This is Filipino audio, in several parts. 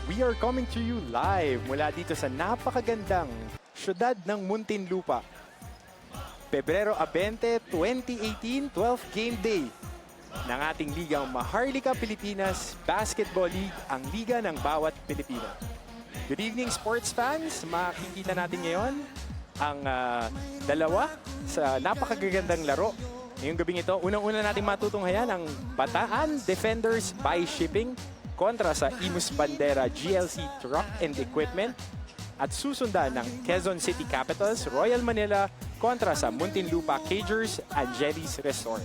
We are coming to you live mula dito sa napakagandang syudad ng Muntinlupa. Pebrero 20, 2018, 12th game day ng ating ligang Maharlika Pilipinas Basketball League, ang liga ng bawat Pilipino. Good evening sports fans, makikita natin ngayon ang dalawa sa napakagandang laro. Ngayong gabing ito, unang-una natin matutunghayan ang Bataan Defenders by Shipping kontra sa Imus Bandera GLC Truck and Equipment at susundan ng Quezon City Capitals Royal Manila kontra sa Muntinlupa Cagers and Jellies Resort.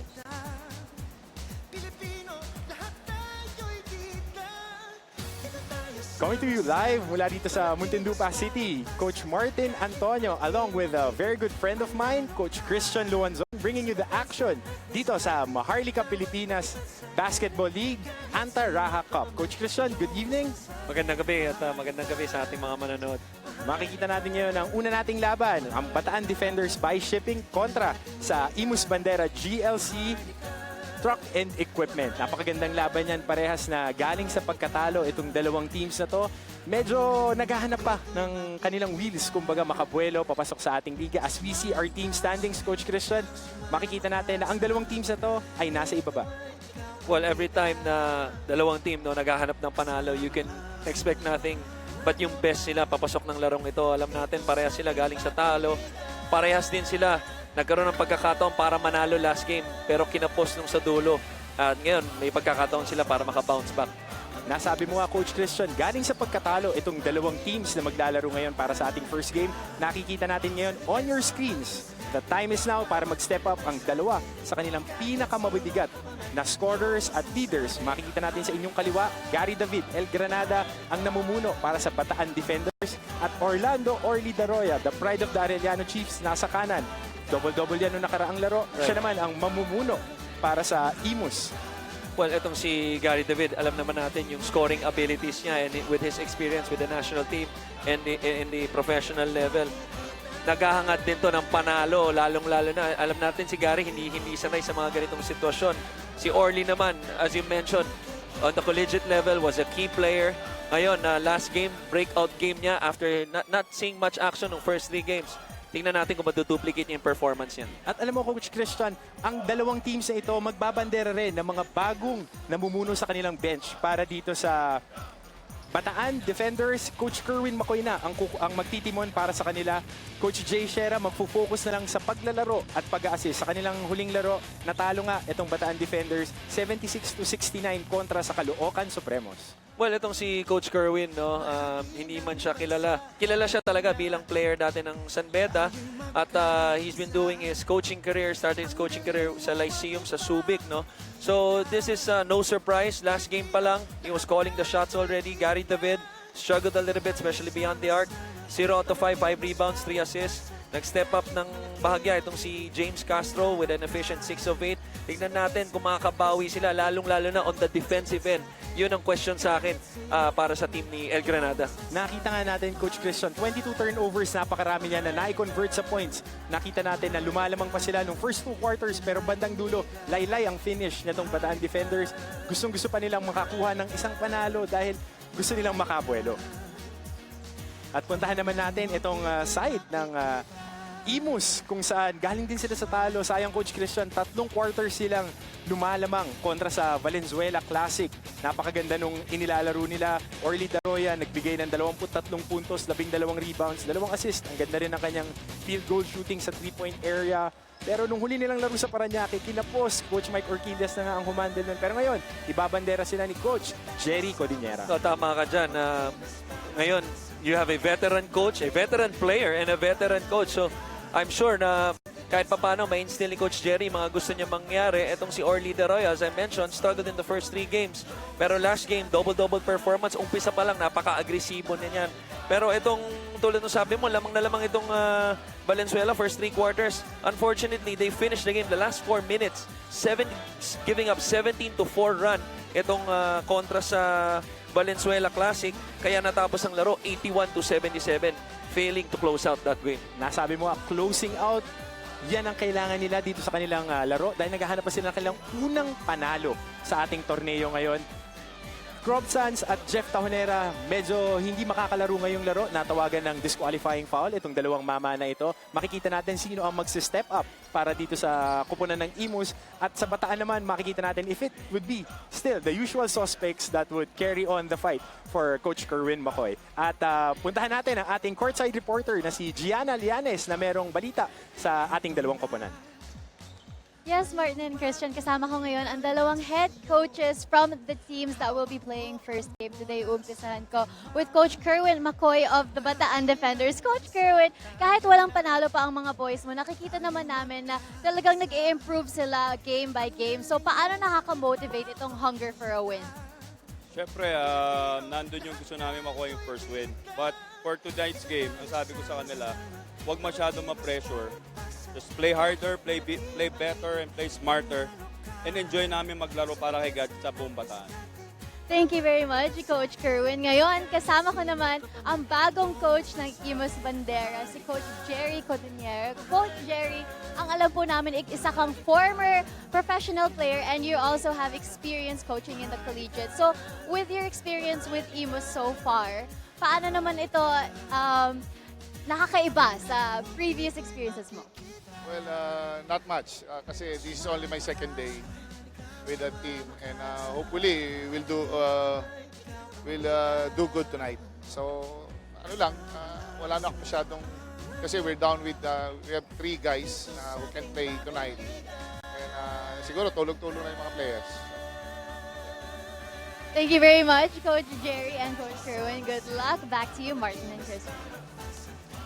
Coming to you live mula dito sa Muntinlupa City, Coach Martin Antonio along with a very good friend of mine, Coach Christian Luanzon, bringing you the action dito sa Maharlika Pilipinas Basketball League Anta-Raha Cup. Coach Christian, good evening. Magandang gabi at magandang gabi sa ating mga manonood. Makikita natin ngayon ang una nating laban, ang Bataan Defenders by Shipping kontra sa Imus Bandera GLC Truck and Equipment. Napakagandang laban yan, parehas na galing sa pagkatalo itong dalawang teams na to. Medyo naghahanap pa ng kanilang wheels, kumbaga makabuelo, papasok sa ating liga. As we see our team standings, Coach Christian, makikita natin na ang dalawang teams na to ay nasa ibaba. Well, every time na dalawang team naghahanap ng panalo, you can expect nothing but yung best sila papasok ng larong ito. Alam natin, parehas sila galing sa talo. Parehas din sila nagkaroon ng pagkakataon para manalo last game, pero kinapos nung sa dulo. At ngayon, may pagkakataon sila para makabounce back. Nasabi mo nga, Coach Christian, galing sa pagkatalo itong dalawang teams na maglalaro ngayon para sa ating first game. Nakikita natin ngayon on your screens. The time is now para mag-step up ang dalawa sa kanilang pinakamabibigat na scorers at leaders. Makikita natin sa inyong kaliwa, Gary David, El Granada ang namumuno para sa Bataan Defenders at Orlando Orly Daroya, the pride of the Arellano Chiefs, nasa kanan. Double-double yan noong nakaraang laro. Right. Siya naman ang mamumuno para sa Imus. Well, itong si Gary David, alam naman natin yung scoring abilities niya and with his experience with the national team and in the professional level. Naghahangad din to ng panalo, lalong-lalo na. Alam natin si Gary hindi sanay sa mga ganitong sitwasyon. Si Orly naman, as you mentioned, on the collegiate level was a key player. Ngayon, last game, breakout game niya after not seeing much action ng first 3 games. Tingnan natin kung maduduplicate yung performance yan. At alam mo, Coach Christian, ang dalawang teams na ito magbabandera rin ng mga bagong namumuno sa kanilang bench para dito sa Bataan Defenders. Coach Kerwin Macoy na ang magtitimon para sa kanila. Coach Jay Shera magfo-focus na lang sa paglalaro at pag-assist. Sa kanilang huling laro, natalo nga itong Bataan Defenders 76-69 kontra sa Caloocan Supremos. Well, itong si Coach Kerwin, hindi man siya kilala. Kilala siya talaga bilang player dati ng San Beda. At he's been doing his coaching career, started his coaching career sa Lyceum, sa Subic. So this is no surprise. Last game pa lang, he was calling the shots already. Gary David struggled a little bit, especially beyond the arc. 0 out of 5, 5 rebounds, 3 assists. Nag-step up ng bahagya itong si James Castro with an efficient 6 of 8. Tignan natin kung makakabawi sila, lalong-lalo na on the defensive end. Yun ang question sa akin para sa team ni El Granada. Nakita nga natin, Coach Christian, 22 turnovers, napakarami niya na na-convert sa points. Nakita natin na lumalamang pa sila nung first 2 quarters, pero bandang dulo, laylay ang finish na itong Bataan Defenders. Gustong-gusto pa nilang makakuha ng isang panalo dahil gusto nilang makabuelo. At puntahan naman natin itong side ng Imus, kung saan galing din sila sa talo. Sayang, Coach Christian, 3 quarters silang lumalamang kontra sa Valenzuela Classic. Napakaganda nung inilalaro nila. Orly Daroya nagbigay ng 23 puntos, 12 rebounds, 2 assists. Ang ganda rin ng kanyang field goal shooting sa 3-point area. Pero nung huli nilang laro sa Parañaque, kinapos, Coach Mike Orquídez na nga ang humandle nun. Pero ngayon, ibabandera sila ni Coach Jerry Codinera. So, tama ka dyan. Ngayon, you have a veteran coach, a veteran player, and a veteran coach. So, I'm sure na kahit papano ma-instill ni Coach Jerry mga gusto niya mangyari. Etong si Orly Daroya, as I mentioned, struggled in the first 3 games. Pero last game, double-double performance. Umpisa pa lang, napaka-agresibo niya yan. Pero itong, tulad ng sabi mo, lamang na lamang itong Valenzuela first 3 quarters. Unfortunately, they finished the game the last 4 minutes, giving up 17-4 run. Itong kontra sa Valenzuela Classic. Kaya natapos ang laro 81-77. Failing to close out that game. Nasabi mo, closing out, yan ang kailangan nila dito sa kanilang laro dahil naghahanap pa sila ng kanilang unang panalo sa ating torneo ngayon. Crobsans at Jeff Tahonera medyo hindi makakalaro ngayong laro. Natawagan ng disqualifying foul itong dalawang mama na ito. Makikita natin sino ang magsi-step up para dito sa kupunan ng Imus. At sa Bataan naman, makikita natin if it would be still the usual suspects that would carry on the fight for Coach Kerwin McCoy. At puntahan natin ang ating courtside reporter na si Gianna Lianes na merong balita sa ating dalawang kupunan. Yes, Martin and Christian, kasama ko ngayon ang dalawang head coaches from the teams that will be playing first game today. Umpisahan ko with Coach Kerwin McCoy of the Bataan Defenders. Coach Kerwin, kahit walang panalo pa ang mga boys mo, nakikita naman namin na talagang nag-i-improve sila game by game. So paano nakaka-motivate itong hunger for a win? Siyempre, nandun yung gusto namin makuha yung first win. But for tonight's game, ang sabi ko sa kanila, huwag masyadong ma-pressure. Just play harder, play better, and play smarter. And enjoy namin maglaro para kay God sa buong Bataan. Thank you very much, Coach Kerwin. Ngayon, kasama ko naman ang bagong coach ng Imus Bandera, si Coach Jerry Codinier. Coach Jerry, ang alam po namin, isa kang former professional player and you also have experience coaching in the collegiate. So, with your experience with Imus so far, paano naman ito nakakaiba sa previous experiences mo? Well, not much kasi this is only my second day with the team and hopefully we'll do good tonight. So, ano lang, wala na ako masyadong kasi we're down with we have 3 guys who can play tonight. And siguro tulog-tulog na yung mga players. Thank you very much, Coach Jerry and Coach Kerwin. Good luck. Back to you, Martin and Christian.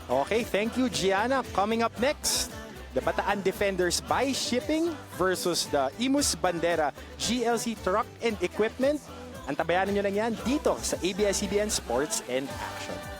Okay, thank you, Gianna. Coming up next, the Bataan Defenders by Shipping versus the Imus Bandera GLC Truck and Equipment. Antabayanan nyo lang yan dito sa ABS-CBN Sports and Action.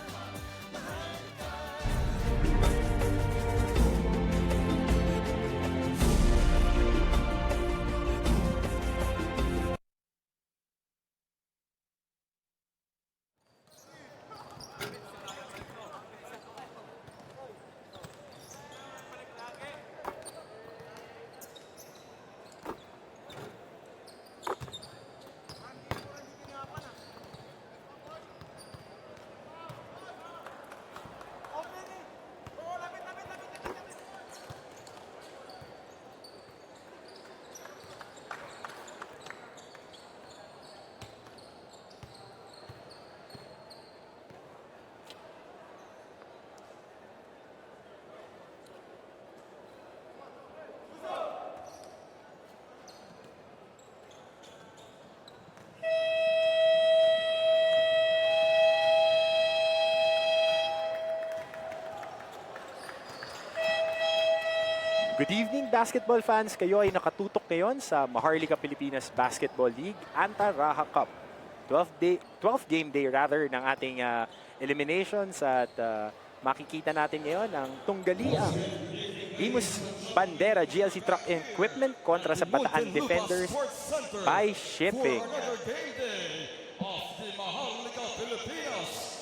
Good evening, basketball fans. Kayo ay nakatutok ngayon sa Maharlika Pilipinas Basketball League Anta-Raha Cup. 12th game day rather ng ating eliminations at makikita natin ngayon ang tunggaliang Imus Bandera GLC Truck Equipment kontra sa Bataan Defenders by Shipping.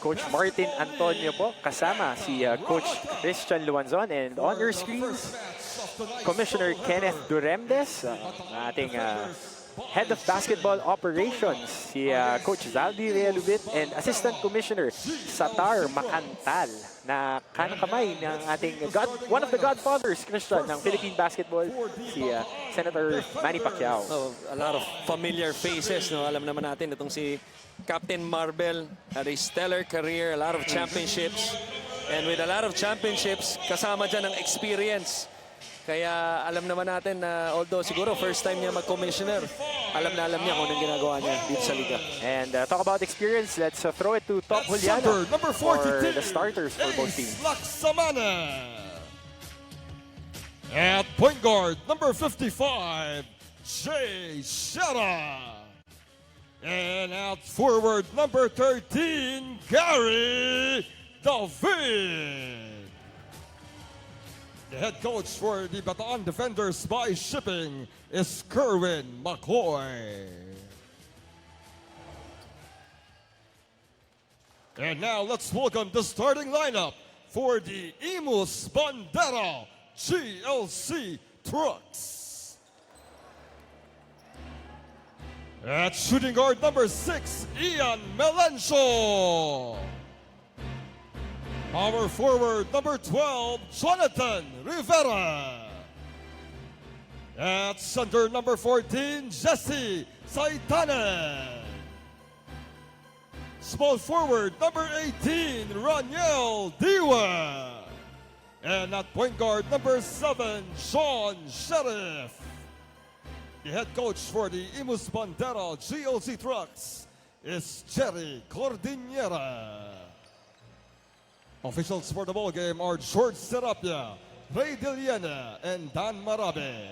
Coach Martin Antonio po, kasama si Coach Christian Luanzon, and on your screens, Commissioner Kenneth Duremdes, ating Head of Basketball Operations, si Coach Zaldi Realubit, and Assistant Commissioner Satar Macantal, na kanang-kamay ng ating one of the godfathers, Christian, ng Philippine basketball, si Senator Manny Pacquiao. So, a lot of familiar faces, no? Alam naman natin itong si Captain Marvel had a stellar career, a lot of championships. And with a lot of championships, kasama dyan ang experience. Kaya alam naman natin na although siguro first time niya mag-commissioner, alam niya kung anong ginagawa niya dito sa liga. And talk about experience, let's throw it to Top Juliano for the starters for both teams. Laksamana. At point guard, number 55, Jay Shera. And at forward, number 13, Gary David. The head coach for the Bataan Defenders by Shipping is Kerwin McCoy. And now let's welcome the starting lineup for the Imus Bandera GLC Trucks. At shooting guard number 6, Ian Melencio. Power forward number 12, Jonathan Rivera. At center number 14, Jesse Saitane. Small forward number 18, Raniel Diwa. And at point guard number 7, Sean Sheriff. The head coach for the Imus Bandera GOC Trucks is Jerry Cordillera. Officials for the ball game are George Serapia, Ray Diliana, and Dan Marabe.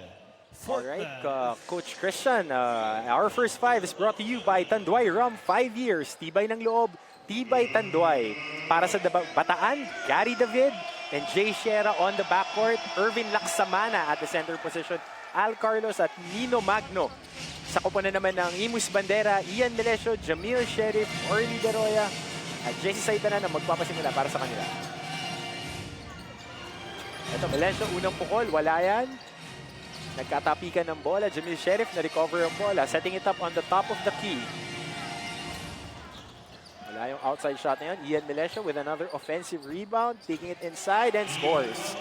All right, Coach Christian, our first five is brought to you by Tanduay Rum. 5 years, tibay ng loob, tibay Tanduay. Para sa Bataan, Gary David and Jay Shera on the backcourt. Irvin Laksamana at the center position. Al Carlos at Nino Magno. Sa koponan naman ng Imus Bandera, Ian Melesio, Jamil Sheriff, Orly De Roya, at Jesse Saitana na magpapasimula para sa kanila. Ito, Melesio, unang pukol, wala yan. Nagkatapikan ng bola, Jamil Sheriff na-recover ang bola, setting it up on the top of the key. Wala yung outside shot na yun. Ian Melesio with another offensive rebound, taking it inside and scores.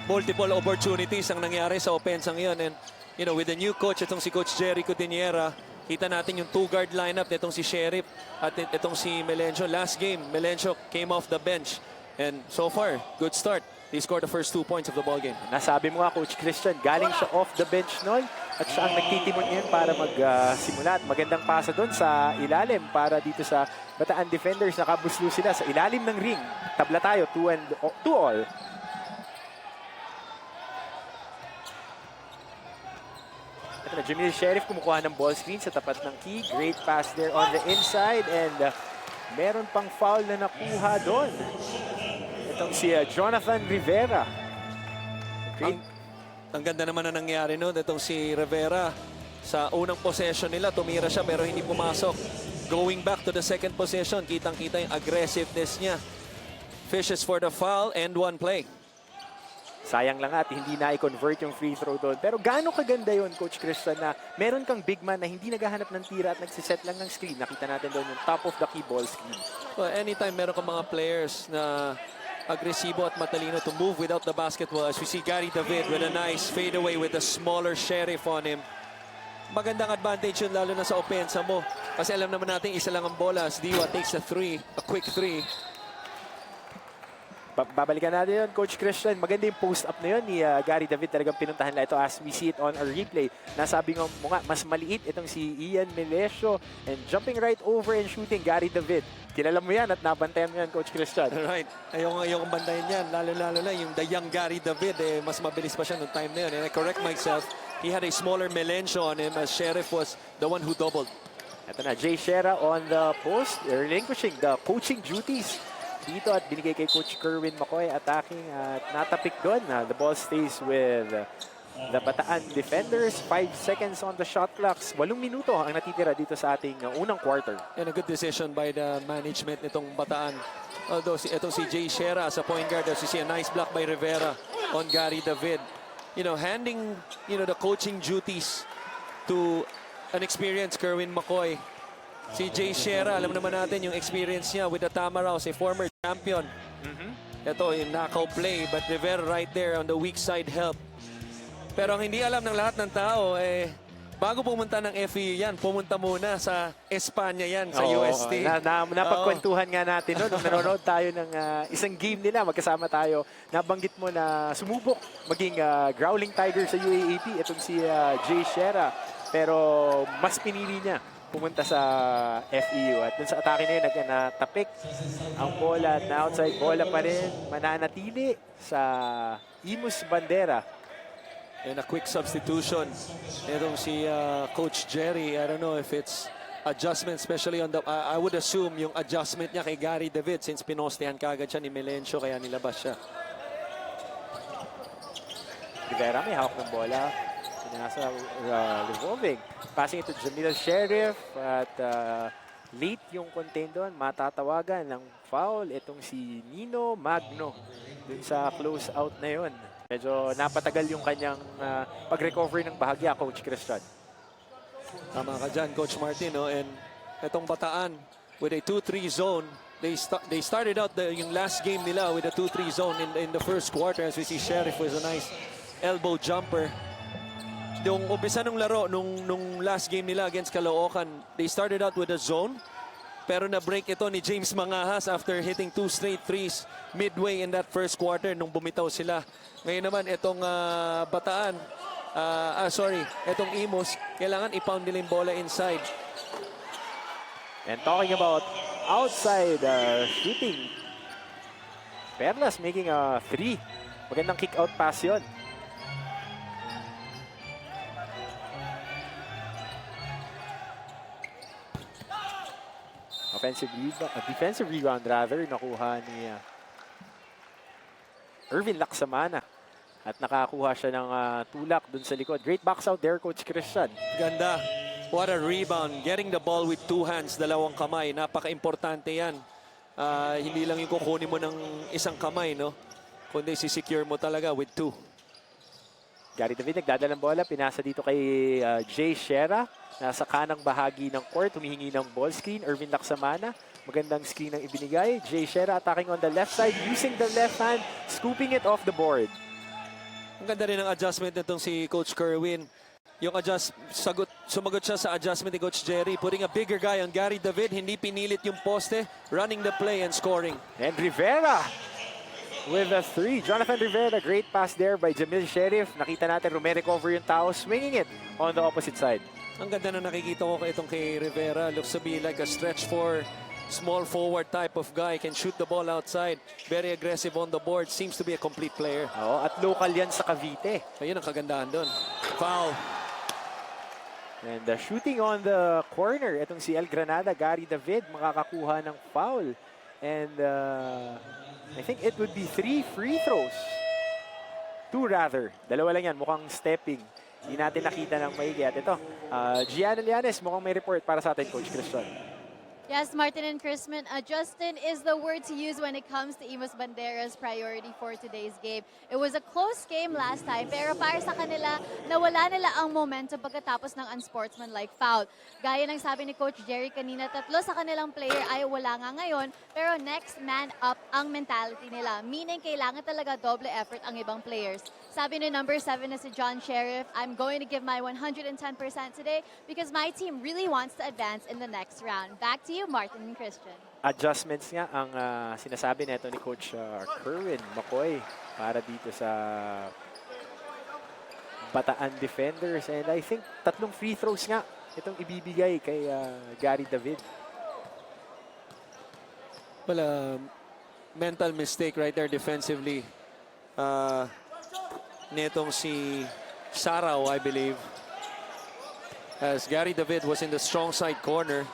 Multiple opportunities ang nangyari sa offense ngayon. And, you know, with the new coach, itong si Coach Jerry Cordillera, kita natin yung two-guard lineup nitong si Sheriff at itong si Melencio. Last game, Melencio came off the bench. And so far, good start. They scored the first 2 points of the ball game. Nasabi mo nga, Coach Christian, galing siya off the bench noon at siya ang nagtitimon ngayon para magsimula at magandang pasa doon sa ilalim para dito sa Bataan Defenders. Nakabuslo sila sa ilalim ng ring. Tabla tayo, 2-all. Ito na, Jamil Sheriff kumukuha ng ball screen sa tapat ng key. Great pass there on the inside and meron pang foul na nakuha doon. Itong si Jonathan Rivera. Ang ganda naman na nangyari noon. Itong si Rivera, sa unang possession nila, tumira siya pero hindi pumasok. Going back to the second possession, kitang-kita yung aggressiveness niya. Fishes for the foul and one play. Sayang lang at hindi na i-convert yung free throw doon. Pero gaano kaganda yun, Coach Christian, na meron kang big man na hindi naghahanap ng tira at nagsiset lang ng screen. Nakita natin doon yung top of the key ball screen. Well, anytime meron kang mga players na agresibo at matalino to move without the basketball, as we see Gary David with a nice fadeaway with a smaller Sheriff on him. Magandang advantage yun lalo na sa opensa mo. Kasi alam naman natin isa lang ang bola. As Diwa takes a quick three. Babalikan natin yun, Coach Christian. Maganda yung post-up na yun ni Gary David. Talagang pinuntahan nila ito as we see it on a replay. Nasabi nga mo nga, mas maliit itong si Ian Melesio. And jumping right over and shooting, Gary David. Kilala mo yan at nabantayan mo yan, Coach Christian. Right. Ayokong bantayan yan. Lalo na yung the young Gary David. Mas mabilis pa siya noong time na yun. And I correct myself, he had a smaller Melencio on him as Sheriff was the one who doubled. Ito na, Jay Shera on the post. Relinquishing the coaching duties dito at binigay kay Coach Kerwin McCoy attacking at natapik doon. The ball stays with the Bataan defenders. 5 seconds on the shot clocks. 8 minuto ang natitira dito sa ating unang quarter. And a good decision by the management nitong Bataan. Although itong si Jay Shera sa point guard, as you see a nice block by Rivera on Gary David. You know, handing the coaching duties to an experienced Kerwin McCoy. Si Jay Shera, alam naman natin yung experience niya with the Tamaraws, a former champion. Ito, yung knockout play, but Rivera right there on the weak side help. Pero ang hindi alam ng lahat ng tao, bago pumunta ng FEU yan, pumunta muna sa Espanya yan, sa UST. Napagkwentuhan nga natin noon. Nung nanonood tayo ng isang game nila, magkasama tayo, nabanggit mo na sumubok maging Growling Tiger sa UAAP. Itong si Jay Shera. Pero mas pinili niya pumunta sa FEU. At dun sa atake na yun, natapik ang bola at na outside bola pa rin. Mananatili sa Imus Bandera. And a quick substitution. Itong si Coach Jerry, I don't know if it's adjustment, especially on the, I would assume yung adjustment niya kay Gary David since pinostehan kagad siya ni Melencio kaya nilabas siya. Rivera may hawak ng bola. Nasa revolving. Passing ito Jamil Sheriff at late yung contain doon. Matatawagan ng foul itong si Nino Magno dun sa close out na yun. Medyo napatagal yung kanyang pag-recover ng bahagya, Coach Christian. Tama ka dyan, Coach Martin. No? And itong Bataan with a 2-3 zone. They started out yung last game nila with a 2-3 zone in the first quarter. As we see, Sheriff was a nice elbow jumper. Yung umpisa ng laro nung last game nila against Caloocan, they started out with a zone. Pero na-break ito ni James Mangahas after hitting 2 straight threes midway in that first quarter nung bumitaw sila. Ngayon naman, itong Bataan, itong Imus, kailangan i-pound nila yung bola inside. And talking about outside shooting, Perlas making a 3. Magandang kick-out pass yun. Defensive rebound rather, nakuha ni Irvin Laksamana. At nakakuha siya ng tulak dun sa likod. Great box out there, Coach Christian. Ganda. What a rebound. Getting the ball with 2 hands, dalawang kamay. Napaka-importante yan. Hindi lang yung kukunin mo ng isang kamay, no? Kundi si-secure mo talaga with 2. Gary David nagdadala ng bola. Pinasa dito kay Jay Shera. Nasa kanang bahagi ng court. Humihingi ng ball screen. Irvin Laksamana. Magandang screen ang ibinigay. Jay Shera attacking on the left side. Using the left hand. Scooping it off the board. Ang ganda rin ang adjustment nitong si Coach Kerwin. Yung sumagot siya sa adjustment ni Coach Jerry. Putting a bigger guy on Gary David. Hindi pinilit yung poste. Running the play and scoring. And Rivera with a 3. Jonathan Rivera, great pass there by Jamil Sheriff. Nakita natin, recover yung tao, swinging it on the opposite side. Ang ganda na nakikita ko itong kay Rivera. Looks to be like a stretch 4, small forward type of guy. Can shoot the ball outside. Very aggressive on the board. Seems to be a complete player. Oo, at local yan sa Cavite. Ayun ang kagandahan doon. Foul. And shooting on the corner. Itong si El Granada, Gary David, makakakuha ng foul. And I think it would be 3 free throws. 2 rather. Dalawa lang yan, mukhang stepping. Hindi natin nakita ng maigi. At ito, Gianna Lianes, mukhang may report para sa atin, Coach Christian. Yes, Martin and Chrisman, Justin is the word to use when it comes to Imus Bandera's priority for today's game. It was a close game last time, pero para sa kanila, nawala nila ang momentum pagkatapos ng unsportsmanlike foul. Gaya ng sabi ni Coach Jerry kanina, 3 sa kanilang player ay wala nga ngayon, pero next man up ang mentality nila. Meaning, kailangan talaga double effort ang ibang players. Sabi ni number 7 na si John Sheriff, I'm going to give my 110% today because my team really wants to advance in the next round. Back to you, Martin and Christian. Adjustments nga ang sinasabi nito ni Coach Kerwin McCoy para dito sa Bataan defenders. And I think 3 free throws nga itong ibibigay kay Gary David. Well, mental mistake right there defensively. Netong si Saraw, I believe. As Gary David was in the strong side corner.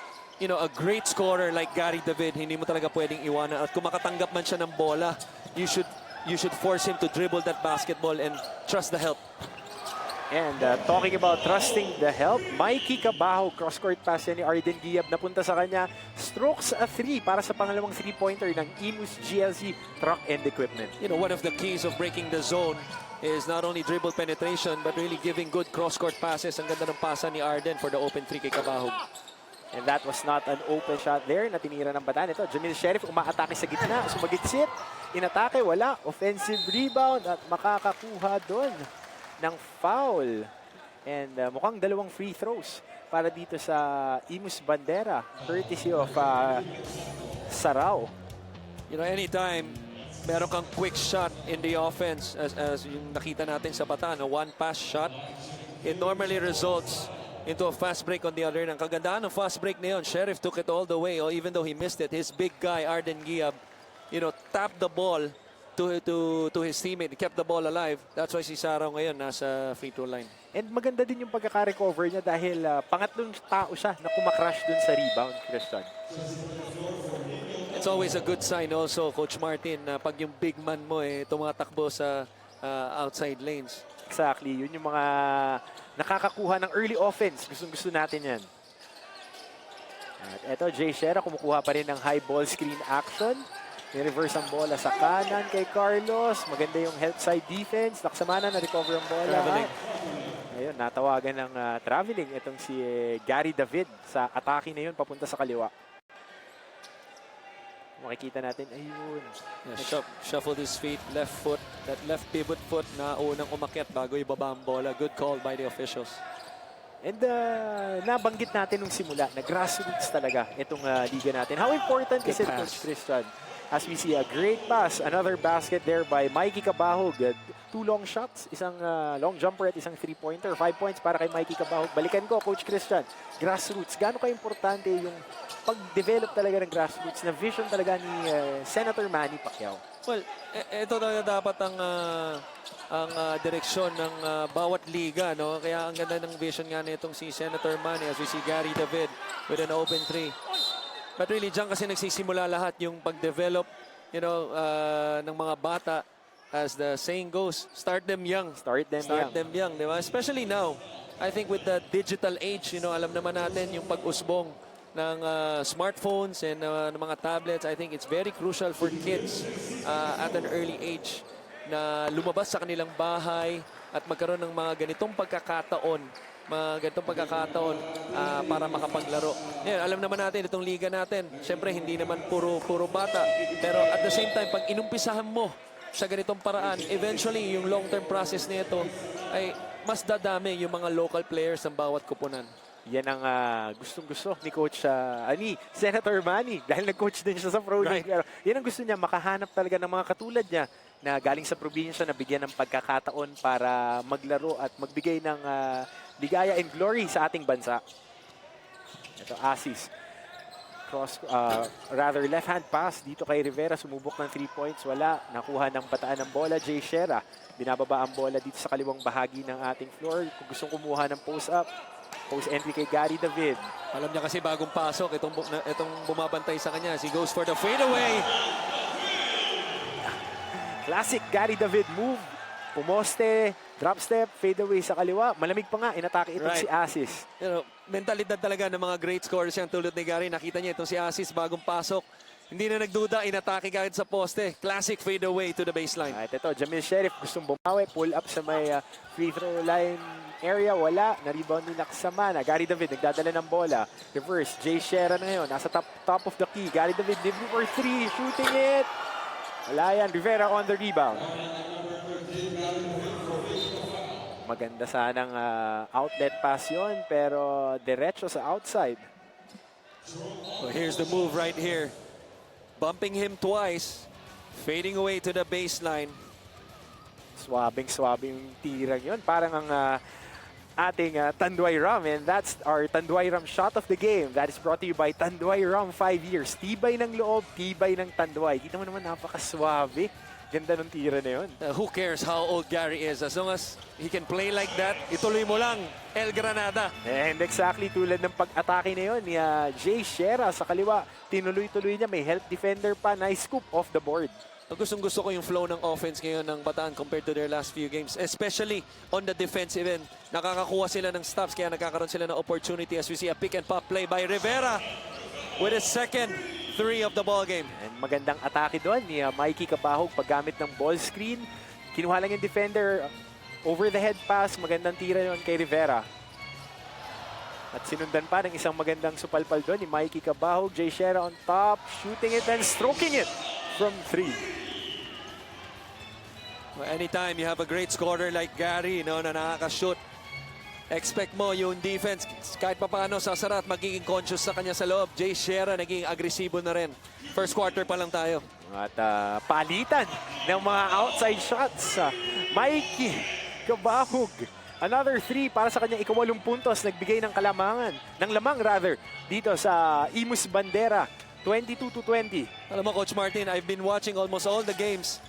You know, a great scorer like Gary David, hindi mo talaga pwedeng iwanan. At kung makatanggap man siya ng bola, you should force him to dribble that basketball and trust the help. And talking about trusting the help, Mikey Cabajo, cross-court pass yan ni Arden Giab, napunta sa kanya. Strokes a 3 para sa pangalawang 3-pointer ng Imus GLC Truck and Equipment. You know, one of the keys of breaking the zone is not only dribble penetration, but really giving good cross-court passes. Ang ganda ng pasa ni Arden for the open 3 kay Cabajo. And that was not an open shot there na tinira ng Bataan. Ito, Jamil Sheriff umaatake sa gitna. Sumagitsit, inatake, wala. Offensive rebound at makakakuha doon ng foul. And mukhang 2 free throws para dito sa Imus Bandera, courtesy of Saraw. You know, anytime meron kang quick shot in the offense, as yung nakita natin sa Bataan, a one-pass shot, it normally results into a fast break on the other end. Ang kagandahan ng fast break na yun, Sheriff took it all the way, or even though he missed it, his big guy, Arden Giab, you know, tapped the ball to his teammate. He kept the ball alive. That's why si Saraw ngayon nasa free throw line. And maganda din yung pagkaka-recover niya dahil pangatlong tao siya na kumakrash dun sa rebound, Christian. It's always a good sign also, Coach Martin, na pag yung big man mo tumatakbo sa outside lanes. Exactly. Yun yung mga nakakakuha ng early offense. Gustong-gusto natin yan. At eto, Jay Shera kumukuha pa rin ng high ball screen action. Ni-reverse ang bola sa kanan kay Carlos. Maganda yung help side defense. Laksamana na-recover ang bola. Ayun, natawagan ng traveling itong si Gary David sa atake na yun papunta sa kaliwa. Makikita natin, ayun. Yeah, shuffled his feet, left foot, that left pivot foot na unang umakyat bago ibaba ang bola. Good call by the officials. And nabanggit natin nung simula na grassroots talaga itong liga natin. How important is it, Coach Christian? As we see a great pass, another basket there by Mikey Cabahog. 2 long shots, isang long jumper at isang 3-pointer. 5 points para kay Mikey Cabahog. Balikan ko, Coach Christian. Grassroots, gaano ka-importante yung pag-develop talaga ng grassroots na vision talaga ni Senator Manny Pacquiao? Well, ito talaga dapat ang direksyon ng bawat liga, no? Kaya ang ganda ng vision nga nitong si Senator Manny as we see Gary David with an open 3. But really, diyan kasi nagsisimula lahat yung pag-develop, ng mga bata. As the saying goes, start them young. Start them young. Di ba? Especially now, I think with the digital age, alam naman natin yung pag-usbong ng smartphones and ng mga tablets. I think it's very crucial for kids at an early age na lumabas sa kanilang bahay at magkaroon ng mga ganitong pagkakataon para makapaglaro. Yan, alam naman natin itong liga natin. Siyempre, hindi naman puro bata. Pero at the same time, pag inumpisahan mo sa ganitong paraan, eventually, yung long-term process nito ay mas dadami yung mga local players ng bawat kupunan. Yan ang gustong-gusto ni Coach Senator Manny dahil nag-coach din siya sa Pro League. Pero yan ang gusto niya, makahanap talaga ng mga katulad niya na galing sa probinsya na bigyan ng pagkakataon para maglaro at magbigay ng ligaya and glory sa ating bansa. Ito, Asis. Left-hand pass dito kay Rivera. Sumubok ng 3 points. Wala. Nakuha ng Bataan ng bola. Jay Shera. Binababa ang bola dito sa kaliwang bahagi ng ating floor. Kung gustong kumuha ng post-up, post entry kay Gary David. Alam niya kasi bagong pasok. Itong bumabantay sa kanya. He goes for the fadeaway. Classic Gary David move. Pumoste, drop step, fade away sa kaliwa. Malamig pa nga, inatake itong si Asis. Mentalidad talaga ng mga great scorers yan tulad ni Gary. Nakita niya itong si Asis bagong pasok. Hindi na nagduda, inatake kagad sa poste. Classic fade away to the baseline. At ito, Jamil Sheriff gustong bumawi. Pull up sa may free throw line area. Wala. Na-rebound ni Naksamana. Gary David nagdadala ng bola. Reverse. Jay Shera na ngayon. Nasa top of the key. Gary David, libre for 3. Shooting it. Wala yan. Rivera on the rebound. Maganda sanang outlet pass yun, pero diretso sa outside. Well, here's the move right here. Bumping him twice. Fading away to the baseline. Swabing tirang yun. Parang ang ating Tanduay Ram. And that's our Tanduay Ram shot of the game. That is brought to you by Tanduay Ram 5 years. Tibay ng loob, tibay ng Tanduay. Kita mo naman, napakaswabe. Ganda ng tira na yun. Who cares how old Gary is? As long as he can play like that, ituloy mo lang, El Granada. And exactly tulad ng pag-atake na yun ni Jay Shera sa kaliwa. Tinuloy-tuloy niya, may help defender pa, nice scoop off the board. Gustong-gusto ko yung flow ng offense ngayon ng Bataan compared to their last few games. Especially on the defensive end. Nakakakuha sila ng stops kaya nagkakaroon sila ng opportunity as we see a pick and pop play by Rivera with his second 3 of the ball game. And magandang atake doon ni Mikey Cabahog paggamit ng ball screen. Kinuha lang yung defender, over the head pass, magandang tira yun kay Rivera. At sinundan pa ng isang magandang supalpal doon ni Mikey Cabahog. Jay Shera on top, shooting it and stroking it from 3. Well, anytime you have a great scorer like Gary, na nakaka-shoot, expect mo yung defense kahit papaano sasara at magiging conscious sa kanya sa loob. Jay Shera naging agresibo na rin. First quarter pa lang tayo. At palitan ng mga outside shots. Mikey Cabahog. Another 3 para sa kanyang ika-8 puntos. Nagbigay ng lamang dito sa Imus Bandera. 22-20. Alam mo, Coach Martin, I've been watching almost all the games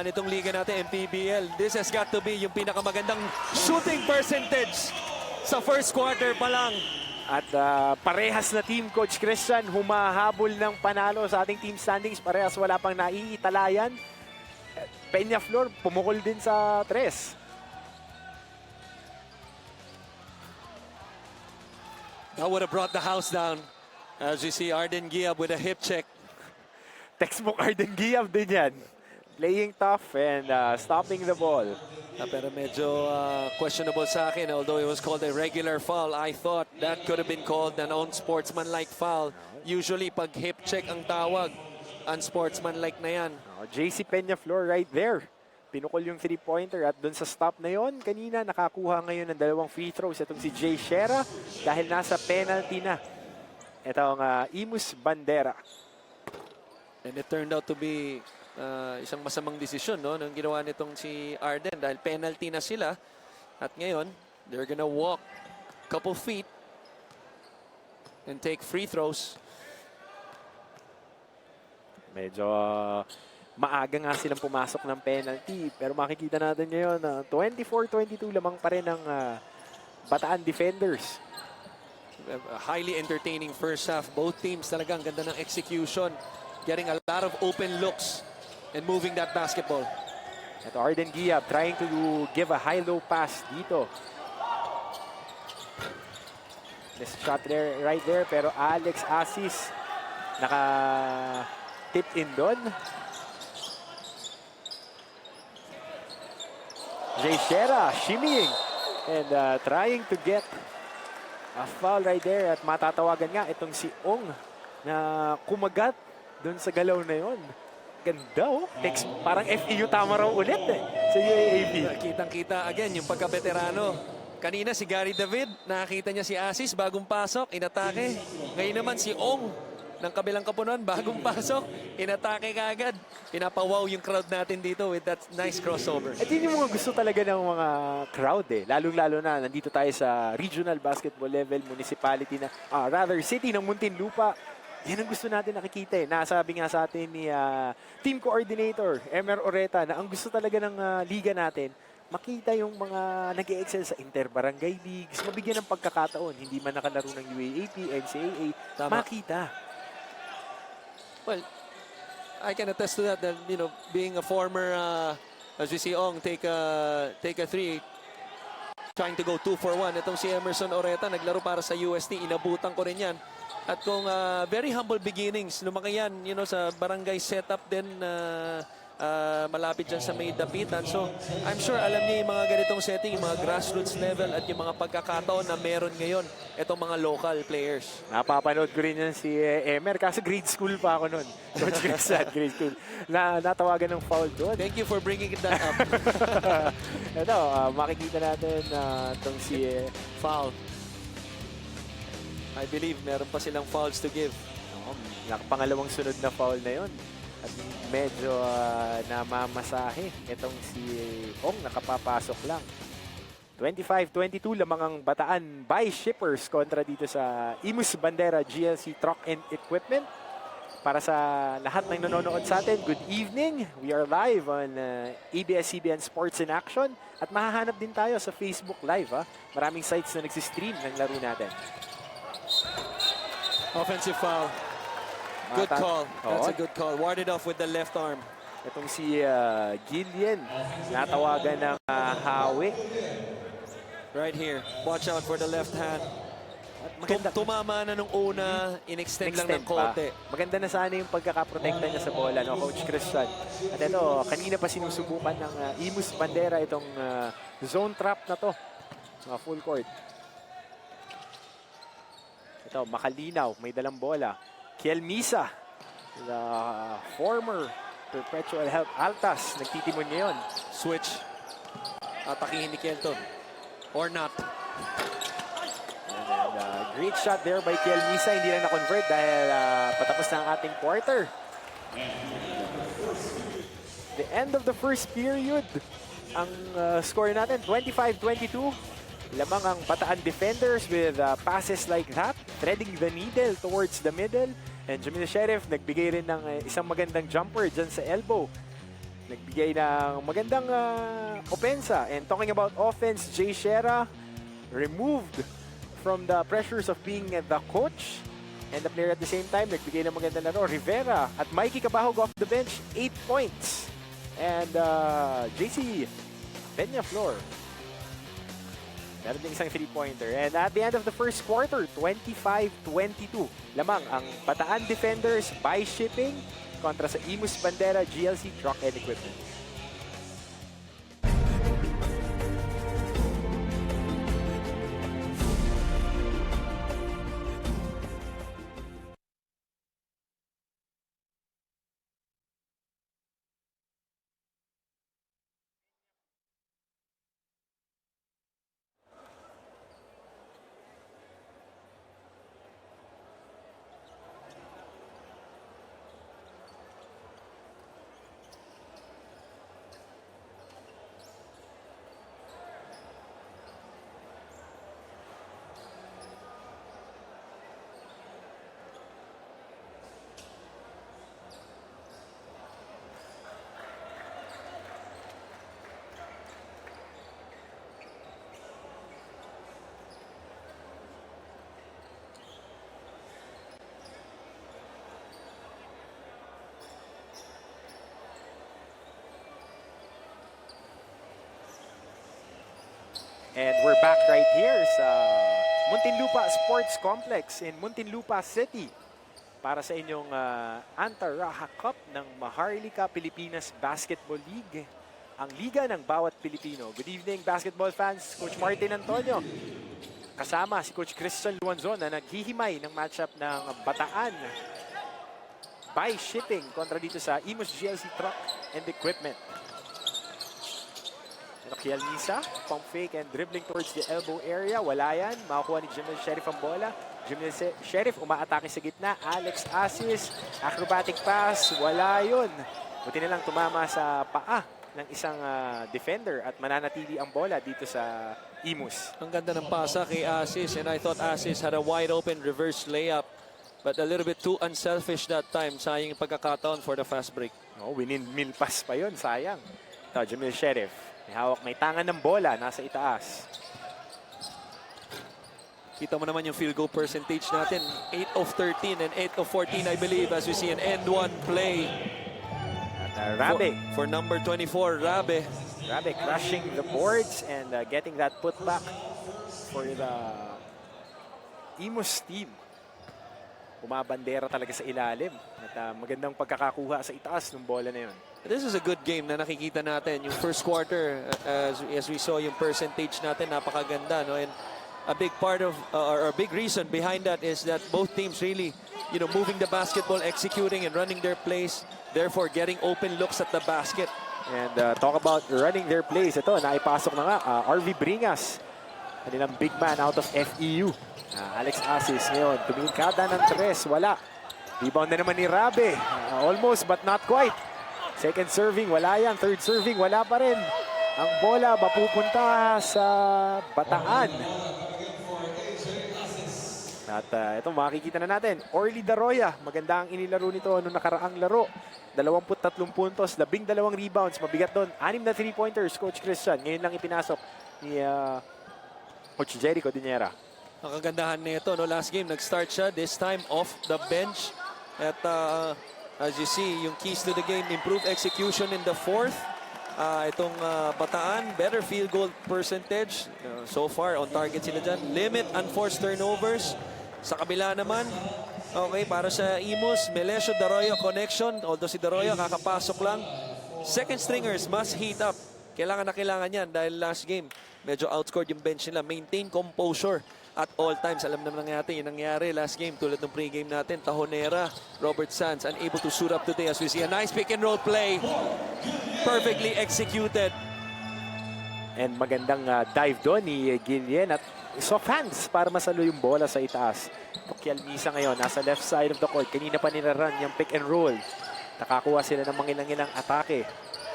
nitong liga natin, MPBL. This has got to be yung pinakamagandang shooting percentage sa first quarter pa lang. At parehas na team, Coach Christian, humahabol ng panalo sa ating team standings. Parehas wala pang naiitalayan. Peñaflor, pumukol din sa 3. That would have brought the house down. As you see, Arden Giab with a hip check. Textbook Arden Giab din yan. playing tough and stopping the ball. Pero medyo questionable sa akin. Although it was called a regular foul, I thought that could have been called an unsportsmanlike foul. Usually, pag hip check ang tawag, unsportsmanlike na yan. JC Peñaflor right there. Pinukol yung 3-pointer at dun sa stop na yon, kanina nakakuha ngayon ng 2 free throws itong si Jay Shera dahil nasa penalty na. Ito ang Imus Bandera. And it turned out to be isang masamang desisyon, no, nang ginawa nitong si Arden dahil penalty na sila. At ngayon, they're gonna walk a couple feet and take free throws. Medyo maaga nga silang pumasok ng penalty. Pero makikita natin ngayon na 24-22 lamang pa rin ang Bataan defenders. Highly entertaining first half. Both teams talagang ganda ng execution. Getting a lot of open looks and moving that basketball. Ito Arden Giab trying to give a high-low pass dito. This shot there, right there. Pero Alex Asis naka-tip in doon. Jay Shera shimmying and trying to get a foul right there. At matatawagan nga itong si Ong na kumagat doon sa galaw na yon. Ganda oh. Text, parang FEU tama raw ulit sa UAAP. Kitang-kita again yung pagka-veterano. Kanina si Gary David, nakakita niya si Asis, bagong pasok, inatake. Ngayon naman si Ong ng kabilang kapunan, bagong pasok, inatake kaagad. Pinapawaw yung crowd natin dito with that nice crossover. At yun yung mga gusto talaga ng mga crowd Lalong-lalo na nandito tayo sa regional basketball level, municipality na, rather city ng Muntinlupa. Yan ang gusto natin nakikita Nasabi nga sa atin ni team coordinator, Emer Oreta, na ang gusto talaga ng liga natin, makita yung mga nag-e-excel sa inter-barangay leagues, mabigyan ng pagkakataon, hindi man nakalaro ng UAAP, NCAA, makita. Well, I can attest to that, you know, being a former, as we see Ong take a three, trying to go 2 for 1. Itong si Emerson Oreta, naglaro para sa UST, inabutan ko rin yan. At kung very humble beginnings, lumaki yan, you know, sa barangay setup din, malapit dyan sa may dapitan. So, I'm sure alam niya yung mga ganitong setting, yung mga grassroots level at yung mga pagkakataon na meron ngayon itong mga local players. Napapanood ko rin yan si Emer, kasi grade school pa ako noon. Coach Chris at grade school. Natawagan ng foul doon. Thank you for bringing that up. Ito, makikita natin itong si Foul. I believe meron pa silang fouls to give. pangalawang sunod na foul na yon. At medyo namamasahe itong si Ong, nakapapasok lang. 25-22 lamang ang Bataan by shippers kontra dito sa Imus Bandera GLC Truck and Equipment. Para sa lahat ng nanonood sa atin, good evening. We are live on ABS-CBN Sports in Action. At mahahanap din tayo sa Facebook Live. Maraming sites na nagsistream ng laro natin. Offensive foul. Good call. That's a good call. Warded off with the left arm. Itong si Gillian, natawagan ng hawik. Right here. Watch out for the left hand. At maganda, Tumama na nung una, in-extend lang ng konti. Maganda na sana yung pagkakaprotekta niya sa bola, no, Coach Christian. At ito, kanina pa sinusubukan ng Imus Bandera itong zone trap na to. Full court. Ito, makalinaw, may dalang bola. Kiel Misa, the former Perpetual Health Altas, nagtitimon ngayon. Switch. Atakihin ni Kelton. Or not. And, great shot there by Kiel Misa. Hindi lang na-convert dahil patapos na ang ating quarter. The end of the first period. Ang score natin, 25-22. Lamang ang Bataan defenders with passes like that, threading the needle towards the middle. And Jamil Sheriff nagbigay rin ng isang magandang jumper dyan sa elbow. Nagbigay ng magandang opensa. And talking about offense, Jay Shera removed from the pressures of being the coach and the player at the same time. Nagbigay ng magandang laro. Rivera at Mikey Cabahog off the bench, 8 points. And JC Peñaflor, meron din isang 3-pointer. And at the end of the first quarter, 25-22. Lamang ang Bataan defenders by shipping. kontra sa Imus Bandera GLC Truck and Equipment. And we're back right here sa Muntinlupa Sports Complex in Muntinlupa City para sa inyong Antaraha Cup ng Maharlika Pilipinas Basketball League, ang liga ng bawat Pilipino. Good evening, basketball fans. Coach Martin Antonio, kasama si Coach Christian Luanzon na naghihimay ng matchup ng Bataan by shipping kontra dito sa Imus GLC Truck and Equipment. Kiel Misa, pump fake and dribbling towards the elbow area. Wala yan. Makakuha ni Jimil Sheriff ang bola. Jimil Sheriff umaatake sa gitna. Alex Asis, acrobatic pass. Wala yun. Buti na lang tumama sa paa ng isang defender at mananatili ang bola dito sa Imus. Ang ganda ng pasa kay Asis, and I thought Asis had a wide open reverse layup. But a little bit too unselfish that time. Sayang yung pagkakataon for the fast break. Oh, winin-min pass pa yun. Sayang. Ito, Jimil Sheriff. May hawak, may tangan ng bola, nasa itaas. Kita mo naman yung field goal percentage natin. 8 of 13 and 8 of 14, I believe, as we see an end one play. At Rabe. For number 24, Rabe. Rabe crushing the boards and getting that putback for the Imus team. Bumabandera talaga sa ilalim. At magandang pagkakakuha sa itaas ng bola na yun. This is a good game na nakikita natin. Yung first quarter, as we saw yung percentage natin, napakaganda. No? And a big part of, or a big reason behind that is that both teams really, moving the basketball, executing and running their plays, therefore getting open looks at the basket. And talk about running their plays. Ito, naipasok na nga, RV Bringas. Kanilang big man out of FEU. Alex Asis ngayon, tumingin kada ng tres, wala. Rebound na naman ni Rabe. Almost but not quite. Second serving, wala yan. Third serving, wala pa rin. Ang bola mapupunta sa Bataan. At ito makikita na natin. Orly Daroya, maganda ang inilaro nito noong nakaraang laro. 23 puntos, 12 rebounds. Mabigat doon. 6 na 3-pointers, Coach Christian. Ngayon lang ipinasok ni Coach Jericho Dinera. Ang kagandahan nito, no, last game, nag-start siya. This time off the bench. At as you see, yung keys to the game, improved execution in the fourth. Itong Bataan, better field goal percentage. So far, on target sila dyan. Limit unforced turnovers. Sa kabila naman, okay, para sa Imus, Melesio Daroyo connection. Although si Daroyo kakapasok lang. Second stringers must heat up. Kailangan na kailangan yan dahil last game, medyo outscored yung bench nila. Maintain composure at all times. Alam naman natin yung nangyari last game tulad ng pregame natin. Tahonera, Robert Sands unable to suit up today as we see a nice pick and roll play. Perfectly executed. And magandang dive doon ni Guillen at soft hands para masalo yung bola sa itaas. Kiel Misa ngayon, nasa left side of the court. Kanina pa nila-run yung pick and roll. Nakakuha sila ng mangilang-ilang atake.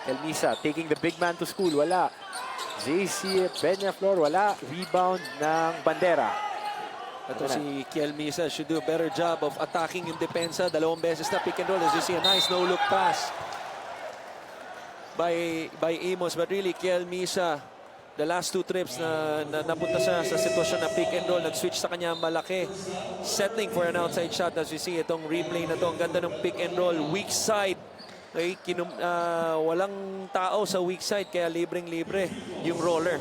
Kiel Misa taking the big man to school. Wala. JC Peñaflor, wala. Rebound ng Bandera. Ito si Kiel Misa should do a better job of attacking yung depensa. Dalawang beses na pick and roll. As you see, a nice no-look pass by Imus. But really, Kiel Misa, the last two trips na napunta sa sitwasyon na pick and roll, nag-switch sa kanya malaki. Settling for an outside shot. As you see, itong replay na to, ang ganda ng pick and roll. Weak side. Okay, walang tao sa weak side, kaya libreng-libre yung roller.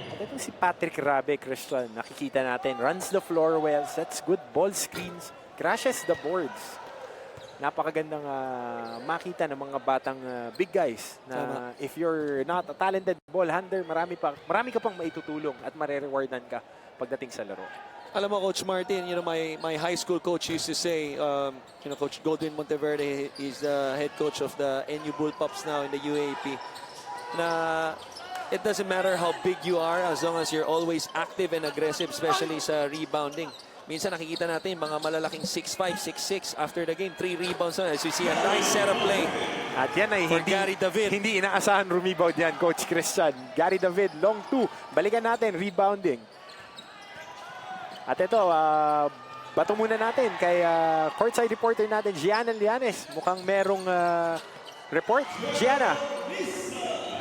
At itong si Patrick Rabe, Christian, nakikita natin, runs the floor well, sets good ball screens, crashes the boards. napakagandang makita ng mga batang big guys na if you're not a talented ball handler, marami ka pang maitutulong at marerewardan ka pagdating sa laro. Alam mo, Coach Martin, my high school coach used to say, Coach Goldwyn Monteverde is the head coach of the NU Bullpups now in the UAP, na it doesn't matter how big you are as long as you're always active and aggressive, especially sa rebounding. Minsan nakikita natin mga malalaking 6'5", 6'6", after the game, 3 rebounds na. As we see a nice setup play At yan ay for Gary David. hindi inaasahan rebound yan, Coach Christian. Gary David, long 2. Balikan natin, rebounding. At ito, bato muna natin kay courtside reporter natin, Gianna Lianes. Mukhang merong report. Gianna.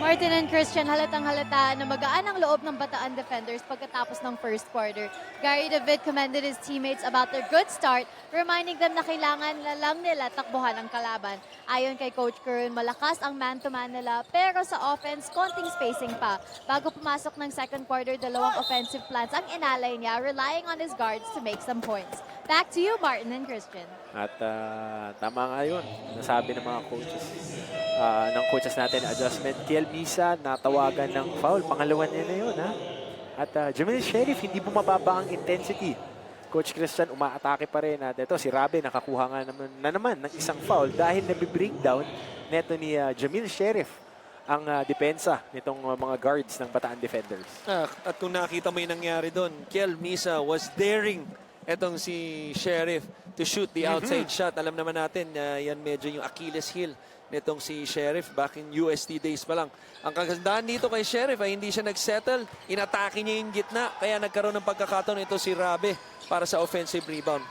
Martin and Christian, halatang-halata na magaan ang loob ng Bataan defenders pagkatapos ng first quarter. Gary David commended his teammates about their good start, reminding them na kailangan na lang nila takbuhan ang kalaban. Ayon kay Coach Curran, malakas ang man-to-man nila, pero sa offense, konting spacing pa. Bago pumasok ng second quarter, 2 offensive plans ang inalay niya, relying on his guards to make some points. Back to you, Martin and Christian. At tama nga yun. Nasabi ng mga coaches. Ng coaches natin, adjustment. Kiel Misa, natawagan ng foul. Pangalawa niya na yun, ha? At Jamil Sheriff, hindi bumababa ang intensity. Coach Christian, umaatake pa rin. At ito, si Rabe, nakakuha nga naman ng isang foul dahil nabi-breakdown neto ni Jamil Sheriff ang depensa nitong mga guards ng Bataan defenders. At kung nakita mo yung nangyari doon, Kiel Misa was daring etong si Sheriff to shoot the outside shot. Alam naman natin, yan medyo yung Achilles heel nitong si Sheriff back in UST days pa lang. Ang kagandahan dito kay Sheriff ay hindi siya nagsettle. Inatake niya yung gitna. Kaya nagkaroon ng pagkakataon ito si Rabe para sa offensive rebound.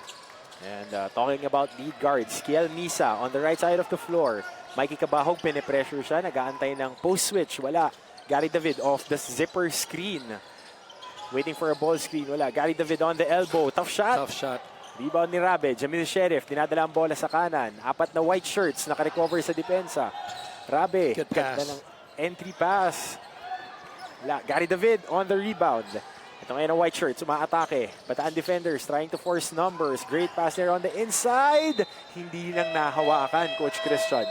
And talking about lead guards, Kiel Misa on the right side of the floor. Mikey Cabahog, pinipressure siya. Nag-aantay ng post switch. Wala. Gary David off the zipper screen. Waiting for a ball screen. Wala. Gary David on the elbow. Tough shot. Tough shot. Rebound ni Rabe. Jamil Sheriff. Dinadala ang bola sa kanan. 4 na white shirts. Nakarecover sa depensa. Rabe. Good pass. Ganda ng entry pass. Wala. Gary David on the rebound. Ito ngayon ang white shirts. Umaatake. Bataan defenders trying to force numbers. Great pass there on the inside. Hindi lang nahawakan, Coach Christian.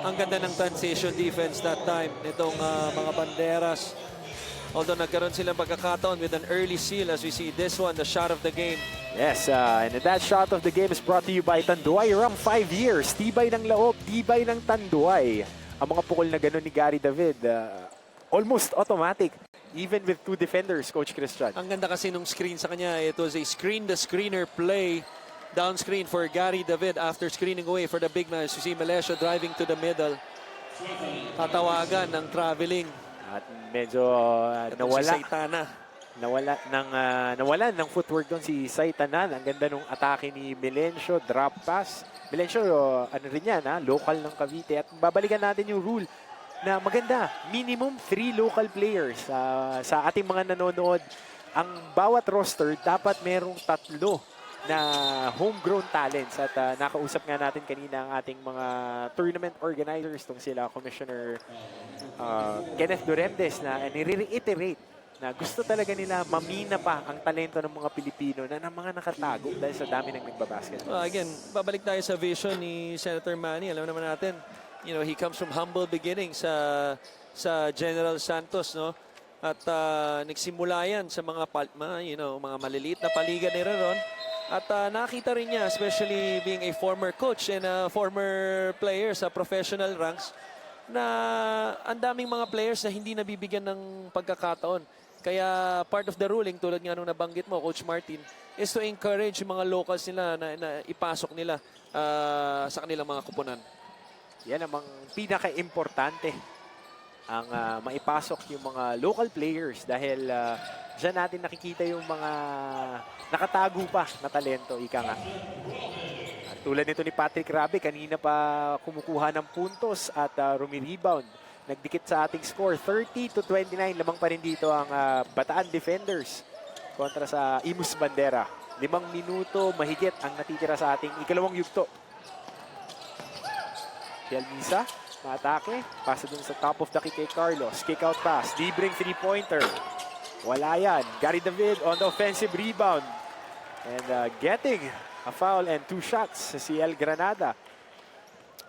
Ang ganda ng transition defense that time nitong mga Banderas. Although nagkaroon silang pagkakataon with an early seal as we see this one, the shot of the game. Yes, and that shot of the game is brought to you by Tanduay. Around 5 years, tibay ng loob, tibay ng Tanduay. Ang mga pukol na gano'n ni Gary David, almost automatic. Even with 2 defenders, Coach Christian. Ang ganda kasi nung screen sa kanya, it was a screen-the-screener play. Down screen for Gary David after screening away for the big man. You see Melesio driving to the tatawagan ng traveling. At medyo nawalan ng footwork doon si Saitanan. Ang ganda nung atake ni Melencio, drop pass. Melencio, ano rin yan, local ng Cavite. At babalikan natin yung rule na maganda. Minimum 3 local players sa ating mga nanonood. Ang bawat roster dapat merong 3 na homegrown talents. At nakausap nga natin kanina ang ating mga tournament organizers, tong sila Commissioner Kenneth Doremdes, na nire-reiterate na gusto talaga nila mamina pa ang talento ng mga Pilipino na ng mga nakatago dahil sa dami ng nagbabasket. Again, babalik tayo sa vision ni Senator Manny. Alam naman natin, he comes from humble beginnings sa General Santos, no? At nagsimula yan sa mga maliliit na paligan ni Ron. At nakita rin niya, especially being a former coach and a former player sa professional ranks, na ang daming mga players na hindi nabibigyan ng pagkakataon. Kaya part of the ruling, tulad nga nung nabanggit mo, Coach Martin, is to encourage yung mga locals nila na ipasok nila sa kanilang mga kupunan. Yan ang pinaka-importante, ang maipasok yung mga local players dahil dyan natin nakikita yung mga nakatago pa na talento, ika nga. At tulad nito ni Patrick Rabe, kanina pa kumukuha ng puntos at rumi-rebound. Nagdikit sa ating score, 30-29. Lamang pa rin dito ang Bataan defenders kontra sa Imus Bandera. 5 minuto mahigit ang natitira sa ating ikalawang yugto. Kiel Misa, maatake. Pasa dun sa top of the kick kay Carlos. Kick out pass. Libreng 3-pointer. Wala yan. Gary David on the offensive rebound. And getting a foul and 2 shots si El Granada.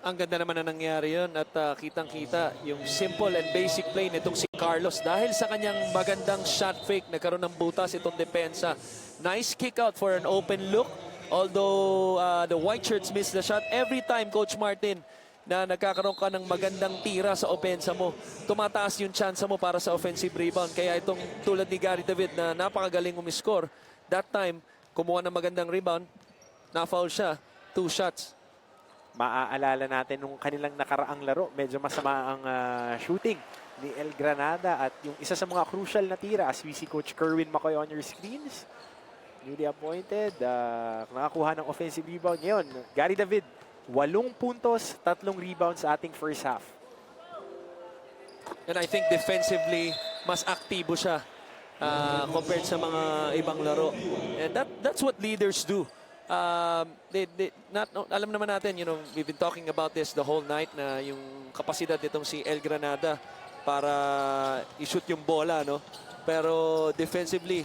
Ang ganda naman na nangyari yun at kitang-kita yung simple and basic play nitong si Carlos dahil sa kanyang magandang shot fake, nagkaroon ng butas itong depensa. Nice kick out for an open look. Although the white shirts missed the shot, every time Coach Martin na nagkakaroon ka ng magandang tira sa opensa mo, tumataas yung chance mo para sa offensive rebound. Kaya itong tulad ni Gary David na napakagaling umiscore, that time kumuha ng magandang rebound, na-foul siya, 2 shots. Maaalala natin nung kanilang nakaraang laro, medyo masama ang shooting ni El Granada at yung isa sa mga crucial na tira, as we see Coach Kerwin McCoy on your screens, newly appointed, nakakuha ng offensive rebound. Ngayon, Gary David, 8 puntos, 3 rebounds sa ating first half. And I think defensively, mas aktibo siya compared sa mga ibang laro. And that's what leaders do. Alam naman natin, we've been talking about this the whole night na yung kapasidad nitong si El Granada para i-shoot yung bola, no? Pero defensively,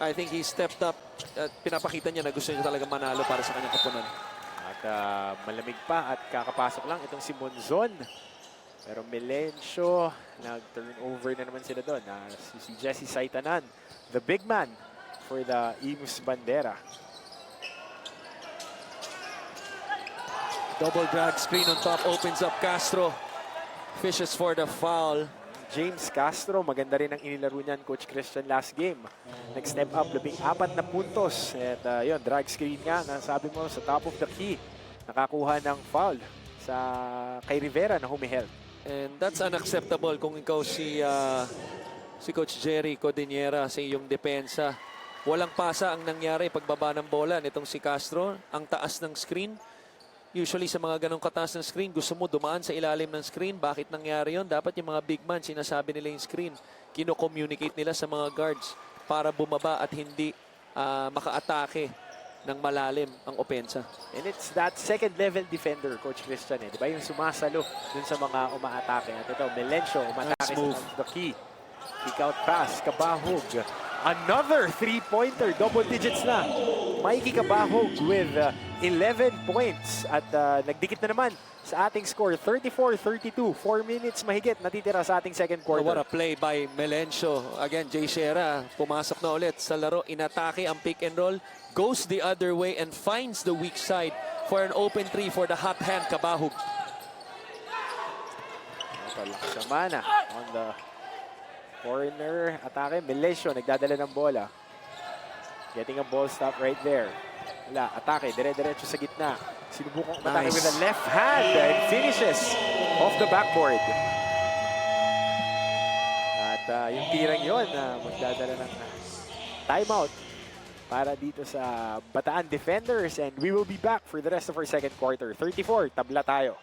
I think he stepped up at pinapakita niya na gusto niya talaga manalo para sa kanyang kapunan. At malamig pa at kakapasok lang itong si Monzon. Pero Melencio, nag-turnover na naman sila doon. Si Jesse Saitanan, the big man for the Imus Bandera. Double drag screen on top, opens up Castro. Fishes for the foul. James Castro, maganda rin ang inilaro niyan, Coach Christian, last game. Nag-step up, 14 na puntos. At yun, drag screen nga, nasabi mo sa top of the key. Nakakuha ng foul sa kay Rivera na humiheld. And that's unacceptable kung ikaw si Coach Jerry Codiniera sa iyong depensa. Walang pasa ang nangyari pagbaba ng bola nitong si Castro. Ang taas ng screen. Usually sa mga ganong kataas ng screen, gusto mo dumaan sa ilalim ng screen. Bakit nangyari yon? Dapat yung mga big man, sinasabi nila yung screen. Kino-communicate nila sa mga guards para bumaba at hindi maka-atake ng malalim ang opensa. And it's that second level defender, Coach Christian. Di ba yung sumasalo dun sa mga umaatake. At ito, Melencio, umatake Nice move. sa the key. Kick out pass, Kabahog. Another three-pointer, double digits na. Mikey Kabahog with 11 points. At nagdikit na naman sa ating score, 34-32. 4 minutes mahigit natitira sa ating second quarter. What a play by Melencio. Again, Jay Shera pumasok na ulit sa laro. Inatake ang pick and roll. Goes the other way and finds the weak side for an open three for the hot hand Kabahog. Laksamana on the corner atake. Melencio nagdadala ng bola. Getting a ball stop right there. Wala, atake, dire-diretso sa gitna. Sinubukang atake with a left hand and finishes off the backboard. At yung tirang yun, magdadala ng timeout para dito sa Bataan Defenders. And we will be back for the rest of our second quarter. 34, tabla tayo.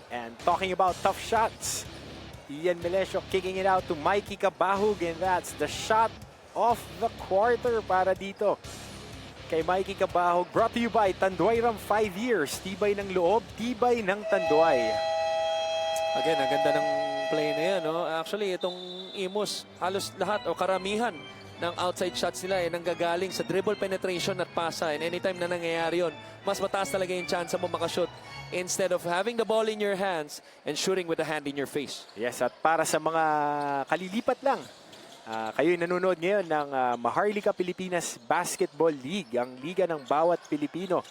And talking about tough shots, Ian Melencio kicking it out to Mikey Kabahug, and that's the shot of the quarter para dito kay Mikey Kabahug. Brought to you by Tanduay Ram 5 years. Tibay ng loob, tibay ng Tanduay. Again, ang ganda ng play na yan. No? Actually, itong Imus, halos lahat o karamihan ng outside shots nila ay nanggagaling sa dribble penetration at pasa. And anytime na nangyayari yun, mas mataas talaga yung chance mo makashoot instead of having the ball in your hands and shooting with the hand in your face. Yes, at para sa mga kalilipat lang, kayo'y nanonood ngayon ng Maharlika Pilipinas Basketball League, ang liga ng bawat Pilipino.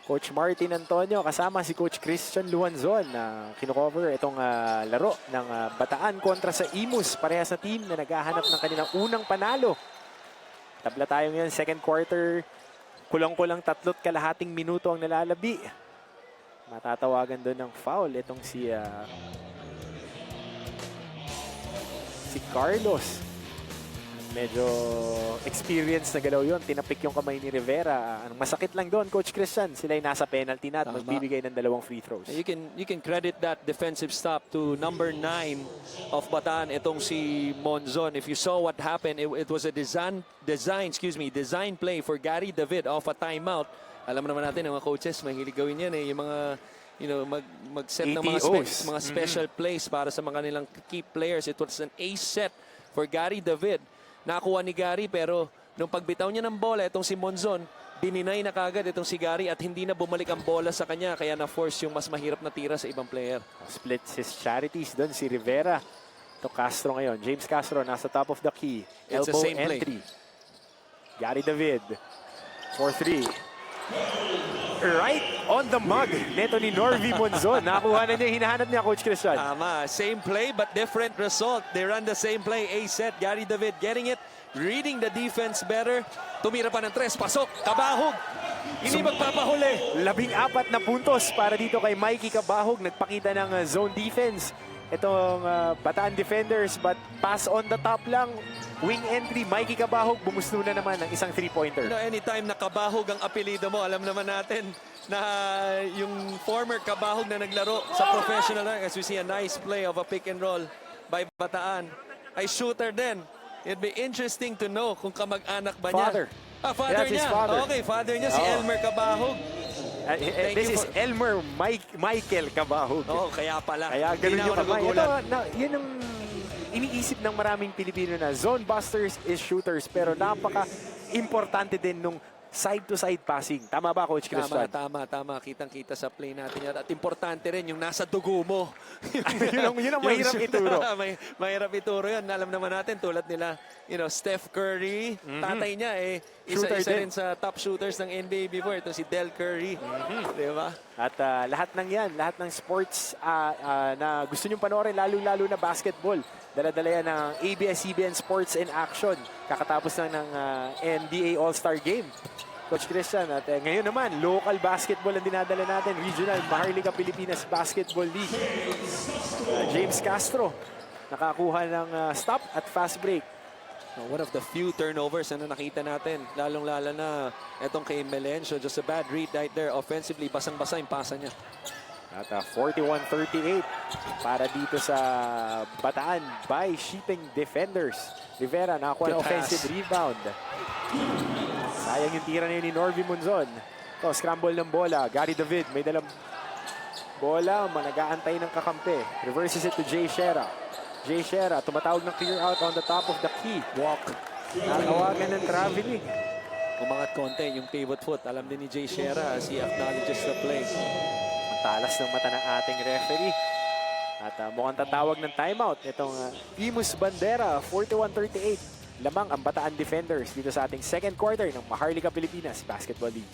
Coach Martin Antonio kasama si Coach Christian Luanzon na kinocover itong laro ng Bataan kontra sa Imus. Parehas na team na naghahanap ng kanilang unang panalo. Tabla tayo ngayon, second quarter. Kulang-kulang 3.5 minuto ang nalalabi. Matatawagan doon ng foul. Itong si Carlos. Medyo experience na galaw yun. Tinapik yung kamay ni Rivera. Ang masakit lang doon, Coach Christian, sila ay nasa penalty na at magbibigay ng 2 free throws. You can credit that defensive stop to number 9 of Bataan, itong si Monzon. If you saw what happened, it was a design play for Gary David off a timeout. Alam naman natin, mga coaches, mahilig gawin yan yung mga mag-set ng mga special plays para sa mga kanilang key players. It was an ace set for Gary David. Nakuha ni Gary pero nung pagbitaw niya ng bola, itong si Monzon, dininay na kagad itong si Gary at hindi na bumalik ang bola sa kanya kaya na-force yung mas mahirap na tira sa ibang player. Splits his charities doon si Rivera. Ito Castro ngayon. James Castro nasa top of the key. It's Elbow the same entry. Gary David. 4-3. Right on the mug. Neto ni Norvi Monzon. Nakuha na niya, hinahanap niya, Coach Christian. Tama. Same play but different result. They run the same play. A set. Gary David getting it. Reading the defense better. Tumira pa ng 3. Pasok. Kabahog. Hindi magpapahuli. 14 na puntos para dito kay Mikey Kabahog. Nagpakita ng zone defense. Itong Bataan defenders but pass on the top lang. Wing entry, Mikey Kabahog, bumusto na naman ng isang 3-pointer. Anytime na Kabahog ang apelido mo, alam naman natin na yung former Kabahog na naglaro sa professional, as we see a nice play of a pick and roll by Bataan. Ay shooter din. It'd be interesting to know kung kamag-anak ba niya. Father. Father That's his niya. father. Okay, father niya si Elmer Kabahog. This is Elmer Michael Kabahog. Kaya pala. Kaya ganun yung kamay. nagugulat. Yun ang iniisip ng maraming Pilipino na zone busters is shooters pero napaka-importante din nung side-to-side passing. Tama ba, Coach Christian? Tama. Kitang-kita sa play natin yan. At importante rin yung nasa dugo mo. yun ang mahirap ituro. Mahirap ituro yan. Alam naman natin, tulad nila, Steph Curry, tatay niya isa rin sa top shooters ng NBA before. Ito si Del Curry. Diba? At lahat ng yan, lahat ng sports na gusto nyong panoorin, lalo-lalo na basketball. Dala-dala yan ng ABS-CBN Sports in Action. Kakatapos lang ng NBA All-Star Game. Coach Christian, at ngayon naman, local basketball ang dinadala natin. Regional Maharlika Pilipinas Basketball League. James Castro, nakakuha ng stop at fast break. One of the few turnovers na nakita natin. Lalong-lala na itong kay Melencio. Just a bad read right there. Offensively, basang-basa yung pasa niya. At 41-38 para dito sa Bataan by Shipping Defenders. Rivera nakakuha ng offensive rebound. Sayang yung tira na yun ni Norvi Monzon. Ito, scramble ng bola. Gary David may dalang bola. Nag-aantay ng kakampi. Reverses it to Jay Shera. Jay Shera tumatawag ng clear out on the top of the key. Walk. Nakawagan ng traveling. Umangat konti yung pivot foot. Alam din ni Jay Shera as he acknowledges the play. Talas ng mata ng ating referee. At mukhang tatawag ng timeout. Itong Imus Bandera, 41-38. Lamang ang Bataan Defenders dito sa ating second quarter ng Maharlika Pilipinas Basketball League.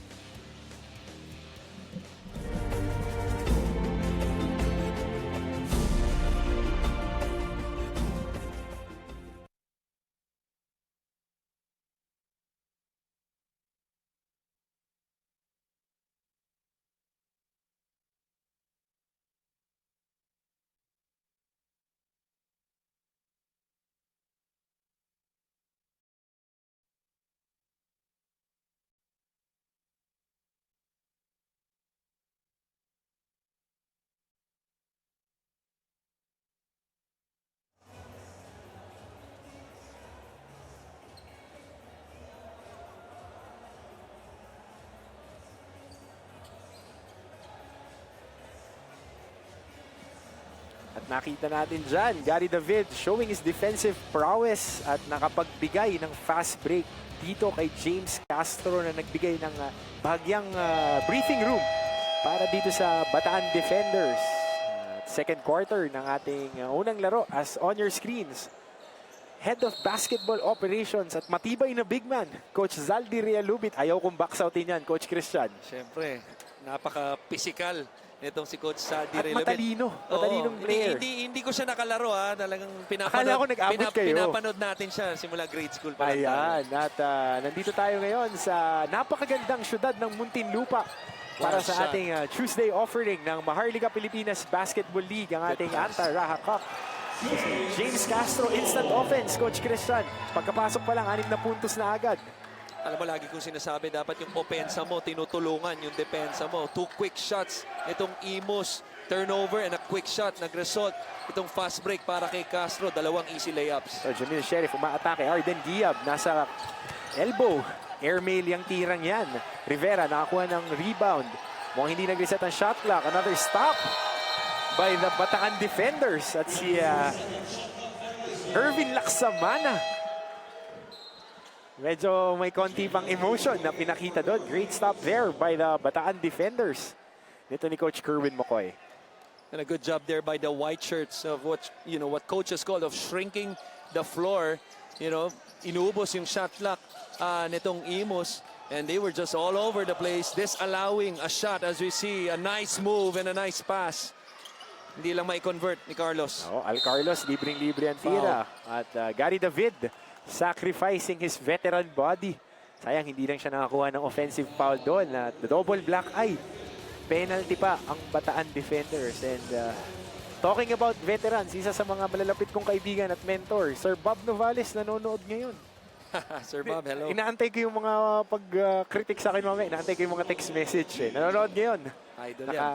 At nakita natin dyan, Gary David showing his defensive prowess at nakapagbigay ng fast break dito kay James Castro na nagbigay ng bahagyang briefing room para dito sa Bataan Defenders. Second quarter ng ating unang laro as on your screens. Head of Basketball Operations at matibay na big man, Coach Zaldi Realubit. Ayaw kong box outin yan, Coach Christian. Siyempre, Napaka-physical nitong si Coach Sadi At Relabit. matalino. Matalinong player. Hindi ko siya nakalaro ha. Talagang Akala ko nag-abot kayo. pinapanood natin siya simula grade school pa lang tayo. Ayan, at nandito tayo ngayon sa napakagandang syudad ng Muntinlupa para Wow, sa shot. ating Tuesday offering ng Maharlika Pilipinas Basketball League, ang ating Anta-Raha Cup. James Castro, instant offense, Coach Christian. Pagkapasok pa lang, 6 na puntos na agad. Alam mo, lagi kong sinasabi, dapat yung opensa mo, tinutulungan yung depensa mo. 2 quick shots. Itong Imus, turnover and a quick shot, nag-result. Itong fast break para kay Castro, 2 easy layups. So, Jamil Sheriff, umaatake. Arden Giab, nasa elbow. Airmail yung tirang yan. Rivera, nakakuha ng rebound. Mukhang hindi nag-reset ang shot clock. Another stop by the Bataan defenders. At si Irvin Laksamana. Medyo may konti pang emotion na pinakita doon. Great stop there by the Bataan defenders. Nito ni Coach Kerwin McCoy. And a good job there by the white shirts of what coaches call of shrinking the floor. Inuubos yung shot clock nitong Imus. And they were just all over the place. This allowing a shot as we see a nice move and a nice pass. Hindi lang mai-convert ni Carlos. Al Carlos, libreng-libre ang tira. At Gary David, sacrificing his veteran body. Sayang, hindi lang siya nakakuha ng offensive foul doon. At double black eye. Penalty pa ang Bataan defenders. And talking about veterans, isa sa mga malalapit kong kaibigan at mentor, Sir Bob Novales, nanonood ngayon. Sir Bob, hello. Inaantay ko yung mga pag-critic sa akin mamaya. Inaantay ko yung mga text message. Nanonood ngayon. Idol yan.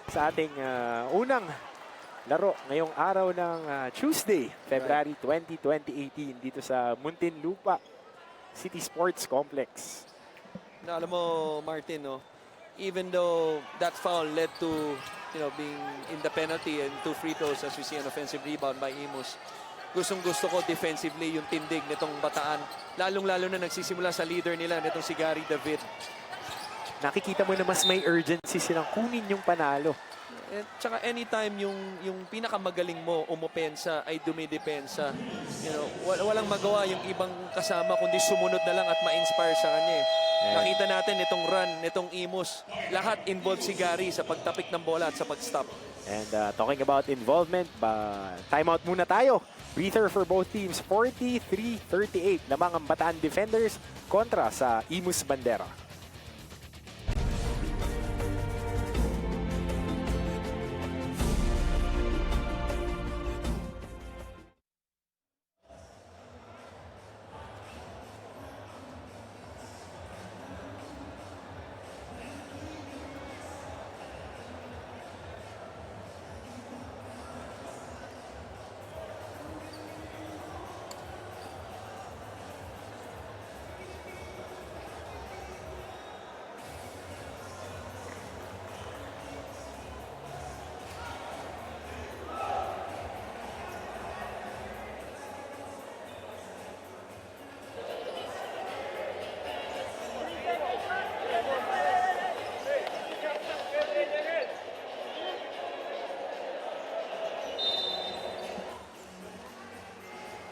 Sa ating unang laro ngayong araw ng Tuesday, February 20, 2018 dito sa Muntinlupa City Sports Complex. Na, alam mo, Martin, even though that foul led to being in the penalty and 2 free throws as we see an offensive rebound by Imus, gustong-gusto ko defensively yung tindig nitong Bataan. Lalong-lalo na nagsisimula sa leader nila nitong si Gary David. Nakikita mo na mas may urgency silang kunin yung panalo. At saka anytime yung pinakamagaling mo umopensa ay dumidepensa. Walang magawa yung ibang kasama kundi sumunod na lang at ma-inspire sa kanya. Nakita natin itong run, nitong Imus. Lahat involved si Gary sa pagtapik ng bola at sa pag-stop. And talking about involvement, timeout muna tayo. Breather for both teams, 43-38 lamang ang Bataan defenders kontra sa Imus Bandera.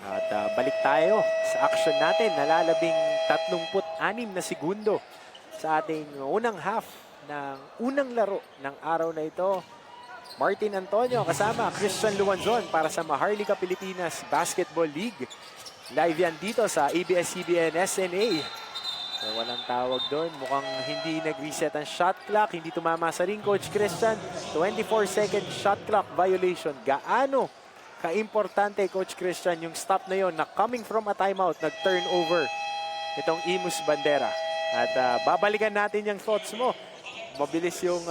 At balik tayo sa action natin. Nalalabing 36 na segundo sa ating unang half ng unang laro ng araw na ito. Martin Antonio kasama Christian Luanzon para sa Maharlika Pilipinas Basketball League. Live yan dito sa ABS-CBN SNA. So, walang tawag doon. Mukhang hindi nag-reset ang shot clock. Hindi tumama sa ring, Coach Christian. 24-second shot clock violation. Gaano ka-importante, Coach Christian, yung stop na yon na coming from a timeout, nag-turnover itong Imus Bandera. At babalikan natin yung thoughts mo. Mabilis yung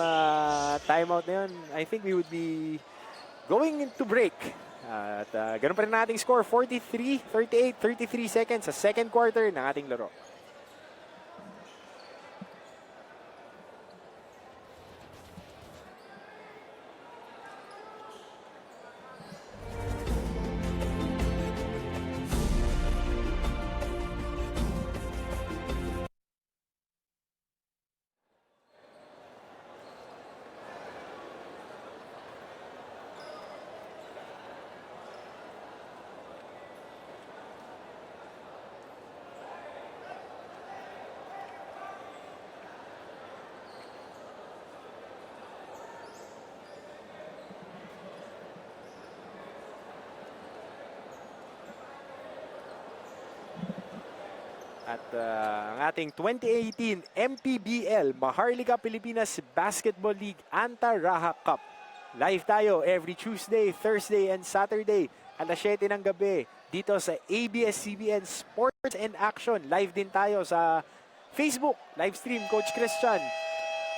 timeout na yun. I think we would be going into break. At ganun pa rin nating score, 43-38, 33 seconds sa second quarter ng ating laro. At ang ating 2018 MPBL Maharlika Pilipinas Basketball League Anta-Raha Cup. Live tayo every Tuesday, Thursday, and Saturday alas 7 ng gabi dito sa ABS-CBN Sports and Action. Live din tayo sa Facebook, live stream Coach Christian.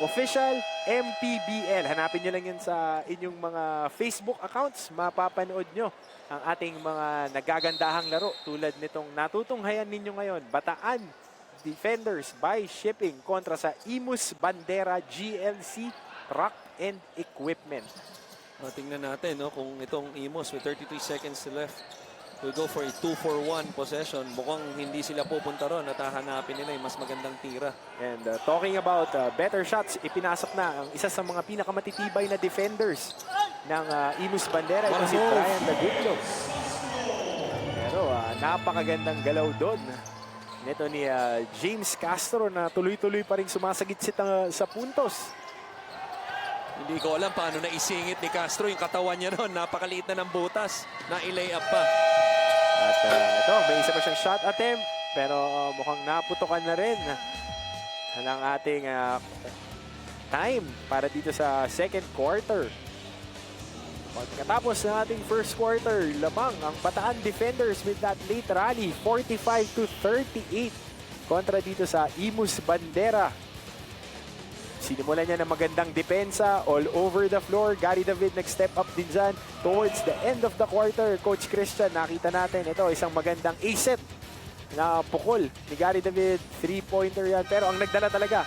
Official MPBL. Hanapin nyo lang yan sa inyong mga Facebook accounts. Mapapanood nyo ang ating mga nagagandahang laro tulad nitong natutunghayan ninyo ngayon. Bataan Defenders by Shipping kontra sa Imus Bandera GLC Truck and Equipment. Tingnan natin no, kung itong Imus with 33 seconds left will go for a 2-for-1 possession. Mukhang hindi sila pupunta ron at hahanapin nila yung mas magandang tira. And talking about better shots, ipinasok na ang isa sa mga pinakamatitibay na defenders ng Imus Bandera. Ito si Brian Dagutlo. Pero napakagandang galaw doon nito ni James Castro na tuloy-tuloy pa rin sumasagit sa puntos. Hindi ko alam paano naisingit ni Castro yung katawan niya noon. Napakaliit na ng butas na i-lay up pa. At ito, may isa pa siyang shot attempt. Pero mukhang naputokan na rin ng ating time para dito sa second quarter. Pagkatapos ng ating first quarter, lamang ang Bataan Defenders with that late rally, 45-38 kontra dito sa Imus Bandera. Sinimulan niya ng magandang depensa all over the floor. Gary David nag-step up din dyan towards the end of the quarter. Coach Christian, nakita natin ito, isang magandang A-set na pukol ni Gary David. 3-pointer yan. Pero ang nagdala talaga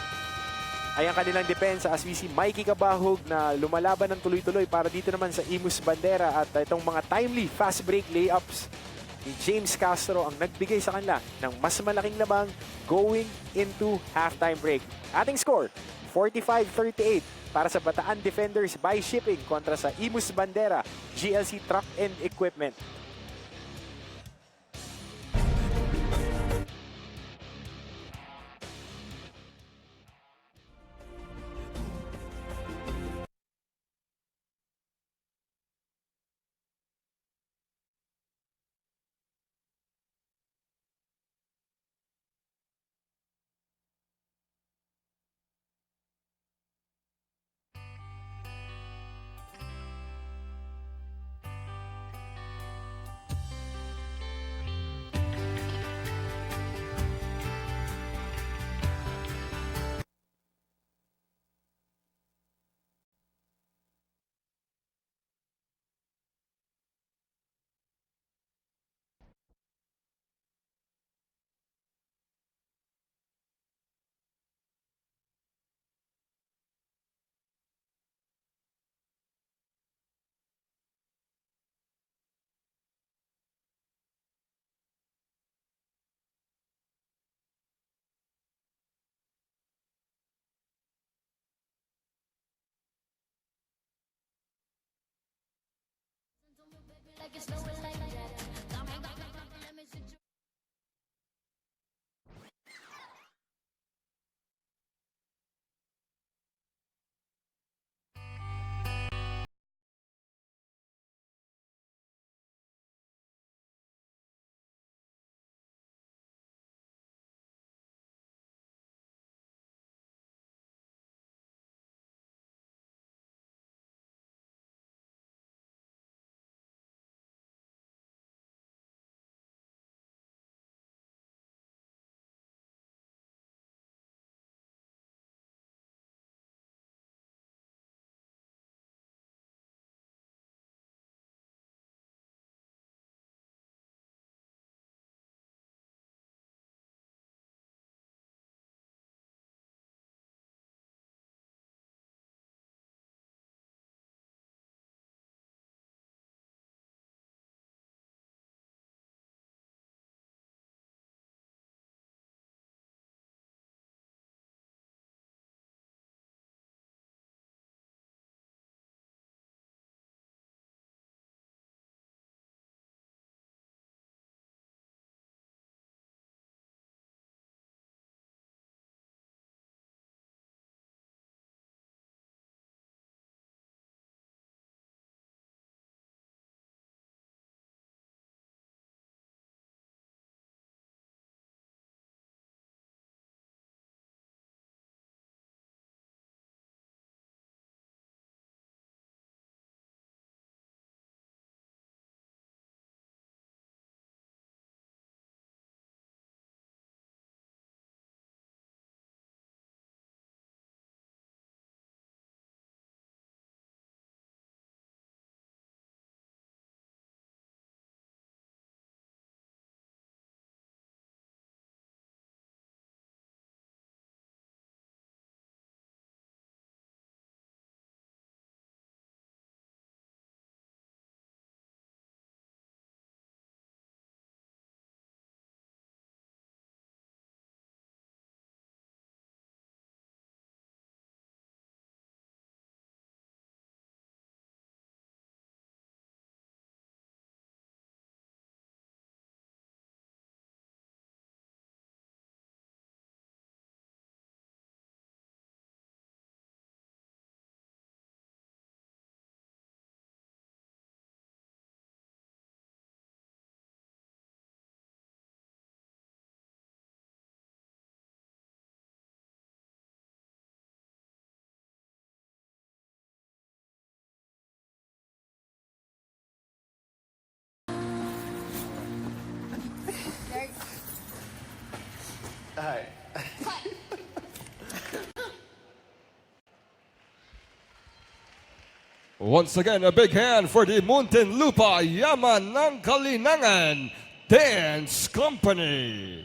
ay ang kanilang depensa as we see Mikey Cabahug na lumalaban ng tuloy-tuloy para dito naman sa Imus Bandera. At itong mga timely fast break layups ni James Castro ang nagbigay sa kanila ng mas malaking labang going into halftime break. Ating score, 45-38 para sa Bataan Defenders by Shipping kontra sa Imus Bandera GLC Truck and Equipment. Hi. Once again, a big hand for the Muntinlupa Yaman ng Kalinangan Dance Company.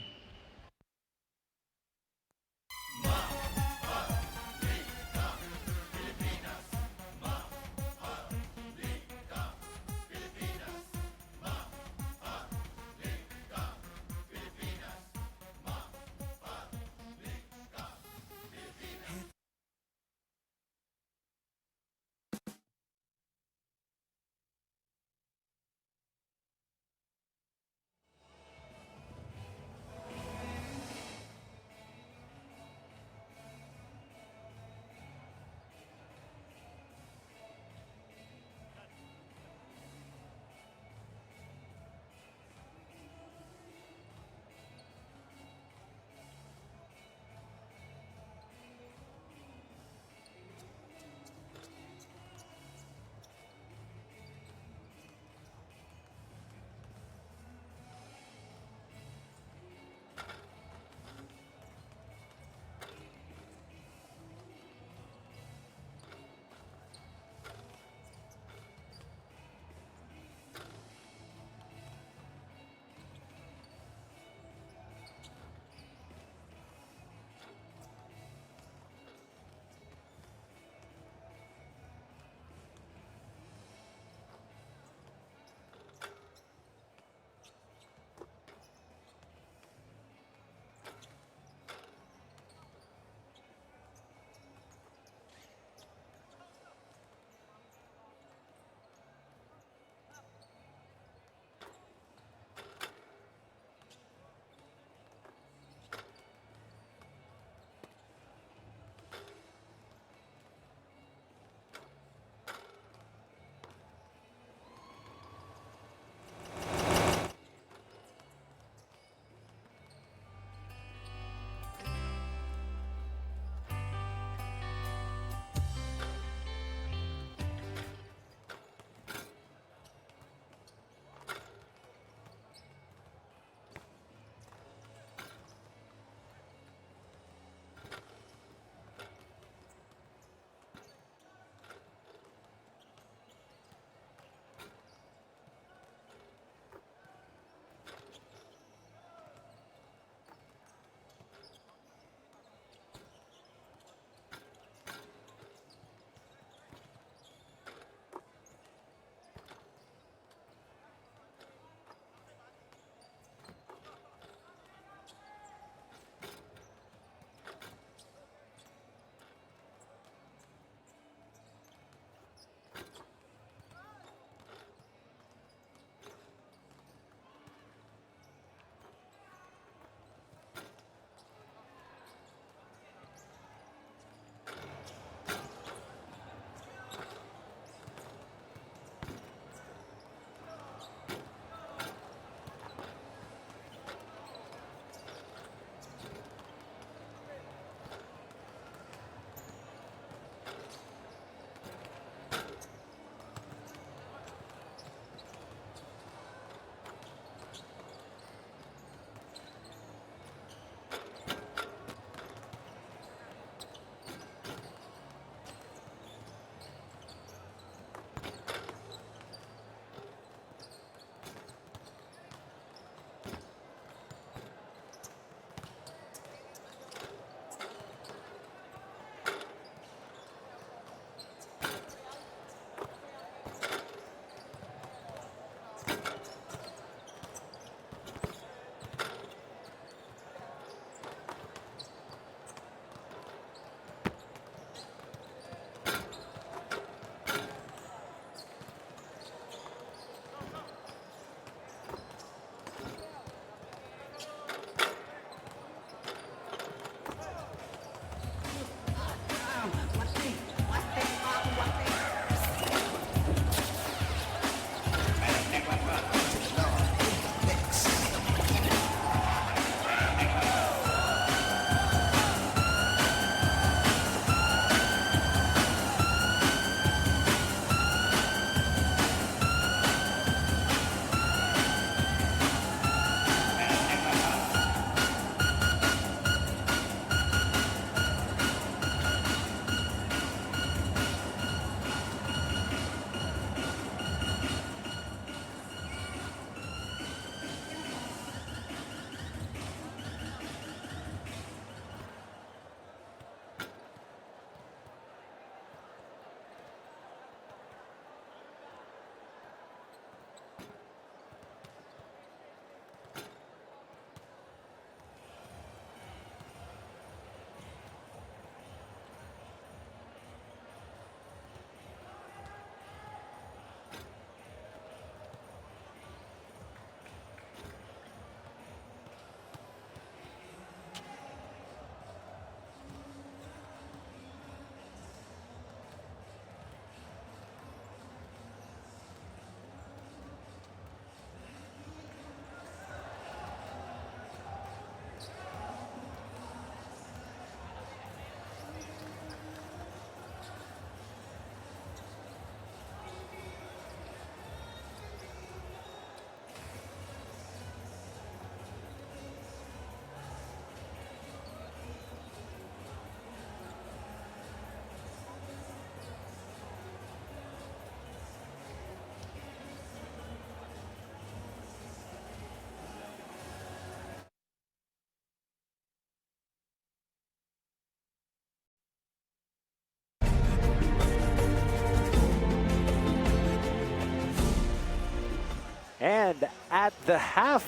And at the half,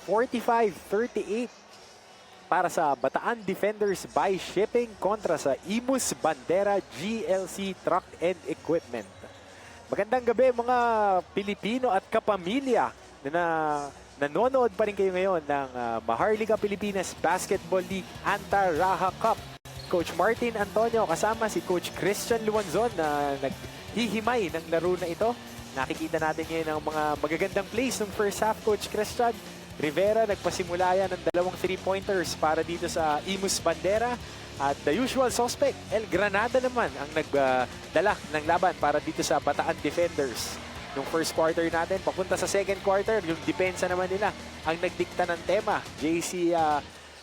45-38 para sa Bataan Defenders by Shipping kontra sa Imus Bandera GLC Truck and Equipment. Magandang gabi mga Pilipino at kapamilya na nanonood pa rin kayo ngayon ng Maharlika Pilipinas Basketball League Anta-Raha Cup. Coach Martin Antonio kasama si Coach Christian Luanzon na naghihimay ng laro na ito. Nakikita natin ngayon ang mga magagandang plays ng first half, Coach Christian. Rivera nagpasimula yan ng 2 3-pointers para dito sa Imus Bandera. At the usual suspect, El Granada naman ang nagdala ng laban para dito sa Bataan Defenders. Nung first quarter natin, papunta sa second quarter, yung depensa naman nila ang nagdikta ng tema. JC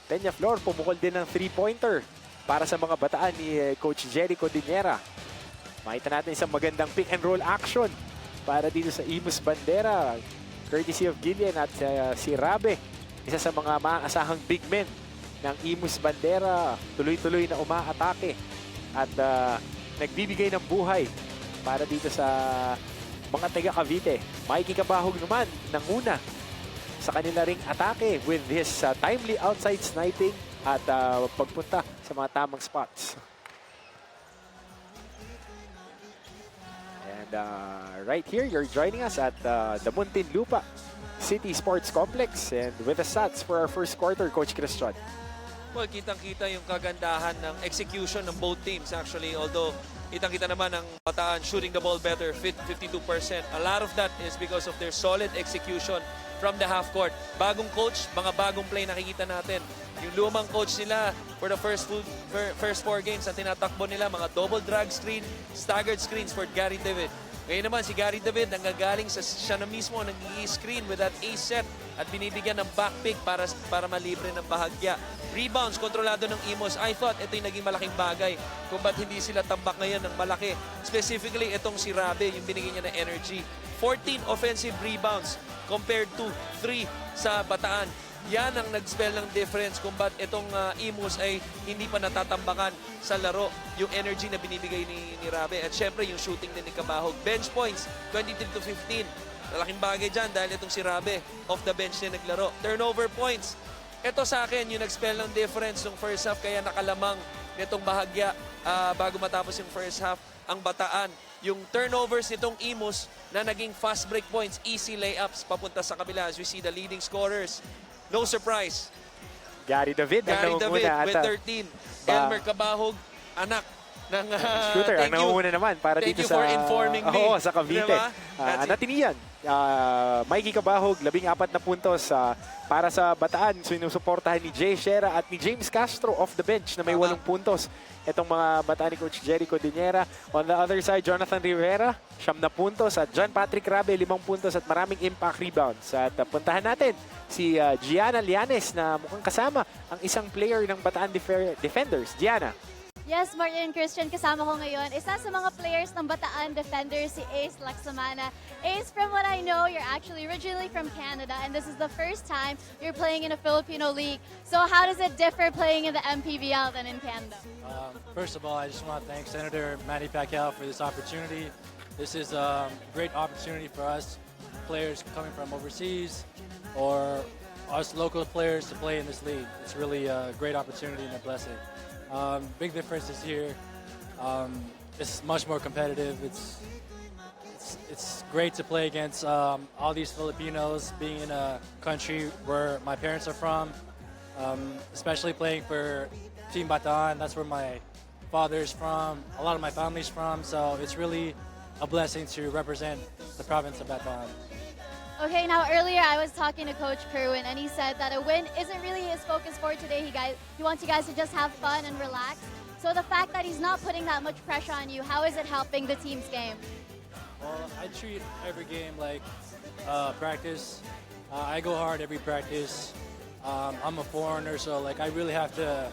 Peñaflor pumukol din ng 3-pointer para sa mga Bataan ni Coach Jericho Dinera. Makita natin isang magandang pick and roll action para dito sa Imus Bandera. Courtesy of Gillian at si Rabe, isa sa mga maaasahang big men ng Imus Bandera. Tuloy-tuloy na umaatake at nagbibigay ng buhay para dito sa mga taga Cavite. Mikey Cabahog naman nanguna sa kanila ring atake with his timely outside sniping at pagpunta sa mga tamang spots. And right here, you're joining us at the Muntinlupa City Sports Complex. And with the stats for our first quarter, Coach Christian. Well, kitang-kita yung kagandahan ng execution ng both teams actually. Although, kitang-kita naman ang Bataan shooting the ball better, 52%. A lot of that is because of their solid execution from the half court. Bagong coach, mga bagong play nakikita natin. Yung lumang coach nila for the first 4 games, ang tinatakbo nila, mga double drag screen, staggered screens for Gary David. Ngayon naman, si Gary David nanggagaling sa siya na mismo nag-i-screen with that ace set at binibigyan ng back pick para malibre ng bahagya. Rebounds, kontrolado ng Imus. I thought ito yung naging malaking bagay kung ba't hindi sila tambak ngayon ng malaki. Specifically, itong si Rabe, yung binigyan niya ng energy. 14 offensive rebounds compared to 3 sa Bataan. Yan ang nag-spell ng difference kung ba't itong Imus ay hindi pa natatambakan sa laro. Yung energy na binibigay ni Rabe. At syempre, yung shooting din ni Cabahog. Bench points, 23-15. Malaking bagay dyan dahil itong si Rabe, off the bench na naglaro. Turnover points. Ito sa akin, yung nag-spell ng difference ng first half, kaya nakalamang nitong bahagya bago matapos yung first half, ang Bataan. Yung turnovers nitong Imus na naging fast break points, easy layups papunta sa kabila. As we see the leading scorers. No surprise. Gary David Gary David with 13. Elmer Cabahog, anak ng shooter. Ang nangunguna naman para dito sa... Thank you for informing me. Oo, sa Cavite. Diba? Natiniyan. Mikey Cabahog, 14 na puntos para sa Bataan. Sinusuportahan ni Jay Shera at ni James Castro off the bench na may 8 puntos. Itong mga Bataan ni Coach Jericho Dinera. On the other side, Jonathan Rivera, 9 na puntos. At John Patrick Rabe, 5 puntos at maraming impact rebounds. At puntahan natin si Gianna Lianes na mukhang kasama ang isang player ng Bataan Defenders. Gianna. Yes, Martin and Christian, kasama ko ngayon. Isa sa mga players ng Bataan Defenders, si Ace Laksamana. Ace, from what I know, you're actually originally from Canada, and this is the first time you're playing in a Filipino league. So how does it differ playing in the MPBL than in Canada? First of all, I just want to thank Senator Manny Pacquiao for this opportunity. This is a great opportunity for us, players coming from overseas, or us local players to play in this league. It's really a great opportunity and a blessing. Big differences here. It's much more competitive. It's great to play against all these Filipinos, being in a country where my parents are from, especially playing for Team Bataan. That's where my father's from, a lot of my family's from, so it's really a blessing to represent the province of Bataan. Okay, now earlier I was talking to Coach Kerwin, and he said that a win isn't really his focus for today. He wants you guys to just have fun and relax. So the fact that he's not putting that much pressure on you, how is it helping the team's game? Well, I treat every game like practice. I go hard every practice. I'm a foreigner, so like I really have to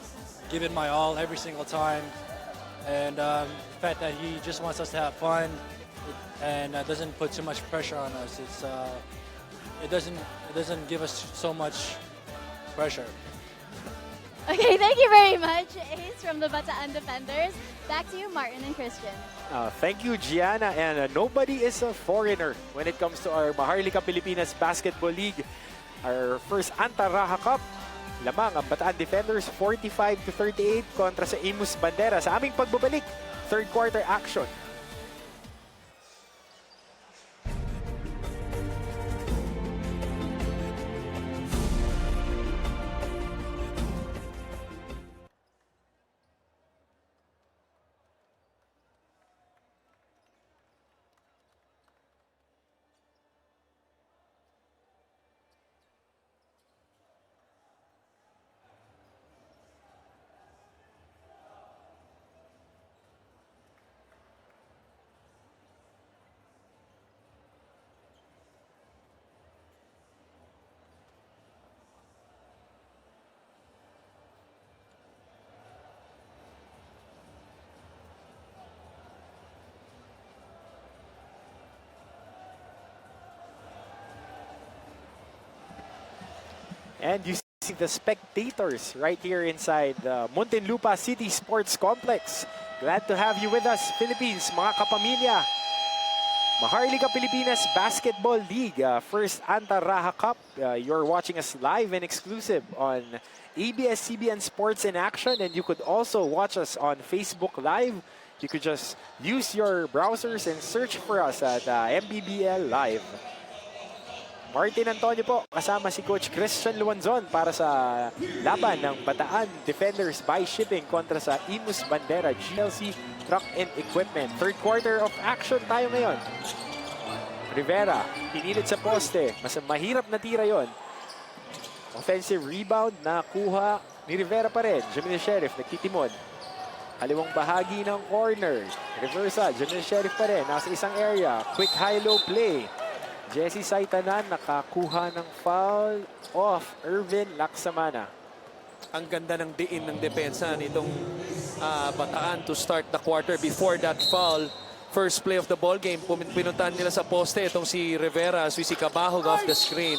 give it my all every single time. And the fact that he just wants us to have fun and doesn't put too much pressure on us. It doesn't give us so much pressure. Okay, thank you very much, Ace from the Bataan Defenders. Back to you, Martin and Christian. Thank you, Gianna. And nobody is a foreigner when it comes to our Maharlika Pilipinas Basketball League. Our first Anta-Raha Cup. Lamang ang Bataan Defenders 45-38 kontra sa Imus Bandera. Sa aming pagbabalik, third quarter action. And you see the spectators right here inside the Muntinlupa City Sports Complex. Glad to have you with us, Philippines, mga kapamilya. Maharlika Pilipinas Basketball League, first Anta-Raha Cup. You're watching us live and exclusive on ABS-CBN Sports in Action, and you could also watch us on Facebook Live. You could just use your browsers and search for us at MBBL Live. Martin Antonio po, kasama si Coach Christian Luanzon para sa laban ng Bataan Defenders by Shipping kontra sa Imus Bandera GLC Truck and Equipment. Third quarter of action tayo ngayon. Rivera, pinilit sa poste. Mas mahirap na tira yon. Offensive rebound na kuha ni Rivera pa rin. Jamil Sheriff nagtitimod. Kaliwang bahagi ng corner. Reversal, Jamil Sheriff pa rin. Nasa isang area. Quick high-low play. Jesse Saitanan nakakuha ng foul off Irvin Laksamana. Ang ganda ng diin ng depensa nitong Bataan to start the quarter. Before that foul, first play of the ball game, pinuntahan nila sa poste itong si Rivera as we see Kabahog off the screen.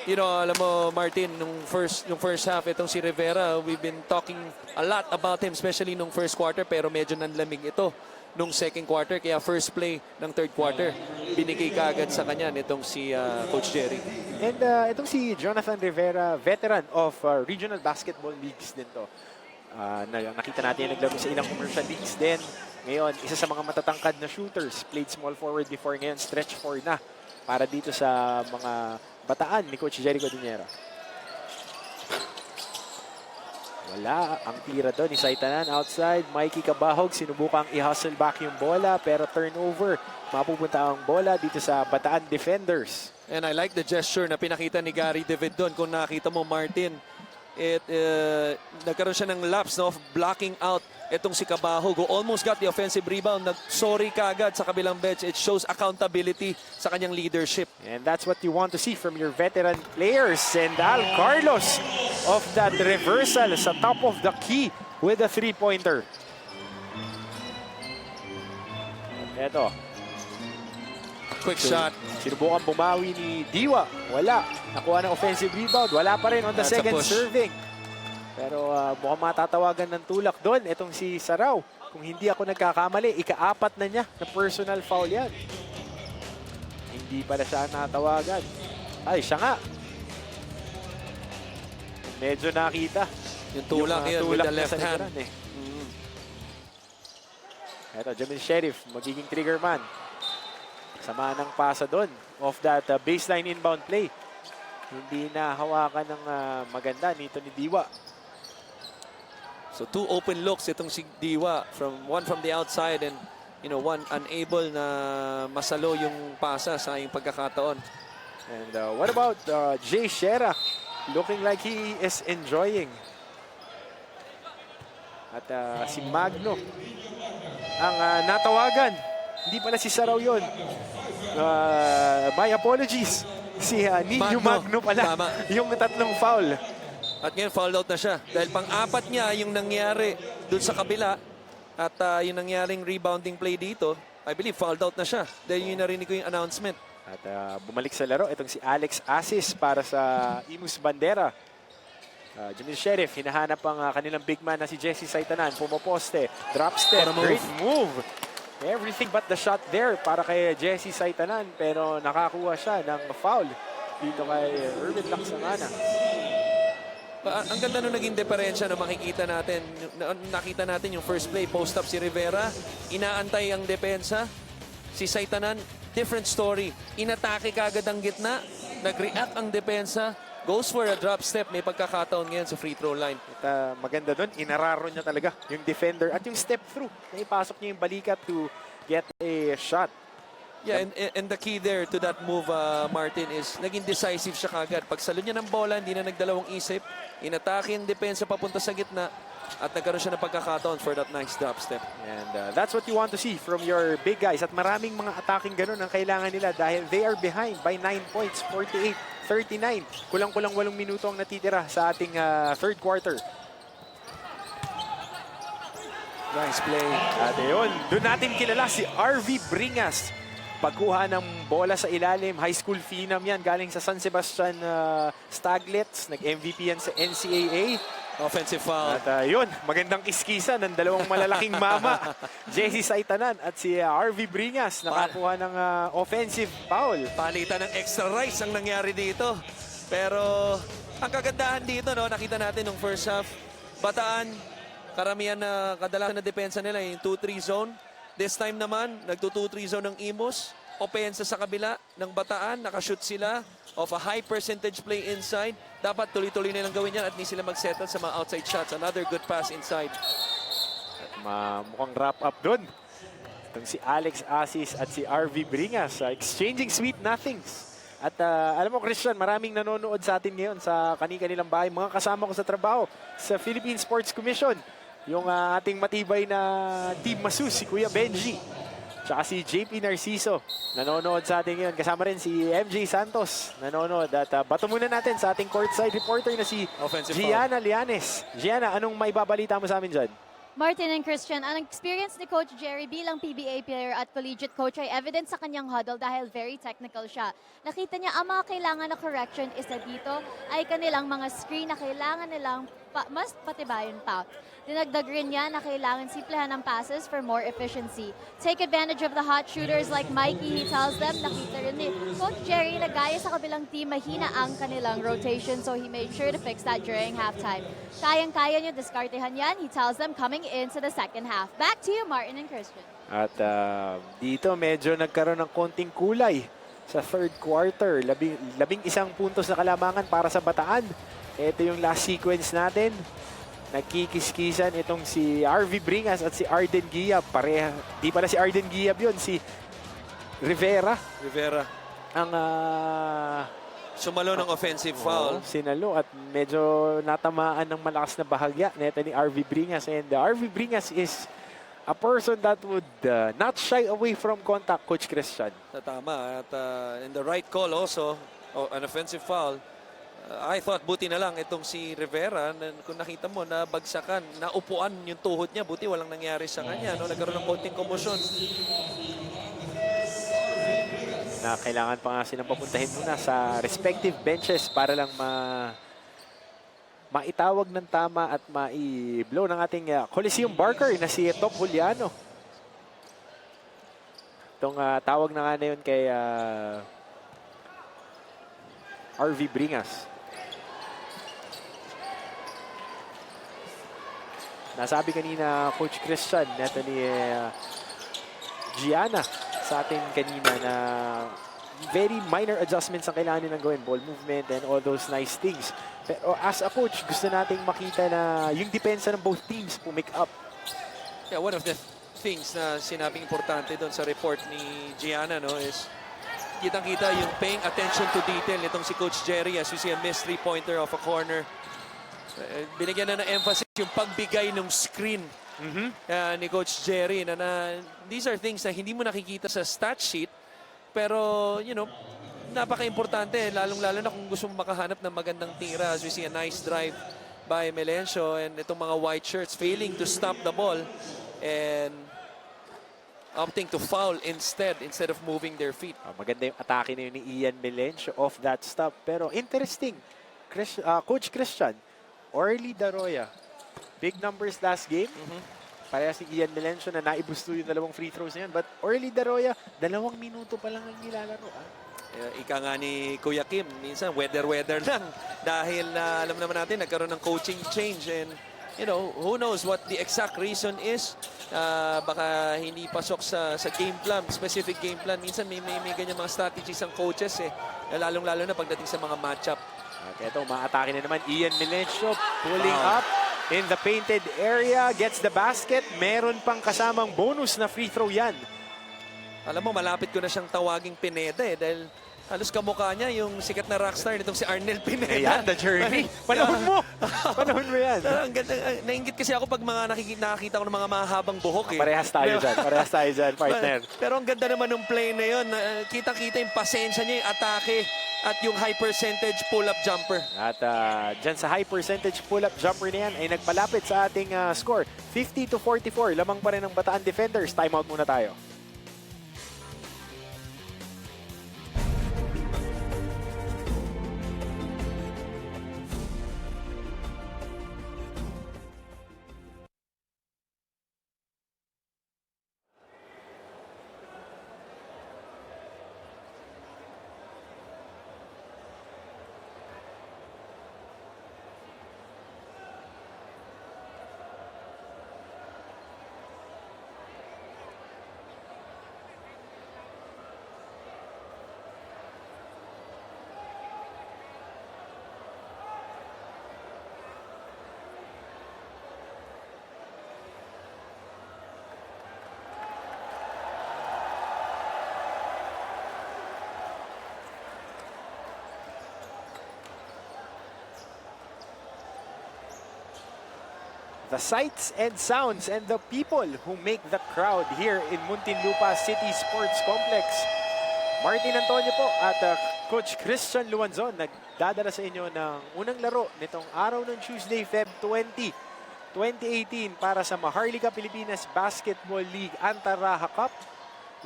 You know, alam mo Martin, nung first half itong si Rivera, we've been talking a lot about him, especially nung first quarter, pero medyo nanlamig ito nung second quarter, kaya first play ng third quarter binigay kaagad sa kanya nitong si Coach Jerry. And itong si Jonathan Rivera, veteran of regional basketball leagues din to. Nakita natin yung naglaro sa ilang commercial leagues din. Ngayon, isa sa mga matatangkad na shooters, played small forward before, ngayon stretch forward na para dito sa mga Bataan ni Coach Jerry Codinera. Wala ang tira doon ni Saitanan outside. Mikey Kabahog sinubukang i-hustle back yung bola pero turnover. Mapupunta ang bola dito sa Bataan Defenders. And I like the gesture na pinakita ni Gary David doon. Kung nakita mo Martin, nagkaroon siya ng lapse of blocking out itong si Kabahog who almost got the offensive rebound. Nag-sorry kaagad sa kabilang bench. It shows accountability sa kanyang leadership. And that's what you want to see from your veteran players. And Al Carlos of that reversal sa top of the key with a three-pointer. Eto. Quick shot. Sinubukan bumawi ni Diwa. Wala. Nakuha ng offensive rebound. Wala pa rin on the That's a second push. serving. Pero mukhang matatawagan ng tulak doon. Itong si Saraw. Kung hindi ako nagkakamali, ika-apat na niya na personal foul yan. Hindi pala siya natawagan. Ay, siya nga. Medyo nakita. Yung tulak yan with the left hand. Ito, Jamil Sheriff, magiging trigger man. Sama ng pasa doon. Off that baseline inbound play. Hindi na hawakan ng maganda nito ni Diwa. So two open looks itong si Diwa, one from the outside and one unable na masalo yung pasa sa yung pagkakataon. And what about Jay Shera? Looking like he is enjoying. At si Magno ang natawagan. Hindi pala si Saraw yun. My apologies. Si Nino Magno pala. Tama. Yung tatlong foul. At ngayon foul out na siya. Dahil pang-apat niya yung nangyari dun sa kabila. At yung nangyaring rebounding play dito, I believe fouled out na siya. Dahil yung narinig ko yung announcement. At bumalik sa laro, itong si Alex Asis para sa Imus Bandera. Jamil Sheriff, hinahanap ang kanilang big man na si Jesse Saitanan. Pumoposte, drop step, What a move. great move. Everything but the shot there para kay Jesse Saitanan. Pero nakakuha siya ng foul dito kay Erwin Laksamana. Ang ganda nung naging diferensya na makikita natin. Nakita natin yung first play, post-up si Rivera. Inaantay ang depensa. Si Saitanan, different story. Inatake kagad ang gitna. Nag-react ang depensa. Goes for a drop step. May pagkakataon ngayon sa free throw line. At maganda doon, inararo niya talaga yung defender at yung step through. Naipasok niya yung balikat to get a shot. Yeah, and the key there to that move, Martin, is naging decisive siya kagad. Pagsalo niya ng bola, hindi na nagdalawang isip. Inatake yung depensa papunta sa gitna at nagkaroon siya ng pagkakataon for that nice drop step. And that's what you want to see from your big guys. At maraming mga attacking ganun ang kailangan nila dahil they are behind by 9 points, 48-39. Kulang-kulang 8 minuto ang natitira sa ating third quarter. Nice play. At yun, doon natin kilala si RV Bringas. Pagkuha ng bola sa ilalim, high school phenom yan, galing sa San Sebastian Staglets. Nag-MVP yan sa NCAA. Offensive foul. At yun, magandang kiskisa ng dalawang malalaking mama. Jesse Saitanan at si RV Bringas nakakuha ng offensive foul. Palitan ng extra rice ang nangyari dito. Pero ang kagandahan dito, no, nakita natin nung first half, Bataan, karamihan na kadalasan na depensa nila yung 2-3 zone. This time naman, nagto-2-3 zone ng Imus. Opensa sa kabila ng Bataan. Nakashoot sila of a high percentage play inside. Dapat tuloy-tuloy nilang gawin yan at hindi sila mag-settle sa mga outside shots. Another good pass inside. At mukhang wrap up doon. Itong si Alex Asis at si RV Bringas exchanging sweet nothings. At alam mo, Christian, maraming nanonood sa atin ngayon sa kani-kanilang bahay. Mga kasama ko sa trabaho sa Philippine Sports Commission. Yung ating matibay na Team Masus, si Kuya Benji. Tsaka si JP Narciso, nanonood sa atin ngayon. Kasama rin si MJ Santos, nanonood. At bato muna natin sa ating courtside reporter na si Offensive Gianna Lianes. Gianna, anong may babalita mo sa amin dyan? Martin and Christian, ang experience ni Coach Jerry bilang PBA player at collegiate coach ay evident sa kanyang huddle dahil very technical siya. Nakita niya ang mga kailangan na correction isa dito ay kanilang mga screen na kailangan nilang mas patibayan pa. Dinagdag rin niya na kailangan simplehan ang passes for more efficiency. Take advantage of the hot shooters like Mikey, he tells them. Nakita rin ni Coach Jerry na gaya sa kabilang team, mahina ang kanilang rotation, so he made sure to fix that during halftime. Kayang-kaya niyo, diskartehan yan, he tells them, coming into the second half. Back to you, Martin and Christian. At dito medyo nagkaroon ng konting kulay sa third quarter. 11 puntos na kalamangan para sa Bataan. Ito yung last sequence natin. Nagkikiskisan itong si RV Bringas at si Arden Giab. Pareha. Di pala si Arden Giab yun. Si Rivera. Ang Sumalo ng offensive foul. sinalo at medyo natamaan ng malakas na bahagya nito ni RV Bringas. And RV Bringas is a person that would not shy away from contact, Coach Christian. Tama. At in the right call also, an offensive foul. I thought buti na lang itong si Rivera, kung nakita mo na bagsakan, naupuan yung tuhod niya, buti walang nangyari sa kanya, no? Nagkaroon ng konting komosyon. Na kailangan pa nga silang papuntahin muna sa respective benches para lang maitawag ng tama at mai-blow ng ating Coliseum Barker na si Top Juliano. Itong tawag na nga na yun kay RV Bringas. Nasabi kanina, Coach Christian, neto ni Gianna sa atin kanina na very minor adjustments ang kailangan nilang gawin. Ball movement and all those nice things. Pero as a coach, gusto nating makita na yung depensa ng both teams pumick up. Yeah, one of the things na sinabing importante doon sa report ni Gianna, no, is kitang-kita yung paying attention to detail nitong si Coach Jerry as you see a missed three-pointer off a corner. Binigyan na ng emphasis yung pagbigay ng screen ni Coach Jerry na these are things na hindi mo nakikita sa stat sheet pero you know napaka-importante lalong-lalo na kung gusto mo makahanap ng magandang tira as we see a nice drive by Melencio and itong mga white shirts failing to stop the ball and opting to foul instead of moving their feet. Maganda yung atake na yun ni Ian Melencio off that stop. Pero interesting, Coach Christian, Orly Daroya. Big numbers last game. Pareha si Ian Melencio na naibusto yung dalawang free throws na yan. But Orly Daroya, 2 minuto pa lang ang nilalaro. Ika nga ni Kuya Kim, minsan weather lang. Dahil alam naman natin, nagkaroon ng coaching change. And, you know, who knows what the exact reason is. Baka hindi pasok sa game plan, specific game plan. Minsan may ganyan mga strategies ang coaches eh. Lalong-lalo na pagdating sa mga matchup. At eto, maatake na naman Ian Melencio pulling up in the painted area, gets the basket. Meron pang kasamang bonus na free throw yan. Alam mo, malapit ko na siyang tawaging Pineda eh. Dahil halos kamukha niya yung sikat na rockstar nitong si Arnel Pineda. Ayan, the journey. Panahon mo! Panahon mo yan. Ang ganda, nainggit kasi ako pag mga nakikita ko ng mga mahabang buhok eh. Parehas tayo dyan. Parehas tayo dyan, partner. Pero ang ganda naman ng play na yun. Kitang-kita yung pasensya niya, yung atake at yung high percentage pull-up jumper. At dyan sa high percentage pull-up jumper na yan ay nagpalapit sa ating score. 50-44. Lamang pa rin ang Bataan defenders. Timeout muna tayo. The sights and sounds and the people who make the crowd here in Muntinlupa City Sports Complex. Martin Antonio po at Coach Christian Luanzon nagdadala sa inyo ng unang laro nitong araw ng Tuesday, Feb 20, 2018 para sa Maharlika Pilipinas Basketball League Antaraha Cup.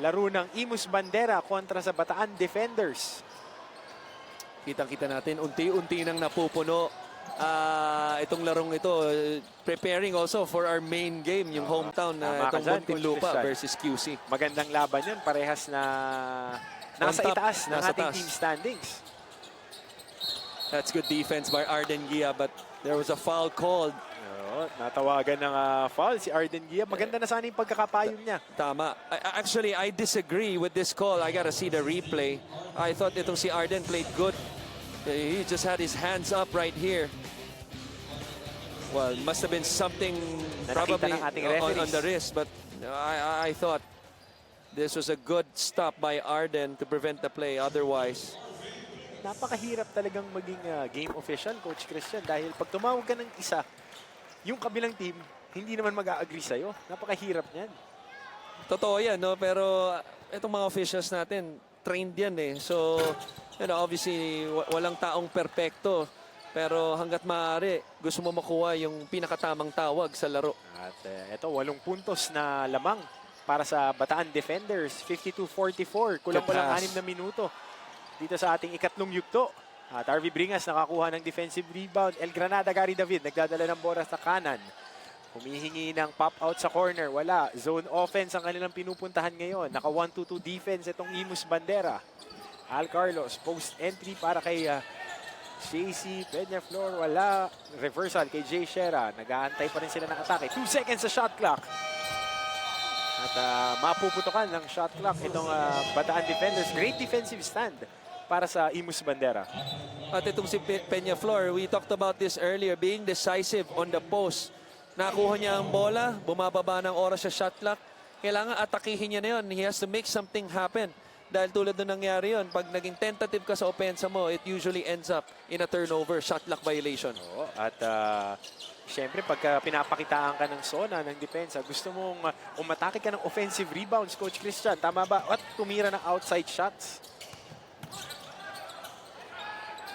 Laro ng Imus Bandera kontra sa Bataan Defenders. Kitang-kita natin, unti-unti nang napupuno itong larong ito, preparing also for our main game, yung hometown na itong Muntinlupa versus QC. Magandang laban yun, parehas na nasa itaas ng nasa ating taas. team standings. That's good defense by Arden Gia, but there was a foul called. Natawagan ng foul si Arden Gia. Maganda na sana yung pagkakapayong niya. Tama. Actually, I disagree with this call. I gotta see the replay. I thought itong si Arden played good. He just had his hands up right here. Well, must have been something probably on the wrist, but I thought this was a good stop by Arden to prevent the play. Otherwise, napakahirap talagang maging game official, Coach Christian, dahil pag tumawag ka ng isa, yung kabilang team, hindi naman mag-a-agree sa'yo. Napakahirap niyan. totoo yan, no? Pero itong mga officials natin, trained yan eh. So, you know, obviously, walang taong perpekto. Pero hanggat maaari, gusto mo makuha yung pinakatamang tawag sa laro. At ito, 8 puntos na lamang para sa Bataan Defenders. 52-44. Kulang-kulang 6 na minuto dito sa ating ikatlong yugto. At RV Bringas nakakuha ng defensive rebound. El Granada, Gary David, nagdadala ng bola sa kanan. Humihingi ng pop-out sa corner. Wala. Zone offense ang kanilang pinupuntahan ngayon. Naka 1-2-2 defense itong Imus Bandera. Al Carlos, post entry para kay JC Peñaflor. Wala. Reversal kay Jay Shera. Nag-aantay pa rin sila ng atake. 2 seconds sa shot clock. At mapuputokan ng shot clock itong Bataan Defenders. Great defensive stand para sa Imus Bandera. At itong si Peñaflor, we talked about this earlier, being decisive on the post. Nakuha niya ang bola, bumababa ng oras sa shot clock. Kailangan atakihin niya na yun. He has to make something happen. Dahil tulad na nangyari yun, pag naging tentative ka sa opensa mo, it usually ends up in a turnover, shot clock violation. Oo, at siyempre, pagka pinapakitaan ka ng zona, ng depensa, gusto mong umatake ka ng offensive rebounds, Coach Christian. Tama ba? At tumira ng outside shots.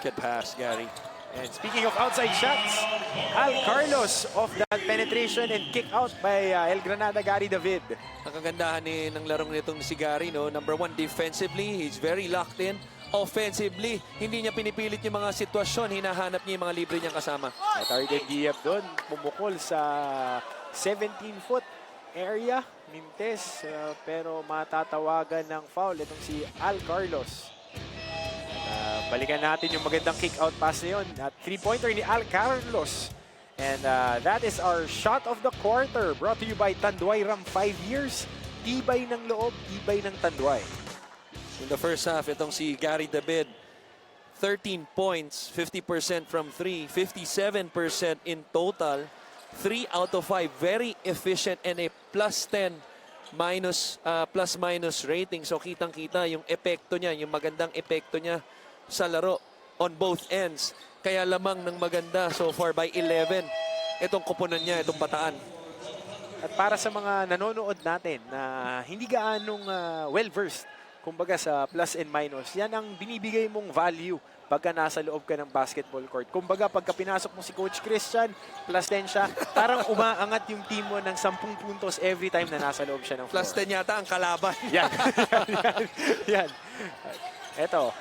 Good pass, Gary. And speaking of outside shots, Al Carlos off that penetration and kick out by El Granada Gary David. Ang kagandahan ng larong nitong si Gary, no? Number one, defensively, he's very locked in. Offensively, hindi niya pinipilit yung mga sitwasyon, hinahanap niya yung mga libre niyang kasama. At Arden Giap doon, pumukol sa 17-foot area, Mintes, pero matatawagan ng foul itong si Al Carlos. Balikan natin yung magandang kick-out pass na yun. At 3-pointer ni Al Carlos. And that is our shot of the quarter. Brought to you by Tanduay Ram 5 years. Tibay ng loob, tibay ng Tanduay. In the first half, itong si Gary David, 13 points, 50% from 3, 57% in total. 3 out of 5, very efficient and a plus 10 plus-minus rating. So kitang-kita yung epekto niya, yung magandang epekto niya sa laro on both ends. Kaya lamang ng maganda so far by 11 itong kupunan niya, itong Bataan. At para sa mga nanonood natin na hindi gaanong well-versed, kumbaga sa plus and minus, yan ang binibigay mong value pagka nasa loob ka ng basketball court. Kumbaga, pagka pinasok mo si Coach Christian, plus 10 siya, parang umaangat yung team mo ng 10 puntos every time na nasa loob siya ng floor. Plus 10 yata ang kalaban. Yan. Yan. Eto,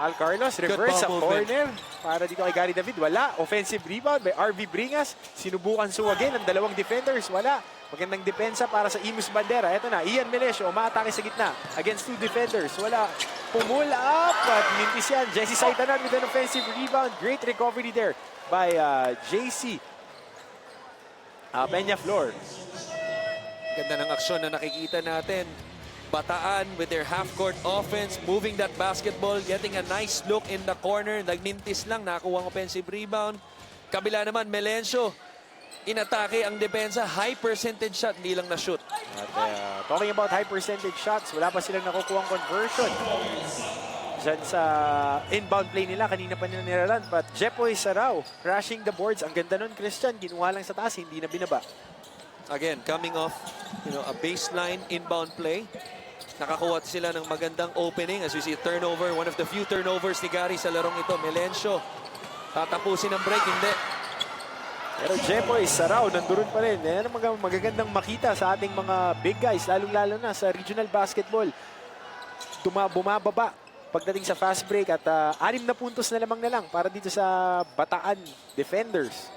Al Carlos, reverse sa corner. Para dito kay Gary David, wala. Offensive rebound by RV Bringas. Sinubukan suwagin ang dalawang defenders, wala. Magandang depensa para sa Imus Bandera. Eto na, Ian Melesio, umaatake sa gitna against 2 defenders. Wala. Pull up at mintis yan. Jesse Saitanan with an offensive rebound. Great recovery there by JC Peñaflor. Ganda ng aksyon na nakikita natin. Bataan with their half-court offense, moving that basketball, getting a nice look in the corner. Nagmintis lang, nakakuha ang offensive rebound. Kabila naman, Melencio. Inatake ang depensa, high percentage shot, hindi lang na-shoot. At talking about high percentage shots, wala pa silang nakukuha ang conversion. Diyan sa inbound play nila, kanina pa nila niralan. But Jepoy Sarao, crashing the boards. Ang ganda nun, Christian, ginuha lang sa taas, hindi na binaba. Again, coming off a baseline inbound play. Nakakuha sila ng magandang opening. As we see, turnover, one of the few turnovers ni Gary sa larong ito. Melencio, tatapusin ang break, hindi. Pero Jepoy Sarao, nandoon pa rin. Yan ang magagandang makita sa ating mga big guys, lalong-lalo na sa regional basketball. Bumababa pagdating sa fast break at 6 na puntos na lamang na lang para dito sa Bataan defenders.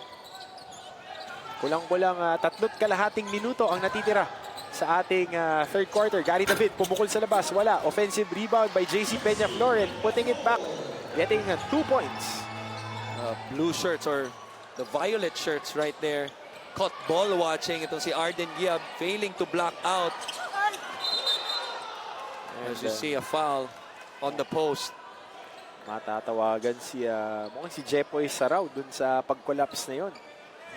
Kulang-kulang 3.5 minuto ang natitira sa ating third quarter. Gary David pumukol sa labas, wala. Offensive rebound by JC Peñaflor and putting it back, getting 2 points. Blue shirts or the violet shirts right there. Caught ball watching. Itong si Arden Giab failing to block out. As you see a foul on the post. Matatawagan mukhang si Jepoy Sarao dun sa pag-collapse na yon.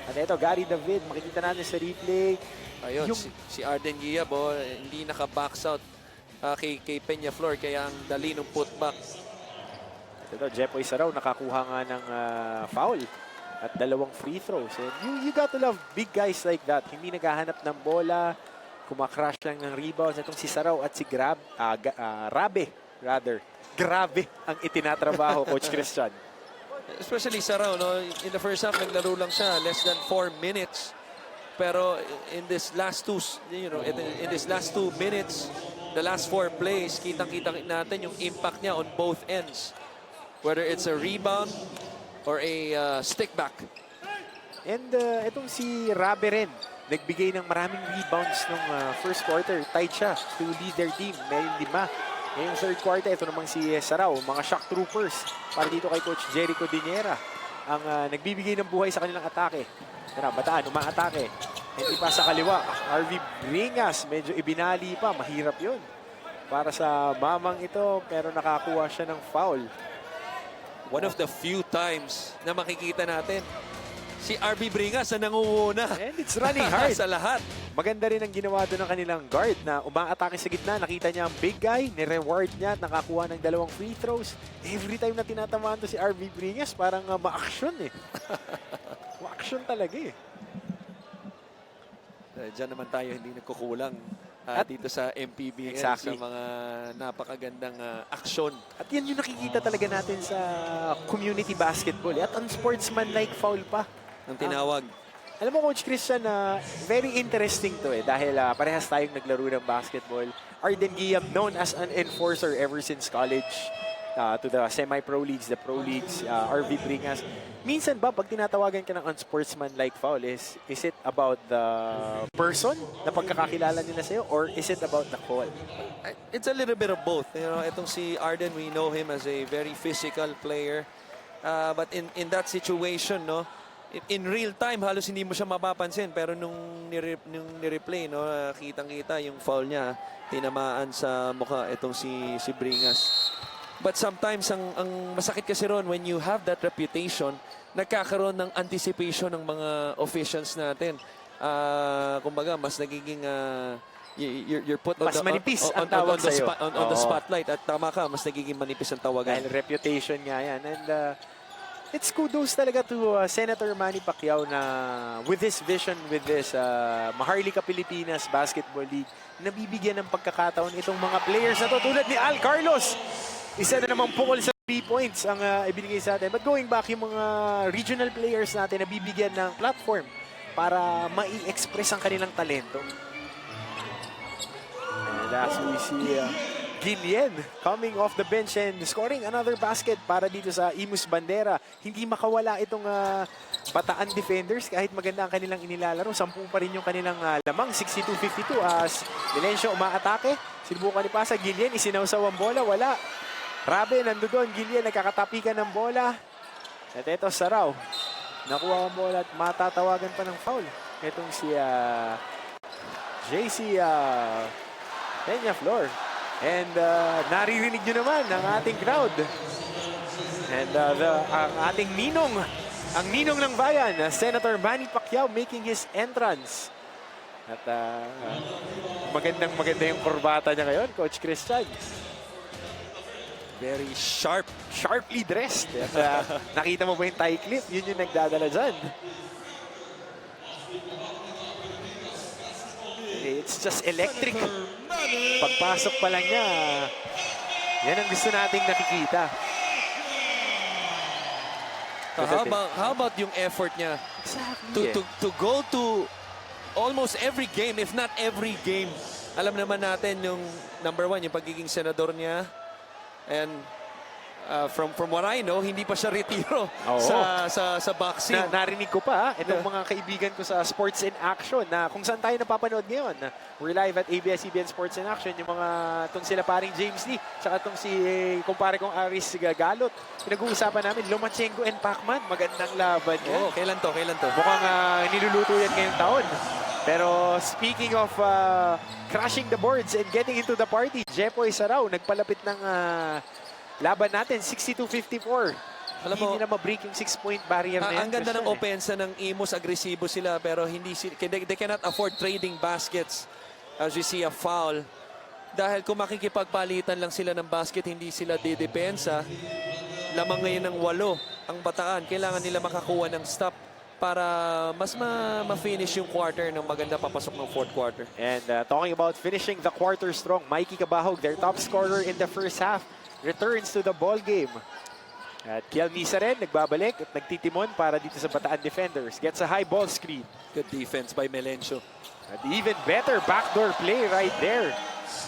At ito, Gary David, makikita natin sa replay. Ayun, si Arden Giab, hindi naka-box out kay Peñaflor, kaya ang dali ng putback. At ito, Jepoy Sarao, nakakuha nga ng foul at 2 free throws. And you got to love big guys like that. Hindi naghahanap ng bola, kumakrash lang ng rebounds. Itong si Sarao at si Rabe, rather. Grabe ang itinatrabaho, Coach Christian. Especially Sarao, no? In the first half, naglaro lang siya, less than 4 minutes. Pero in this last 2 minutes, the last 4 plays, kitang-kita natin yung impact niya on both ends. Whether it's a rebound or a stick back. And itong si Rabe rin, nagbigay ng maraming rebounds nung first quarter. Tied siya to lead their team. May 5. Ngayong third quarter, ito namang si Sarao, mga shock troopers para dito kay Coach Jericho Dinera ang nagbibigay ng buhay sa kanilang atake. Bataan, umaatake. Hindi pa sa kaliwa. RV Bringas, medyo ibinali pa. Mahirap yun para sa mamang ito, pero nakakuha siya ng foul. One of the few times na makikita natin si RB Bringas na nangunguna. And it's running hard. Sa lahat. Maganda rin ang ginawa doon ng kanilang guard na umaatake sa gitna. Nakita niya ang big guy, ni-reward niya at nakakuha ng 2 free throws. Every time na tinatamaan to si RB Bringas, parang ma-action eh. Ma-action talaga eh. Diyan naman tayo hindi nagkukulang. dito sa MPBL Exactly. sa mga napakagandang aksyon. At yan yung nakikita talaga natin sa community basketball. At unsportsmanlike foul pa. Ang tinawag. Alam mo, Coach Christian, very interesting to dahil parehas tayong naglaro ng basketball. Arden Guillaume, known as an enforcer ever since college, to the semi-pro leagues, the pro leagues, RV Bringas. Minsan ba, pag tinatawagan ka ng unsportsmanlike foul, is it about the person na pagkakakilala nila sa'yo, or is it about the call? It's a little bit of both. You know, itong si Arden, we know him as a very physical player. But in that situation, no, in real time, halos hindi mo siya mapapansin. Pero nung nireplay, no, kitang-kita yung foul niya, tinamaan sa mukha itong si Bringas. But sometimes, ang masakit kasi ron, when you have that reputation, nagkakaroon ng anticipation ng mga officials natin. Kumbaga, mas nagiging... you're put on Mas the, manipis on, ang tawag on, the, sa'yo. on the spotlight. At tama ka, mas nagiging manipis ang tawagan. Dahil reputation nga yan. And it's kudos talaga to Senator Manny Pacquiao na with this vision, with this Maharlika Pilipinas Basketball League, nabibigyan ng pagkakataon itong mga players na to tulad ni Al Carlos. Isa na namang pukol sa 3 points ang ibinigay sa atin. But going back, yung mga regional players natin na bibigyan ng platform para mai-express ang kanilang talento. And as we see Guillen coming off the bench and scoring another basket para dito sa Imus Bandera. Hindi makawala itong Bataan defenders kahit maganda ang kanilang inilalaro. 10 pa rin yung kanilang lamang. 62-52 as Milencio umaatake. Sinubukan ni Pasa. Guillen isinawsaw ang bola. Wala. Rabe, nando doon. Guillen nagkakatapikan ng bola. At ito, Saraw. Nakuha ang bola at matatawagan pa ng foul. Itong si JC Peñaflor. And naririnig nyo naman ang ating crowd. And ang ating ninong, ang ninong ng bayan, Senator Manny Pacquiao making his entrance. At maganda yung kurbata niya ngayon, Coach Christian. Very sharp. Sharply dressed. At nakita mo ba yung tie clip? Yun yung nagdadala dyan. It's just electric. Pagpasok pa lang niya, yan ang gusto nating nakikita. How about yung effort niya to go to almost every game, if not every game. Alam naman natin yung number 1, yung pagiging senador niya. And from what I know, hindi pa siya retiro sa boxing. Narinig ko pa, itong mga kaibigan ko sa Sports in Action na kung saan tayo napapanood ngayon. We're live at ABS-CBN Sports in Action. Yung mga, itong sila paring James Lee, tsaka itong si, kumpare kong Aris Galot. Pinag-uusapan namin, Lomachenko and Pacman. Magandang laban yan. Kailan to? Mukhang niluluto yan ngayong taon. Pero speaking of crashing the boards and getting into the party, Jepoy Saraw, nagpalapit ng laban natin, 62-54. Alam mo, hindi na ma-break yung 6-point barrier na yan. Ang ganda ng opensa ng Imus, agresibo sila, pero they cannot afford trading baskets as we see a foul. Dahil kung makikipagpalitan lang sila ng basket, hindi sila didepensa. Lamang ngayon ng 8 ang Bataan. Kailangan nila makakuha ng stop para mas ma-finish yung quarter ng maganda papasok ng 4th quarter. And talking about finishing the quarter strong, Mikey Cabahog, their top scorer in the first half, returns to the ball game. At Kiel Misa rin, nagbabalik at nagtitimon para dito sa Bataan defenders. Gets a high ball screen. Good defense by Melencio. At even better backdoor play right there.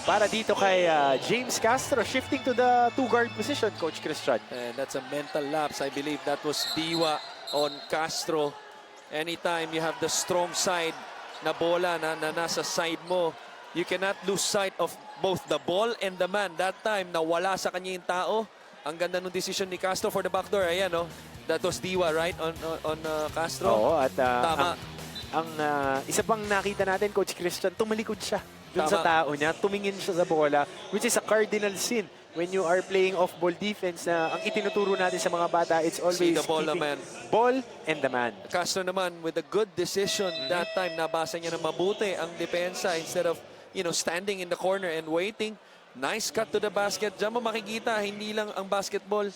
Para dito kay James Castro, shifting to the 2-guard position, Coach Christian. And that's a mental lapse. I believe that was Diwa on Castro. Anytime you have the strong side na bola na nasa side mo, you cannot lose sight of both the ball and the man. That time, nawala sa kanya yung tao. Ang ganda ng decision ni Castro for the backdoor. Ayan, no? That was Diwa, right? On Castro. Oo, at Tama. ang isa pang nakita natin, Coach Christian, tumalikod siya dun Tama. sa tao niya. Tumingin siya sa bola, which is a cardinal sin. When you are playing off-ball defense, na ang itinuturo natin sa mga bata, it's always See the ball, keeping man. ball and the man. Castro naman with a good decision that time. Nabasa niya na mabuti ang depensa instead of standing in the corner and waiting. Nice cut to the basket. Diyan mo makikita, hindi lang ang basketball,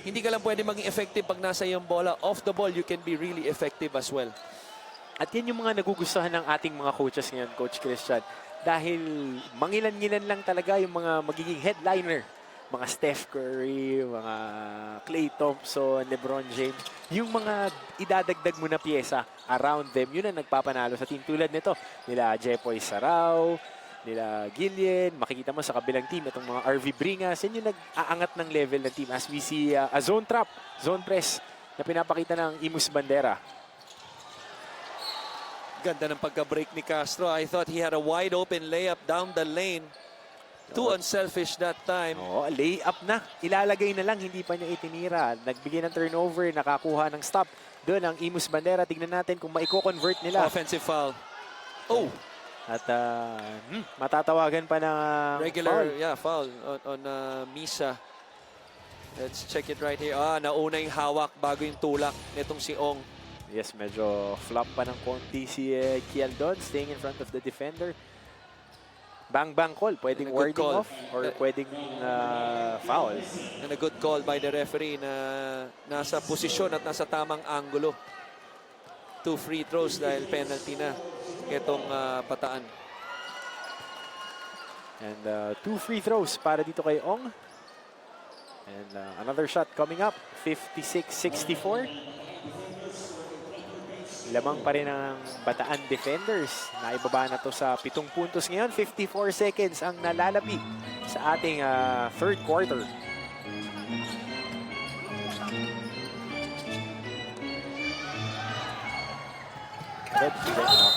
hindi ka lang pwede maging effective pag nasa yung bola. Off the ball, you can be really effective as well. At yan yung mga nagugustuhan ng ating mga coaches ngayon, Coach Christian. dahil mangilan-ngilan lang talaga yung mga magiging headliner. Mga Steph Curry, mga Klay Thompson, LeBron James. Yung mga idadagdag mo na pyesa around them, yun ang nagpapanalo sa team. Tulad nito, nila Jepoy Sarao, nila Gillian. Makikita mo sa kabilang team, itong mga RV Bringas. Yan yung nag-aangat ng level ng team. As we see a zone trap, zone press na pinapakita ng Imus Bandera. Ganda ng pagka-break ni Castro. I thought he had a wide open layup down the lane. Too unselfish that time. Oo, layup na. Ilalagay na lang, hindi pa niya itinira. Nagbigay ng turnover, nakakuha ng stop. Doon ang Imus Bandera. Tignan natin kung maiko-convert nila. Offensive foul. Oh, At matatawagan pa ng regular, foul. yeah, foul on Misa. Let's check it right here. Nauna yung hawak bago yung tulak nitong si Ong. Yes, medyo flop pa ng konti si Kiel Don, staying in front of the defender. Bang-bang call. Pwedeng And a good warding call. off or pwedeng foul. And a good call by the referee na nasa posisyon at nasa tamang angulo. 2 free throws dahil penalty na itong Bataan. And 2 free throws para dito kay Ong. And another shot coming up. 56-64. Lamang pa rin ang Bataan defenders. Naibaba na to sa 7 puntos ngayon. 54 seconds ang nalalapi sa ating third quarter.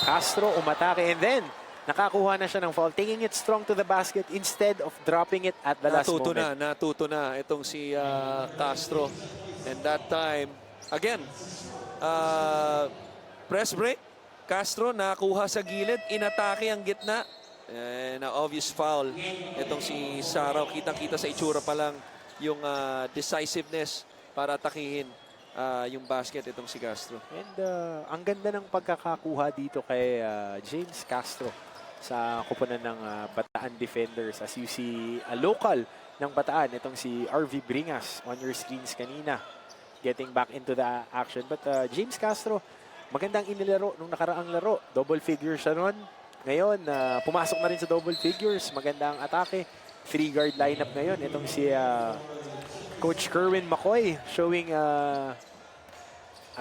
Castro umatake and then nakakuha na siya ng foul. Taking it strong to the basket instead of dropping it at the last moment. Natuto na itong si Castro. And that time, again, press break. Castro nakuha sa gilid, inatake ang gitna. And obvious foul. Itong si Sarao, kitang-kita sa itsura pa lang yung decisiveness para atakihin yung basket itong si Castro. And ang ganda ng pagkakakuha dito kay James Castro sa kupunan ng Bataan defenders. As you see, a local ng Bataan, itong si RV Bringas on your screens kanina. Getting back into the action. But James Castro, magandang inilaro nung nakaraang laro. Double figures siya nun. Ngayon, pumasok na rin sa double figures. Magandang atake. 3-guard lineup ngayon. Itong si Coach Kerwin McCoy showing a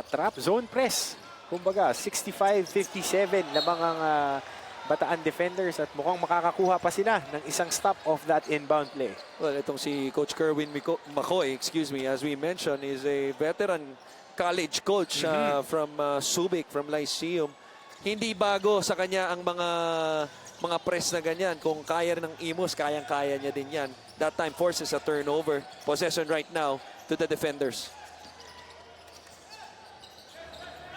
trap. Zone press. Kumbaga, 65-57 lamang ang Bataan defenders at mukhang makakakuha pa sila ng isang stop of that inbound play. Well, itong si Coach Kerwin McCoy, as we mentioned, is a veteran college coach from Subic, from Lyceum. Hindi bago sa kanya ang mga press na ganyan. Kung kaya ng Imus, kayang-kaya niya din yan. That time forces a turnover. Possession right now to the defenders.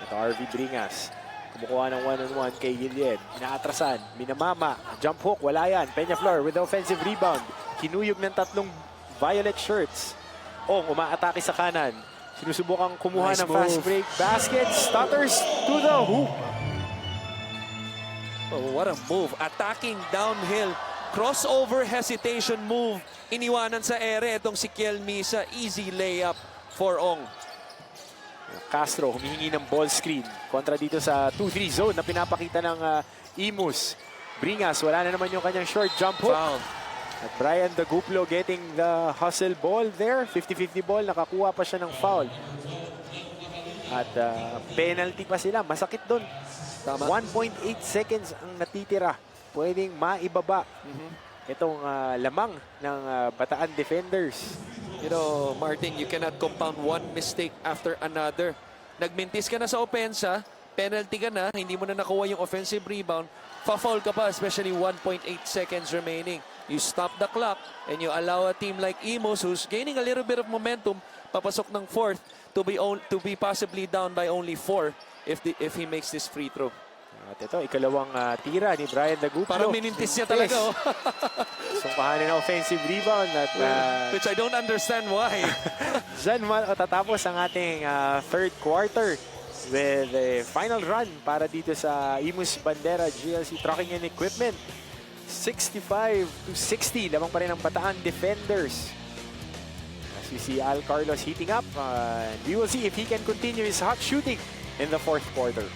Ito RV Bringas. Kumukuha ng one-on-one kay Gillian. Inaatrasan. Minamama. Jump hook. Wala yan. Peñaflor with the offensive rebound. Kinuyog ng 3 violet shirts. Ong umaatake sa kanan. Sinusubukang kumuha Nice ng fast move. break. Basket. Stutters to the hoop. Oh, what a move. Attacking downhill. Crossover hesitation move. Iniwanan sa ere itong si Kiel Misa. Easy layup for Ong. Castro humihingi ng ball screen. Kontra dito sa 2-3 zone na pinapakita ng Imus. Bringas, wala na naman yung kanyang short jump hook. Foul. At Brian Daguplo getting the hustle ball there. 50-50 ball, nakakuha pa siya ng foul. At penalty pa sila. Masakit doon. Tama. 1.8 seconds ang natitira. Pwedeng maibaba itong lamang ng Bataan defenders. You know, Martin, you cannot compound one mistake after another. Nagmintis ka na sa opensa, penalty ka na, hindi mo na nakuha yung offensive rebound, fa-foul ka pa, especially 1.8 seconds remaining. You stop the clock and you allow a team like Imus, who's gaining a little bit of momentum, papasok ng fourth, to be possibly down by only 4 if he makes this free throw. At ito, ikalawang tira ni Brian Daguplo. Parang minintis niya talaga. Oh. Sungkahanin na offensive rebound at Which I don't understand why. dyan tatapos ang ating third quarter with a final run para dito sa Imus Bandera GLC Trucking and Equipment. 65-60, lamang pa rin ang Bataan defenders. As we see Al Carlos heating up, we will see if he can continue his hot shooting in the fourth quarter.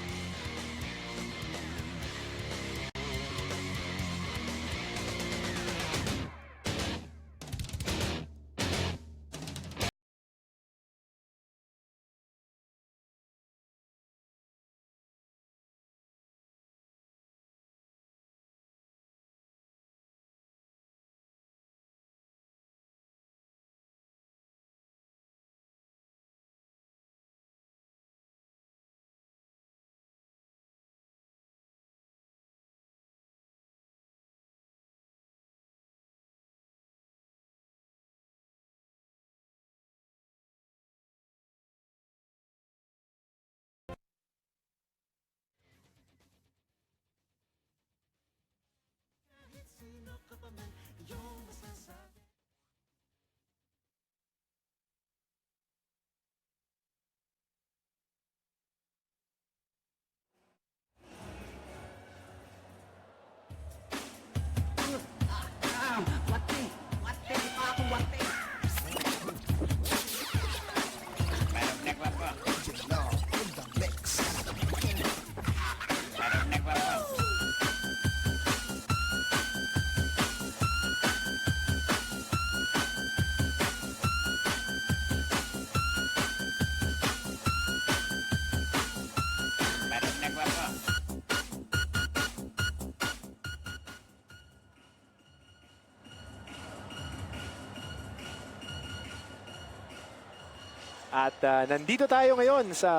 At nandito tayo ngayon sa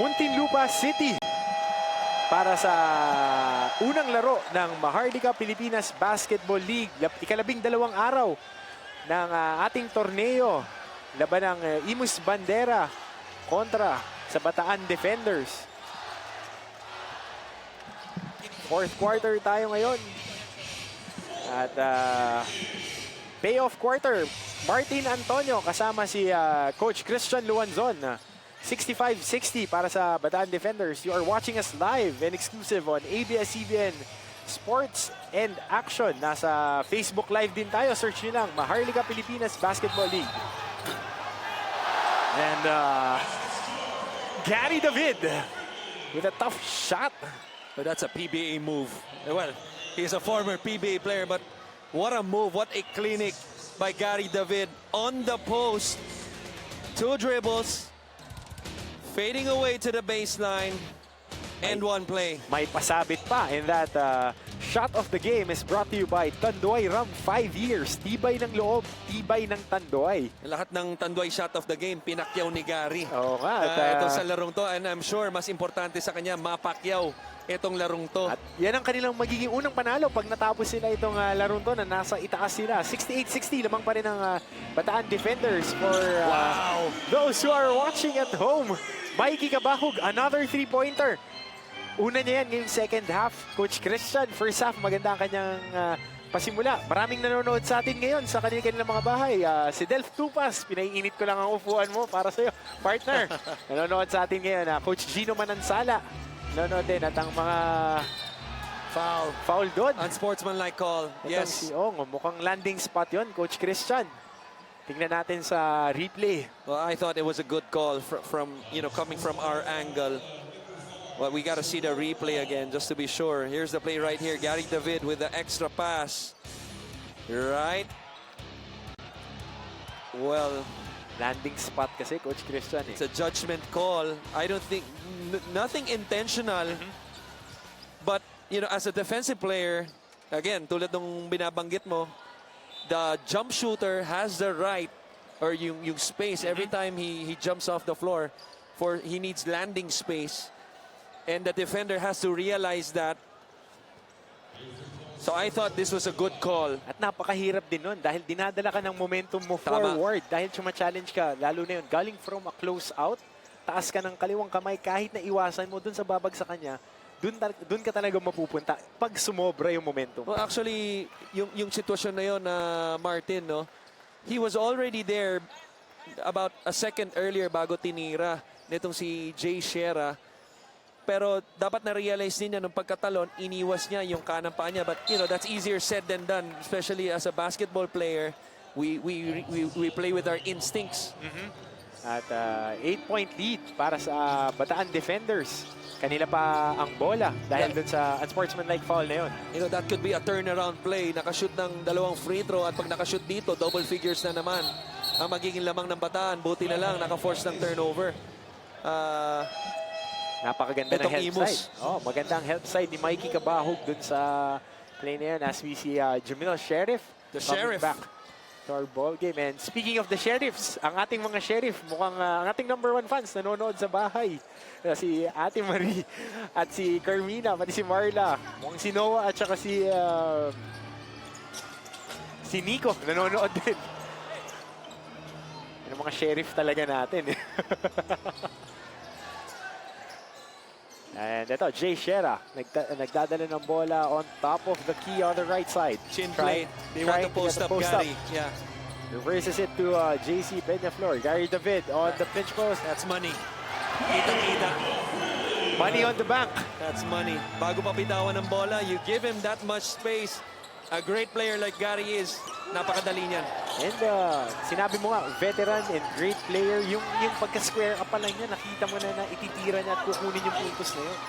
Muntinlupa City para sa unang laro ng Maharlika Pilipinas Basketball League. Ikalabing-dalawang araw ng ating torneo. Laban ng Imus Bandera kontra sa Bataan Defenders. Fourth quarter tayo ngayon. At payoff quarter. Martin Antonio kasama si Coach Christian Luanzon. 65-60 para sa Bataan Defenders. You are watching us live and exclusive on ABS-CBN Sports and Action. Nasa Facebook Live din tayo. Search nyo lang, Maharlika Pilipinas Basketball League. And Gary David with a tough shot. But that's a PBA move. Well, he's a former PBA player, but what a move, what a clinic by Gary David on the post. 2 dribbles, fading away to the baseline, and 1 play. May pasabit pa, and that shot of the game is brought to you by Tanduay Ram. 5 years, tibay ng loob, tibay ng Tanduay. Lahat ng Tanduay shot of the game, pinakyaw ni Gary. Oo nga. Ito sa larong to, and I'm sure mas importante sa kanya, mapakyaw itong larong to. At yan ang kanilang magiging unang panalo pag natapos sila itong larong to na nasa itaas sila. 68-60, lamang pa rin ang Bataan Defenders for those who are watching at home. Mikey Kabahug, another 3-pointer. Una niya yan ngayong second half. Coach Christian, first half, maganda ang kanyang pasimula. Maraming nanonood sa atin ngayon sa kanilang mga bahay. Si Delph Tupas, pinaiinit ko lang ang upuan mo para sa'yo, partner. Nanonood sa atin ngayon. Coach Gino Manansala, nanonood din. At ang mga foul doon. Unsportsmanlike call. Yes. Si Ong, mukhang landing spot yon, Coach Christian. Tingnan natin sa replay. Well, I thought it was a good call from coming from our angle. Well, we got to see the replay again just to be sure. Here's the play right here. Gary David with the extra pass. Right. Well, Landing spot kasi, Coach Christian. it's a judgment call. I don't think, nothing intentional. But, as a defensive player, again, tulad nung binabanggit mo, the jump shooter has the right, or yung space, every time he jumps off the floor, he needs landing space. And the defender has to realize that. So I thought this was a good call. At napakahirap din nun dahil dinadala ka ng momentum mo Tama. forward. Dahil challenge ka, lalo na yun, galing from a close out, taas ka ng kaliwang kamay, kahit na iwasan mo dun sa babag sa kanya, dun ka talaga mapupunta pag sumobra yung momentum. Well, actually, yung sitwasyon na yun, Martin, no, he was already there about a second earlier bago tinira nitong si Jay Shera. Pero dapat na-realize din niya nung pagkatalon, iniwas niya yung kanang paa niya. But, that's easier said than done, especially as a basketball player. We play with our instincts. At 8-point lead para sa Bataan Defenders. Kanila pa ang bola dahil dun sa unsportsmanlike foul na yun. That could be a turnaround play. Nakashoot ng 2 free throw at pag nakashoot dito, double figures na naman ang magiging lamang ng Bataan. Buti na lang, naka-force ng turnover. Napakaganda ng Itong help Imus. side. Maganda ang help side ni Mikey Kabahug dun sa play na yun as we see Jamil Sheriff The coming Sheriff. back to our ball game. And speaking of the Sheriffs, ang ating mga Sheriff, mukhang ang ating #1 fans nanonood sa bahay. Si Ate Marie at si Carmina, pati si Marla. Mukhang si Noah at saka si Nico nanonood din. Yung mga Sheriff talaga natin. And ito, Jay Shera, nagdadala ng bola on top of the key on the right side. Chin play. They want to post up Gary. Yeah. Reverses it to JC Peñaflor. Gary David on the pinch post. That's money. Kita-kita. Money on the bank. That's money. Bago pa bitawan ng bola, you give him that much space. A great player like Gary is, napakadali niyan. And sinabi mo nga, veteran and great player. Yung pagka-square up pa lang niya, nakita mo na ititira niya at kukunin yung puntos na yun.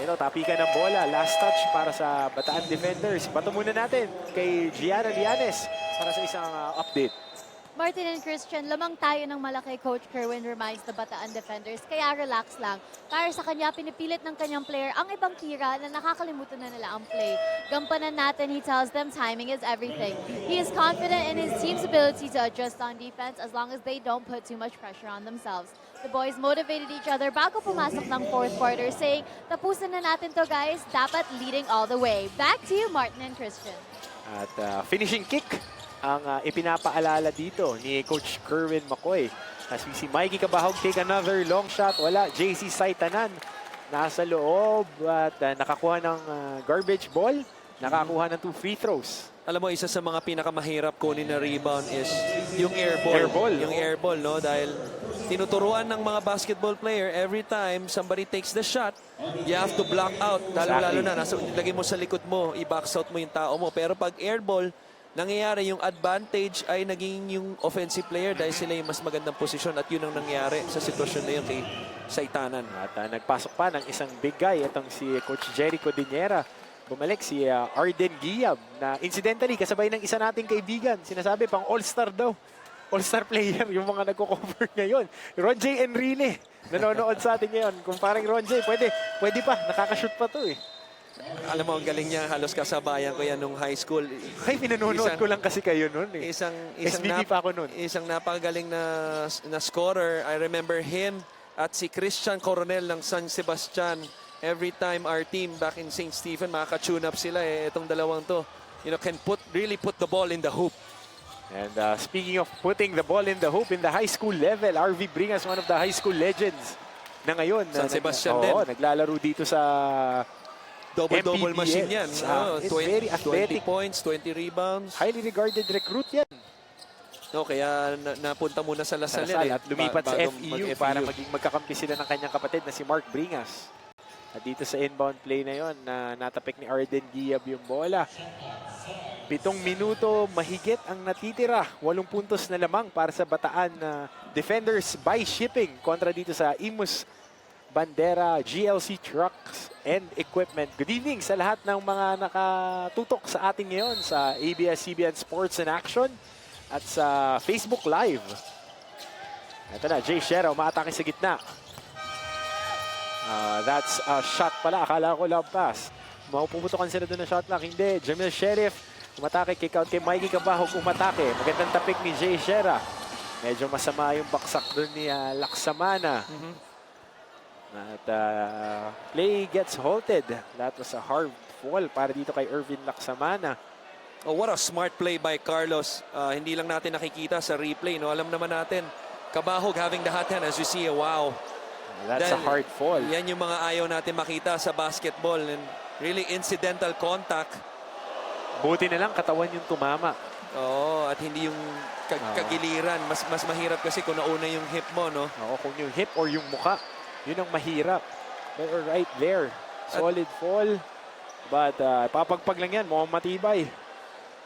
Pero tapikan ng bola. Last touch para sa Bataan Defenders. Bato muna natin kay Gianna Lianes para sa isang update. Martin and Christian, lamang tayo ng malaki. Coach Kerwin reminds the Bataan defenders, kaya relax lang. Para sa kanya, pinipilit ng kanyang player ang ibang tira na nakakalimutan na nila ang play. Gampanan natin, he tells them timing is everything. He is confident in his team's ability to adjust on defense as long as they don't put too much pressure on themselves. The boys motivated each other bago pumasok ng fourth quarter, saying, tapusin na natin to guys, dapat leading all the way. Back to you, Martin and Christian. At finishing kick ang ipinapaalala dito ni Coach Kerwin McCoy. As we see Mikey Cabahog take another long shot. Wala. JC Saitanan nasa loob at nakakuha ng garbage ball. Nakakuha ng 2 free throws. Alam mo, isa sa mga pinakamahirap kunin na rebound is yung air ball. Air ball. Yung air ball, no? Dahil tinuturuan ng mga basketball player, every time somebody takes the shot, you have to block out. Lalo na, lagay mo sa likod mo, i-box out mo yung tao mo. Pero pag air ball, nangyayari yung advantage ay naging yung offensive player dahil sila yung mas magandang posisyon at yun ang nangyari sa sitwasyon na yun kay Saitanan. At nagpasok pa ng isang big guy, itong si Coach Jericho Dinera. Bumalik si Arden Giab na incidentally kasabay ng isa nating kaibigan. Sinasabi pang all-star daw. All-star player yung mga nagko-cover ngayon. Ron J. Enrile nanonood sa atin ngayon. Kung parang Ron J, pwede pa. Nakakashoot pa to eh. Alam mo, ang galing niya. Halos kasabayan ko yan nung high school. Ay, pinanonood ko lang kasi kayo noon eh. SBT pa ako noon. Isang napakagaling na scorer. I remember him at si Christian Coronel ng San Sebastian. Every time our team back in St. Stephen, makaka-tune up sila eh. Itong dalawang to, can really put the ball in the hoop. And speaking of putting the ball in the hoop in the high school level, RV Bringas, one of the high school legends na ngayon. San Sebastian din. Naglalaro dito sa Double-double machine yan. It's very athletic. 20 points, 20 rebounds. Highly regarded recruit yan. No, kaya napunta muna sa Lasal yan At lumipat sa bago FEU para maging magkakampi sila ng kanyang kapatid na si Mark Bringas. At dito sa inbound play na yon, natapik ni Arden Giab yung bola. 7 minuto mahigit ang natitira. 8 puntos na lamang para sa Bataan defenders by shipping kontra dito sa Imus, Bandera, GLC Trucks and Equipment. Good evening sa lahat ng mga nakatutok sa atin ngayon sa ABS-CBN Sports in Action at sa Facebook Live. Ito na, Jay Shera umaatake sa gitna. That's a shot pala. Akala ko love pass. Mapuputukan sila doon ng shot clock. Hindi. Jamil Sheriff umatake. Kick out kay Mikey Cabahog. Umatake. Magandang tapik ni Jay Shera. Medyo masama yung baksak doon ni Laksamana. At play gets halted. That was a hard fall para dito kay Irvin Laksamana. Oh, what a smart play by Carlos. Hindi lang natin nakikita sa replay. No? Alam naman natin, Cabahog having the hot hand as you see. Wow. That's a hard fall. Yan yung mga ayaw natin makita sa basketball. And really incidental contact. Buti na lang katawan yung tumama. Oo, at hindi yung kagiliran. Mas mahirap kasi kung nauna yung hip mo, no? Oo, kung yung hip or yung muka, yun ang mahirap. Pero right there, solid fall. But papagpag lang yan, mukhang matibay.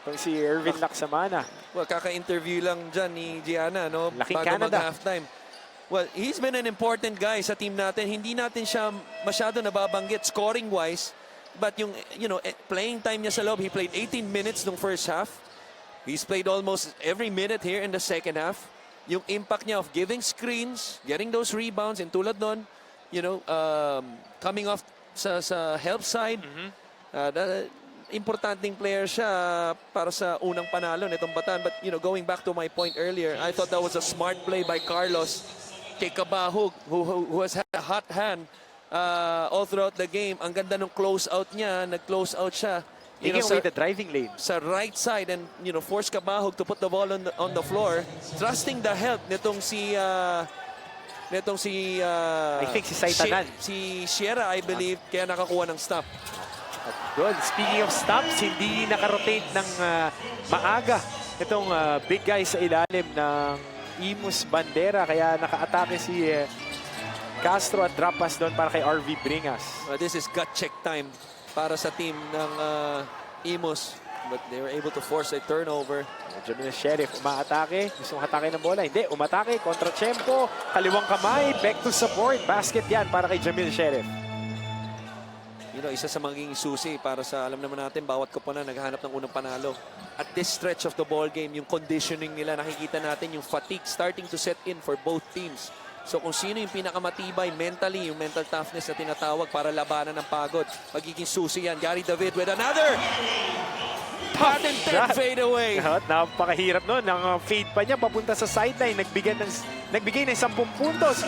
Itong si Irvin Laksamana. Well, kaka-interview lang dyan ni Gianna, no? Laking Bago Canada. mag-halftime. Well, he's been an important guy sa team natin. Hindi natin siya masyado nababanggit scoring-wise. But yung, playing time niya sa loob, he played 18 minutes nung first half. He's played almost every minute here in the second half. Yung impact niya of giving screens, getting those rebounds, and tulad nun, coming off sa help side. Importanting player siya para sa unang panalo nitong Bataan. But, going back to my point earlier, I thought that was a smart play by Carlos kay Cabahog, who has had a hot hand all throughout the game. Ang ganda ng close out niya, nag-close out siya. Taking away the driving lane. Sa right side and force Cabahog to put the ball on the floor, trusting the help nitong si I think si Saitanan. Si Sierra, I believe, kaya nakakuha ng stop. At doon, speaking of stops, hindi nakarotate ng maaga itong big guy sa ilalim ng Imus Bandera. Kaya naka-atake si Castro at drop pass doon para kay RV Bringas. This is gut check time para sa team ng Imus. But they were able to force a turnover. Jamil Sheriff umaatake. Gusto mong hatake ng bola. Hindi, umatake. Kontra-tsempo. Kaliwang kamay. Back to support. Basket yan para kay Jamil Sheriff. Isa sa magiging susi para sa, alam naman natin, bawat koponan naghahanap ng unang panalo. at this stretch of the ball game, yung conditioning nila, nakikita natin yung fatigue starting to set in for both teams. So kung sino yung pinakamatibay mentally, yung mental toughness na tinatawag para labanan ng pagod, magiging susi yan. Gary David with another patented shot. fade away. At napakahirap nun. Ang fade pa niya papunta sa sideline. Nagbigay ng 10 puntos.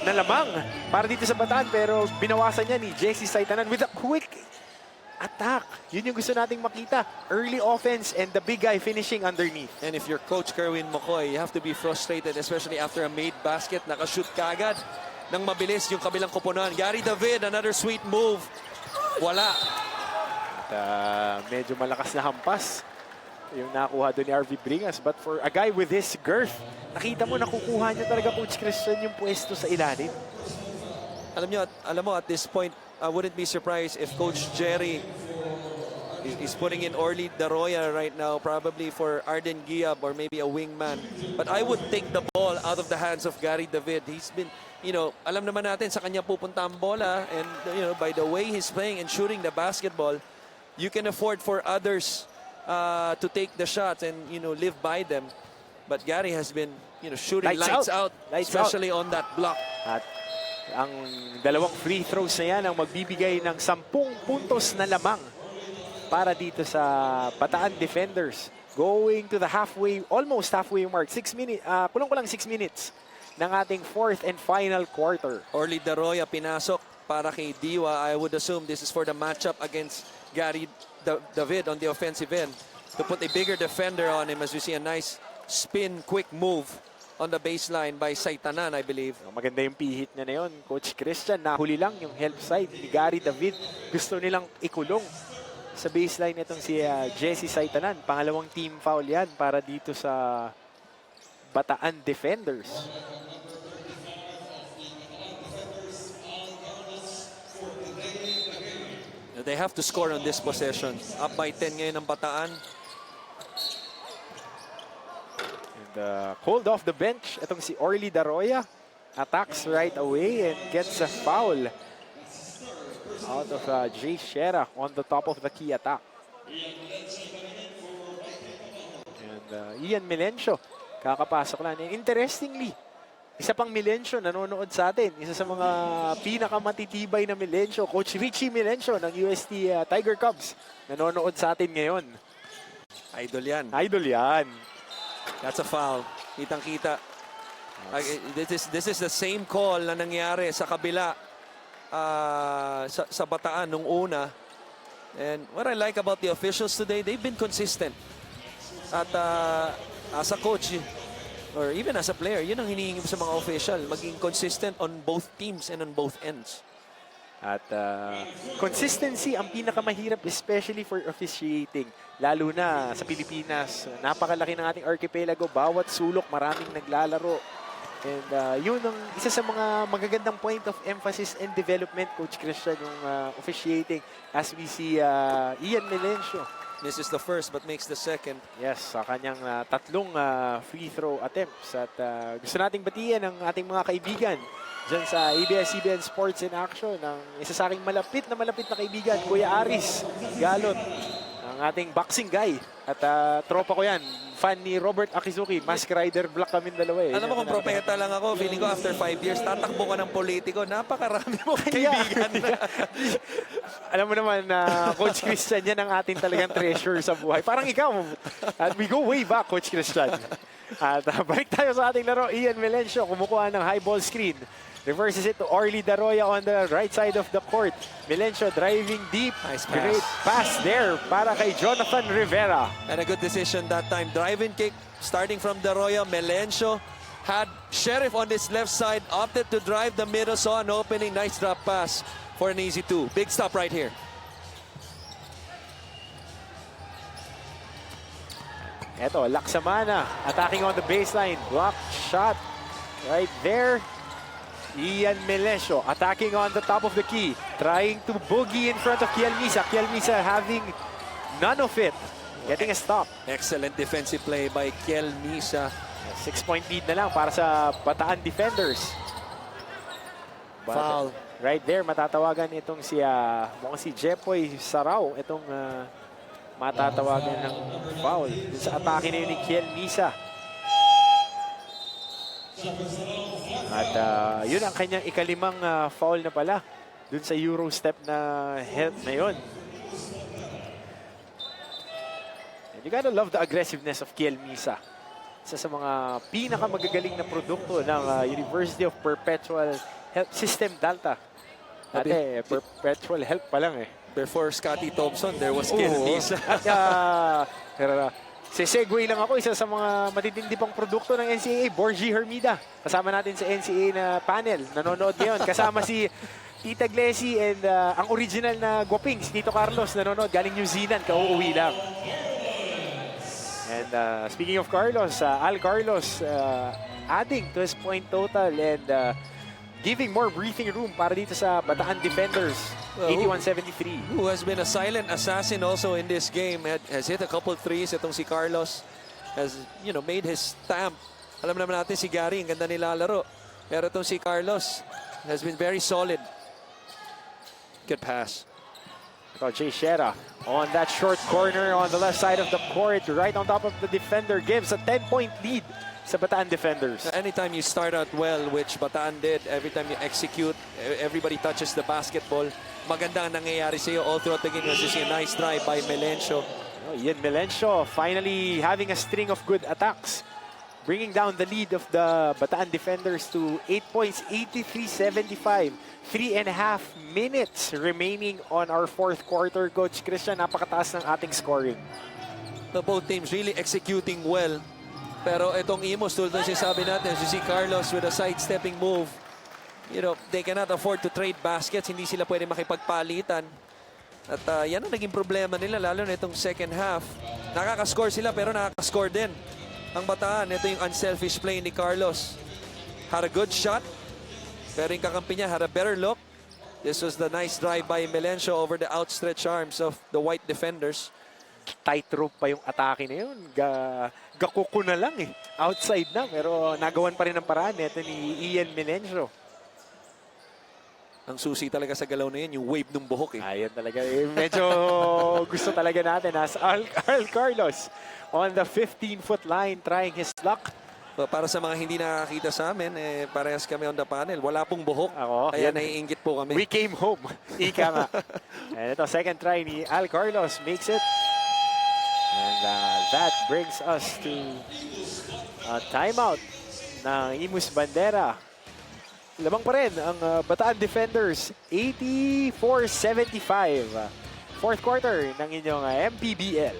Nalamang para dito sa Bataan. Pero binawasan niya ni Jesse Saitanan with a quick attack. Yun yung gusto nating makita. Early offense and the big guy finishing underneath. And if you're Coach Kerwin McCoy, you have to be frustrated, especially after a made basket. Nakashoot kagad ng mabilis yung kabilang koponan. Gary David, another sweet move. Wala. Medyo malakas na hampas yung nakuha doon ni RV Bringas. But for a guy with this girth, nakita mo nakukuha niya talaga, Coach Christian, yung pwesto sa ilalim. Alam mo, at this point, I wouldn't be surprised if Coach Jerry is putting in Orly Daroya right now, probably for Arden Giab or maybe a wingman. But I would take the ball out of the hands of Gary David. He's been, alam naman natin sa kanya pupunta ang bola, and by the way he's playing and shooting the basketball, you can afford for others to take the shots and live by them. But Gary has been shooting lights out, especially on that block. At ang dalawang free throws na yan ang magbibigay ng 10 puntos na lamang para dito sa Bataan defenders. Going to the almost halfway mark. 6 minutes, kulang-kulang 6 minutes ng ating fourth and final quarter. Orly Daroya pinasok para kay Diwa. I would assume this is for the matchup against Gary David on the offensive end. To put a bigger defender on him, as we see a nice spin, quick move on the baseline by Saitanan, I believe. Maganda yung pihit niya na yun, Coach Christian. Nahuli lang yung help side ni Gary David. Gusto nilang ikulong sa baseline itong si Jesse Saitanan. Pangalawang team foul yan para dito sa Bataan defenders. They have to score on this possession. Up by 10 ngayon ang Bataan. Called off the bench, itong si Orly Daroya attacks right away and gets a foul out of Jay Shera on the top of the key attack. And Ian Melencio, kakapasok lang. And interestingly, isa pang Melencio nanonood sa atin. Isa sa mga pinakamatitibay na Melencio, Coach Richie Melencio ng UST Tiger Cubs, nanonood sa atin ngayon. Idol yan. Idol yan. That's a foul. Kitang-kita. This is the same call na nangyari sa kabila sa Bataan nung una. And what I like about the officials today, they've been consistent. At as a coach, or even as a player, yun ang hinihingi mo sa mga official. Maging consistent on both teams and on both ends. At consistency ang pinakamahirap, especially for officiating. Lalo na sa Pilipinas, napakalaki ng ating archipelago. Bawat sulok, maraming naglalaro. And yun ang isa sa mga magagandang point of emphasis and development, Coach Christian, yung officiating. As we see Ian Melencio. This is the first but makes the second. Yes, sa kanyang tatlong free throw attempts. At gusto nating batiyan ang ating mga kaibigan dyan sa ABS-CBN Sports in Action. Ang isa sa aking malapit na kaibigan, Kuya Aris Galot, ang ating boxing guy. At tropa ko yan, fan ni Robert Akizuki. Mask Rider Black kami dalawa eh. Alam mo kung propeta lang ako, feeling ko after 5 years, tatakbo ka ng politiko, napakarami mo kaibigan. Alam mo naman na Coach Christian, yan ang ating talagang treasure sa buhay. Parang ikaw. At we go way back, Coach Christian. At balik tayo sa ating laro. Ian Melencio kumukuha ng high ball screen. Reverses it to Orly Daroya on the right side of the court. Melencio driving deep. Nice pass. Great pass there para kay Jonathan Rivera. And a good decision that time. Drive-in kick starting from Daroya. Melencio had Sheriff on his left side. Opted to drive the middle. Saw an opening. Nice drop pass for an easy 2. Big stop right here. Eto, Laksamana attacking on the baseline. Block shot right there. Ian Melencio attacking on the top of the key. Trying to boogie in front of Kiel Misa. Kiel Misa having none of it. Getting a stop. Excellent defensive play by Kiel Misa. 6-point lead na lang para sa Bataan defenders. But, Foul. Right there, matatawagan itong mukhang si Jepoy Sarao. Itong matatawagan ng foul dun sa atake na yun ni Kiel Misa. At yun ang kanyang ikalimang foul na pala dun sa Euro step na help na yun. And you gotta love the aggressiveness of Kiel Misa. Isa sa mga pinakamagagaling na produkto ng University of Perpetual Health System Delta. Dati, Perpetual Health pa lang eh. Before Scotty Thompson, there was Kiel Misa. At sesegue lang ako, isa sa mga matitindi pang produkto ng NCAA, Borgie Hermida. Kasama natin sa NCAA na panel. Nanonood ngayon. Kasama si Tita Glessy and ang original na gwaping, si Tito Carlos, nanonood. Galing New Zealand, kauuwi lang. And speaking of Carlos, Al Carlos adding to his point total and giving more breathing room para dito sa Bataan defenders. 81-73. Who has been a silent assassin also in this game. Has hit a couple threes. Itong si Carlos has, made his stamp. Alam naman natin si Gary, ang ganda nilalaro. Pero itong si Carlos has been very solid. Good pass. Ito, Jay Shera on that short corner on the left side of the court, right on top of the defender, gives a 10-point lead sa Bataan defenders. Anytime you start out well, which Bataan did, every time you execute, everybody touches the basketball, maganda ang nangyayari sa iyo all throughout the game. As you see, a nice drive by Melencio. Oh, Ian Melencio finally having a string of good attacks, bringing down the lead of the Bataan defenders to 8 points, 83-75. 3.5 minutes remaining on our fourth quarter. Coach Christian, napakataas ng ating scoring. Both teams really executing well. Pero itong Imus, tulad ng sinasabi natin, si Carlos with a sidestepping move, they cannot afford to trade baskets. Hindi sila pwede makipagpalitan. At yan ang naging problema nila, lalo na itong second half. Nakakascore sila, pero nakakascore din ang Bataan. Ito yung unselfish play ni Carlos. Had a good shot, pero yung kakampi niya had a better look. This was the nice drive by Melencio over the outstretched arms of the white defenders. Tightrope pa yung atake na yun. Gakuko na lang eh. Outside na, pero nagawan pa rin ang paraan. Ito ni Ian Melencio. Ang susi talaga sa galaw na yun, yung wave ng buhok eh. Ayan talaga. Medyo gusto talaga natin as Al Carlos on the 15-foot line trying his luck. Para sa mga hindi nakakita sa amin, parehas kami on the panel. Wala pong buhok. Kaya naiinggit po kami. We came home. Ika nga. And ito, second try ni Al Carlos makes it. And that brings us to a timeout ng Imus Bandera. Lamang pa rin ang Bataan defenders, 84-75. Fourth quarter ng inyong MPBL.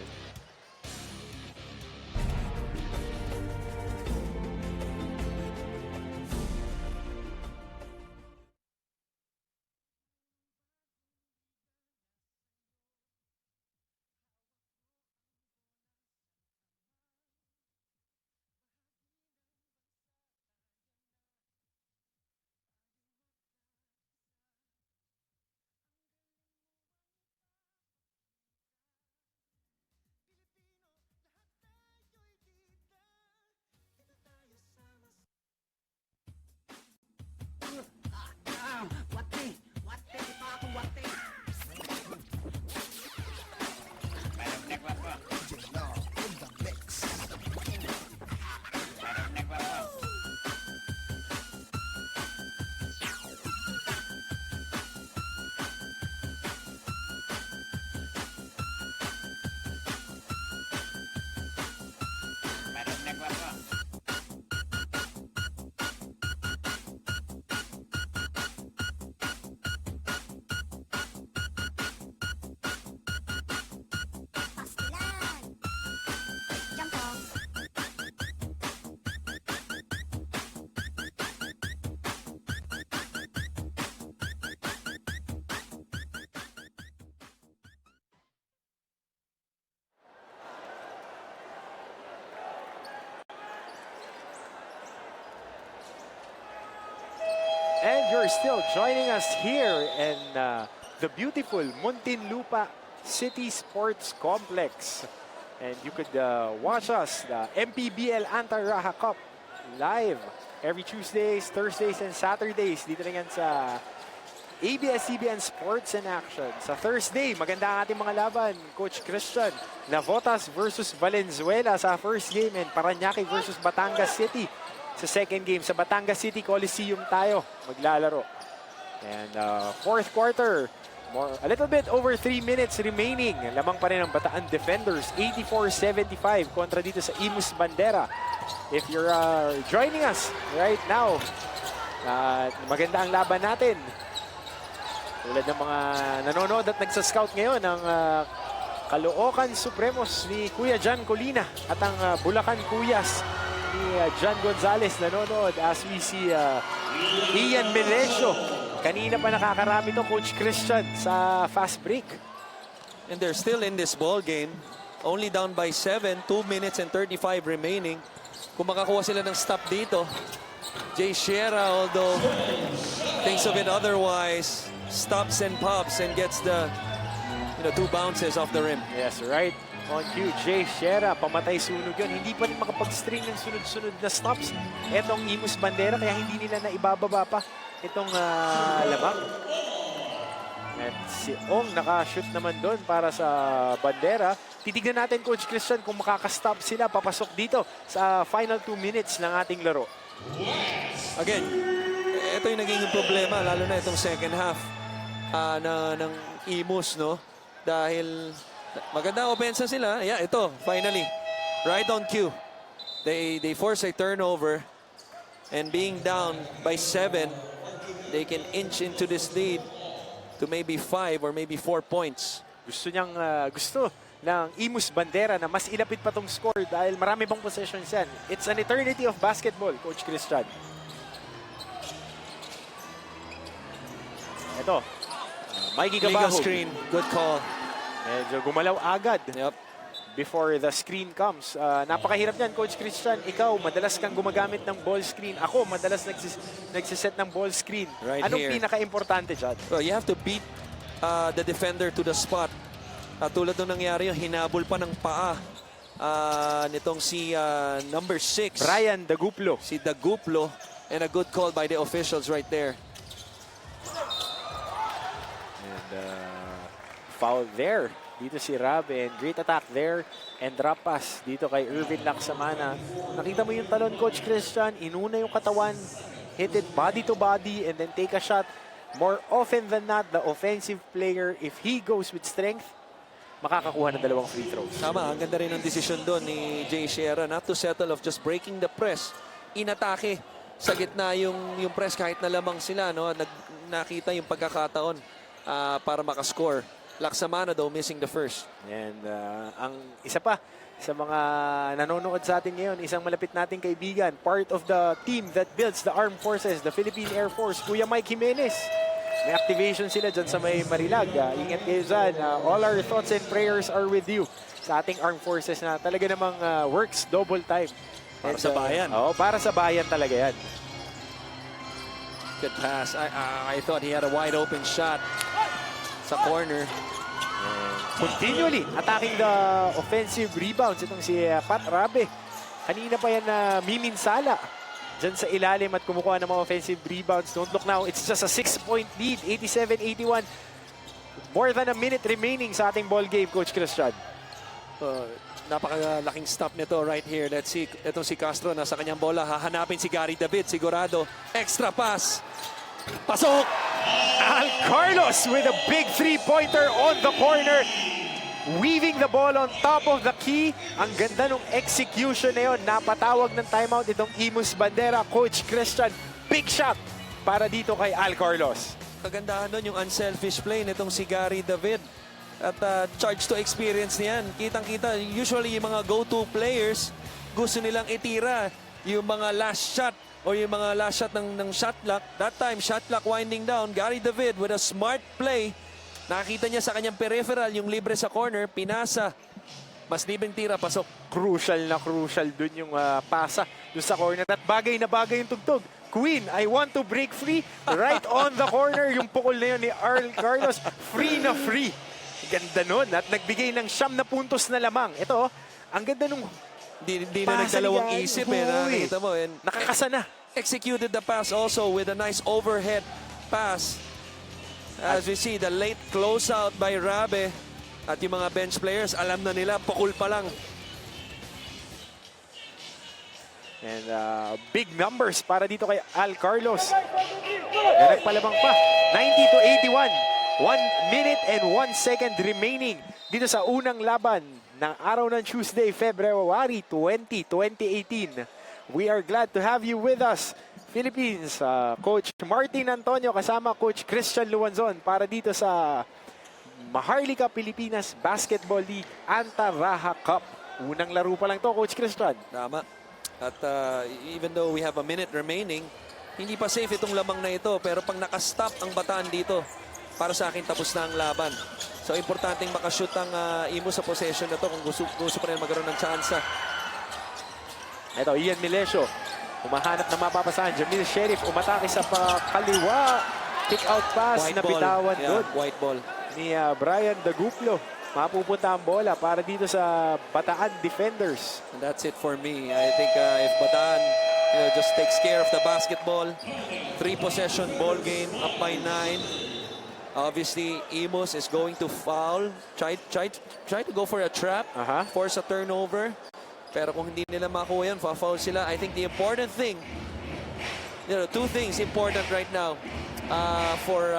And you're still joining us here in the beautiful Muntinlupa City Sports Complex. And you could watch us, the MPBL Anti-Raha Cup, live every Tuesdays, Thursdays, and Saturdays. Dito lang yan sa ABS-CBN Sports in Action. Sa Thursday, maganda ang ating mga laban. Coach Christian, Navotas versus Valenzuela sa first game and Parañaque versus Batangas City sa second game. Sa Batangas City Coliseum tayo maglalaro. And fourth quarter, a little bit over 3 minutes remaining. Lamang pa rin ang Bataan Defenders, 84-75 kontra dito sa Imus Bandera. If you're joining us right now, maganda ang laban natin. Tulad ng mga nanonood at nagsa-scout ngayon ng Caloocan Supremos ni Kuya John Colina at ang Bulacan Kuyas ni John Gonzalez nanonood as we see Ian Melesio. Kanina pa nakakarami to Coach Christian sa fast break. And they're still in this ball game. Only down by 7, 2 minutes and 35 remaining. Kung makakuha sila ng stop dito, Jay Sierra, although thinks of it otherwise, stops and pops and gets the 2 bounces off the rim. Yes, right. On cue, Jay Sierra, pamatay sunog yun. Hindi pa rin makapag-string ng sunod-sunod na stops. Etong Imus Bandera, kaya hindi nila na ibababa pa itong labang. At si Ong nakashoot naman doon para sa Bandera. Titignan natin, Coach Christian, kung makakastop sila papasok dito sa final 2 minutes ng ating laro. Again, ito yung naging problema, lalo na itong second half ng Imus, no? Dahil magandang opensa sila. Yeah, ito, finally. Right on cue. They force a turnover. And being down by 7, they can inch into this lead to maybe 5 or maybe 4 points. Gusto ng Imus Bandera na mas ilapit pa tong score dahil marami pang possessions yan. It's an eternity of basketball, Coach Christian. Ito, Mikey Legal Gabaho. screen, good call. Medyo gumalaw agad Yep. before the screen comes. Napakahirap yan, Coach Christian. Ikaw, madalas kang gumagamit ng ball screen. Ako, madalas nagsiset ng ball screen. Right Anong here. pinaka-importante dyan? Well, you have to beat the defender to the spot. Tulad nung nangyari yung hinabol pa ng paa nitong si number 6. Brian Daguplo. Si Daguplo. And a good call by the officials right there. And foul there. Dito si Rab and great attack there. And drop pass dito kay Irvin Laksamana. Nakita mo yung talon, Coach Christian. Inuna yung katawan. Hit it body to body and then take a shot. More often than not, the offensive player, if he goes with strength, makakakuha ng 2 free throws. Tama, ang ganda rin ng desisyon doon ni Jay Sierra not to settle of just breaking the press. Inatake sa gitna yung press kahit na lamang sila. No? Nakita yung pagkakataon para makascore. Laksamana though missing the first. And ang isa pa sa mga nanonood sa atin ngayon, isang malapit nating kaibigan, part of the team that builds the armed forces, the Philippine Air Force, Kuya Mike Jimenez. May activation sila dyan sa may Marilag. Ingat kayo dyan. All our thoughts and prayers are with you sa ating armed forces na talaga namang works double time. Para sa bayan. Oo, para sa bayan talaga yan. Good pass. I thought he had a wide open shot sa corner. Continually attacking the offensive rebounds. Itong si Pat Rabe. Kanina pa yan na miminsala dyan sa ilalim at kumukuha ng mga offensive rebounds. Don't look now. It's just a 6-point lead. 87-81. More than a minute remaining sa ating ball game, Coach Christian. Napakalaking stop nito right here. Let's see. Itong si Castro nasa kanyang bola. Hahanapin si Gary David. Sigurado. Extra pass. Pasok! Al Carlos with a big three-pointer on the corner. Weaving the ball on top of the key. Ang ganda ng execution na yun. Napatawag ng timeout itong Imus Bandera. Coach Christian, big shot para dito kay Al Carlos. Kagandahan doon yung unselfish play nitong si Gary David. At charge to experience niyan. Kitang-kita, usually yung mga go-to players, gusto nilang itira yung mga last shot o yung mga last shot ng shot clock. That time, shot clock winding down. Gary David with a smart play. Nakita niya sa kanyang peripheral yung libre sa corner. Pinasa. Mas libreng tira, pasok. Crucial na crucial dun yung pasa dun sa corner. At bagay na bagay yung tugtog. Queen, I want to break free. Right on the corner. Yung pukol na yun ni Al Carlos. Free na free. Ganda nun. At nagbigay ng 9 na puntos na lamang. Ito, ang ganda nung Di na nagdalawang isip eh. Nakita mo. And nakakasana. executed the pass also with a nice overhead pass As we see, the late closeout by Rabe at yung mga bench players, alam na nila, pukul pa lang. And big numbers para dito kay Al Carlos. Na nagpalamang pa. 90-81. 1 minute and 1 second remaining dito sa unang laban ng araw ng Tuesday, February 20, 2018. We are glad to have you with us, Philippines. Coach Martin Antonio kasama Coach Christian Luanzon para dito sa Maharlika Pilipinas Basketball League Antaraha Cup. Unang laro pa lang to, Coach Christian. Tama. At even though we have a minute remaining, hindi pa safe itong lamang na ito. Pero pag nakastop ang Bataan dito, para sa akin tapos na ang laban. So importanteng makashoot ang Imus sa possession na to kung gusto pa rin magkaroon ng tsansa. Ito, Ian Milesio. Umahanap na mapapasahan. Jamil Sheriff umatake sa kaliwa. Kick out pass White na ball. bitawan Yeah, doon white ball. ni Brian Daguplo. Mapupunta ang bola para dito sa Bataan defenders. And that's it for me. I think if Bataan just takes care of the basketball, 3-possession ball game, up by 9. Obviously, Imus is going to foul. Try to go for a trap, force a turnover. Pero kung hindi nila makuha yan, fa-foul sila. I think the important thing, two things important right now for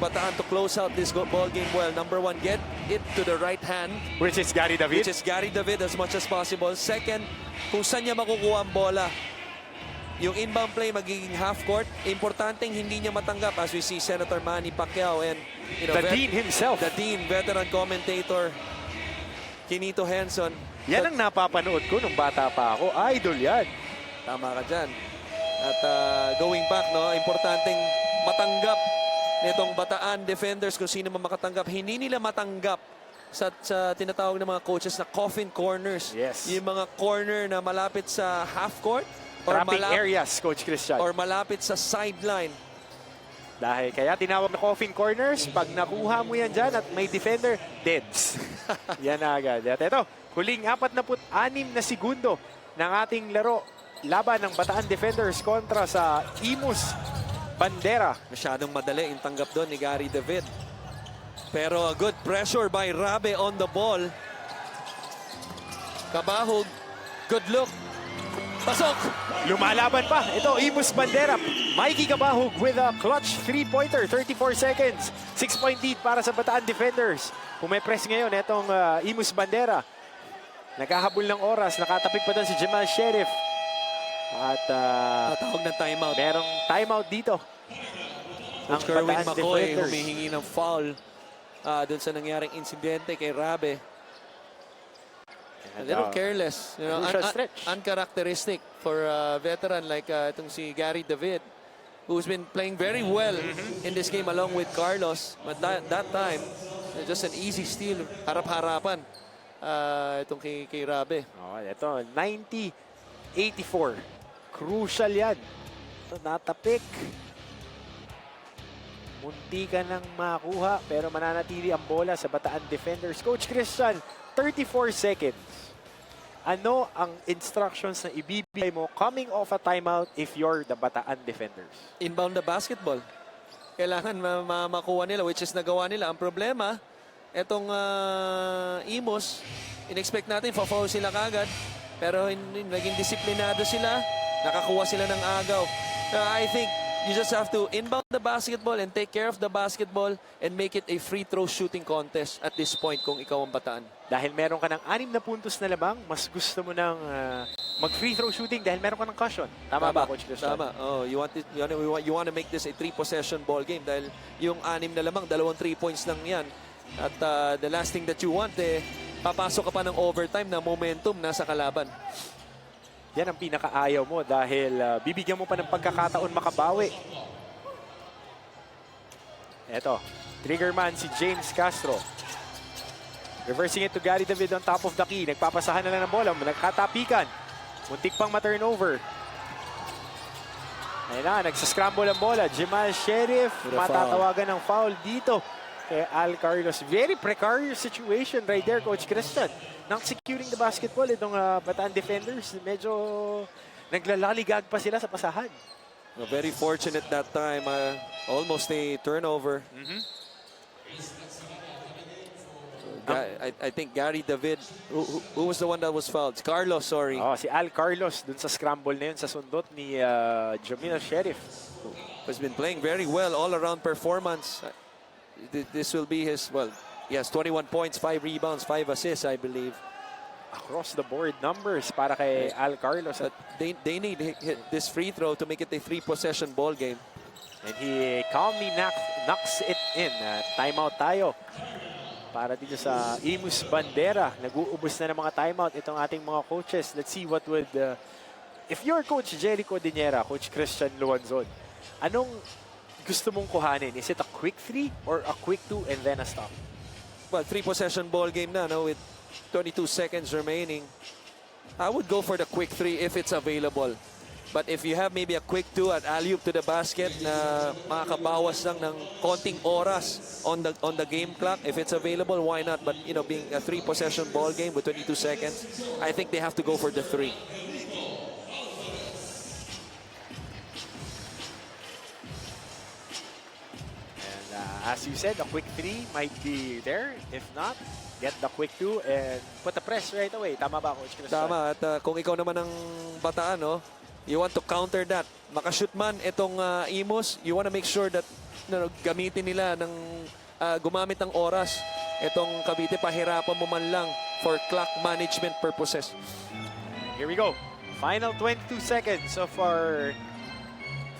Bataan to close out this ball game well. Number one, get it to the right hand, Which is Gary David. which is Gary David as much as possible. Second, kung saan niya makukuha ang bola. Yung inbound play magiging half court. Importanteng hindi niya matanggap as we see Senator Manny Pacquiao and The Dean himself. the Dean, veteran commentator, Kinito Henson. Yan ang napapanood ko nung bata pa ako. Idol yan. Tama ka dyan. At going back, no, importanteng matanggap nitong Bataan defenders kung sino man makatanggap. Hindi nila matanggap sa tinatawag ng mga coaches na coffin corners. Yes. Yung mga corner na malapit sa half court or Trapping areas, Coach Christian. or malapit sa sideline. Dahil kaya tinawag na coffin corners, pag nakuha mo yan dyan at may defender, deads. Yan na agad. At ito, huling 46 na segundo ng ating laro. Laban ng Bataan defenders kontra sa Imus Bandera. Masyadong madali yung tanggap doon ni Gary David. Pero a good pressure by Rabe on the ball. Kabahog, good look. Pasok! Lumalaban pa. Ito, Imus Bandera. Mikey Kabahug with a clutch 3-pointer. 34 seconds. 6-point lead para sa Bataan defenders. Pumepress ngayon itong Imus Bandera. Naghahabol ng oras. Nakatapik pa doon si Jamal Sheriff. At Tatawag ng timeout. merong timeout dito. Coach Kerwin Bataan McCoy defenders. humihingi ng foul doon sa nangyaring insidente kay Rabe. A little careless, crucial stretch. uncharacteristic for a veteran like itong si Gary David, who's been playing very well in this game along with Carlos. But that time, just an easy steal, harap-harapan itong kay Rabe. Oh, ito, 90-84. Crucial yan. Ito, natapik. Munti ka nang makuha, pero mananatili ang bola sa Bataan defenders. Coach Christian, 34 seconds. Ano ang instructions na ibibigay mo coming off a timeout if you're the Bataan defenders? Inbound the basketball. Kailangan makuha nila, which is nagawa nila. Ang problema, etong Imus, in-expect natin, fa-foul sila kagad. Pero naging disiplinado sila, nakakuha sila ng agaw. I think you just have to inbound the basketball and take care of the basketball and make it a free throw shooting contest at this point kung ikaw ang Bataan. Dahil meron ka ng 6 na puntos na lamang, mas gusto mo ng mag-free throw shooting dahil meron ka ng caution. Tama ba, Coach Christian? Tama. Oh, you want to make this a 3-possession ball game dahil yung 6 na lamang, 2 3 points lang yan. At the last thing that you want, papasok ka pa ng overtime na momentum nasa kalaban. Yan ang pinakaayaw mo dahil bibigyan mo pa ng pagkakataon makabawi. Eto, trigger man si James Castro. Reversing it to Gary David on top of the key. Nagpapasahan na lang ng bola. Nagkatapikan. Muntik pang ma-turnover. Ayun na, nagsascramble ang bola. Jamal Sheriff, matatawagan ng foul dito kay Al Carlos. Very precarious situation right there, Coach Christian. Not securing the basketball, itong Bataan defenders, medyo naglalaligag pa sila sa pasahan. Very fortunate that time. Almost a turnover. I think Gary David, who was the one that was fouled? Carlos, sorry. Oh, si Al Carlos dun sa scramble na yun sa sundot ni Jamil Sheriff. Has been playing very well, all-around performance. This will be his, well, he has 21 points, 5 rebounds, 5 assists, I believe. Across the board numbers para kay Al Carlos. But they need this free throw to make it a 3-possession ball game. And he calmly knocks it in. Timeout tayo. Para dito sa Imus Bandera. Nag-uubos na ng mga timeout itong ating mga coaches. Let's see what would... if you're Coach Jerry Codinera, Coach Christian Luanzon, anong gusto mong kuhanin? Is it a quick 3 or a quick 2 and then a stop? Well, 3-possession ball game na, no, with 22 seconds remaining. I would go for the quick 3 if it's available. But if you have maybe a quick 2 at alley-oop to the basket na makakabawas lang ng konting oras on the game clock, if it's available, why not? But, you know, being a 3-possession ball game with 22 seconds, I think they have to go for the 3. And as you said, a quick 3 might be there. If not, get the quick 2 and put the press right away. Tama ba, Coach Christian? Tama. At kung ikaw naman ang Bataan, no, you want to counter that. Makashoot man itong Imus, you want to make sure that gamitin nila ng gumamit ng oras. Itong Cavite, pahirapan mo man lang for clock management purposes. Here we go. Final 22 seconds of our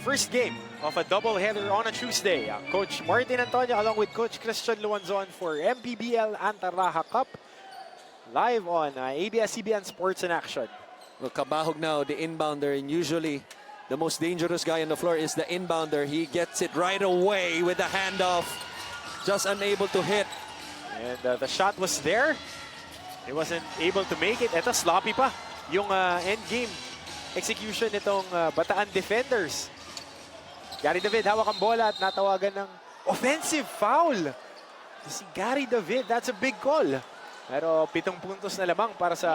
first game of a doubleheader on a Tuesday. Coach Martin Antonio along with Coach Christian Luanzon for MPBL Antaraha Cup. Live on ABS-CBN Sports in Action. Well, Kabahog now, the inbounder, and usually the most dangerous guy on the floor is the inbounder. He gets it right away with the handoff. Just unable to hit. And the shot was there. He wasn't able to make it. Ito, sloppy pa yung end game execution nitong Bataan defenders. Gary David, hawak ang bola at natawagan ng offensive foul. Si Gary David, that's a big call. Pero 7 puntos na lamang para sa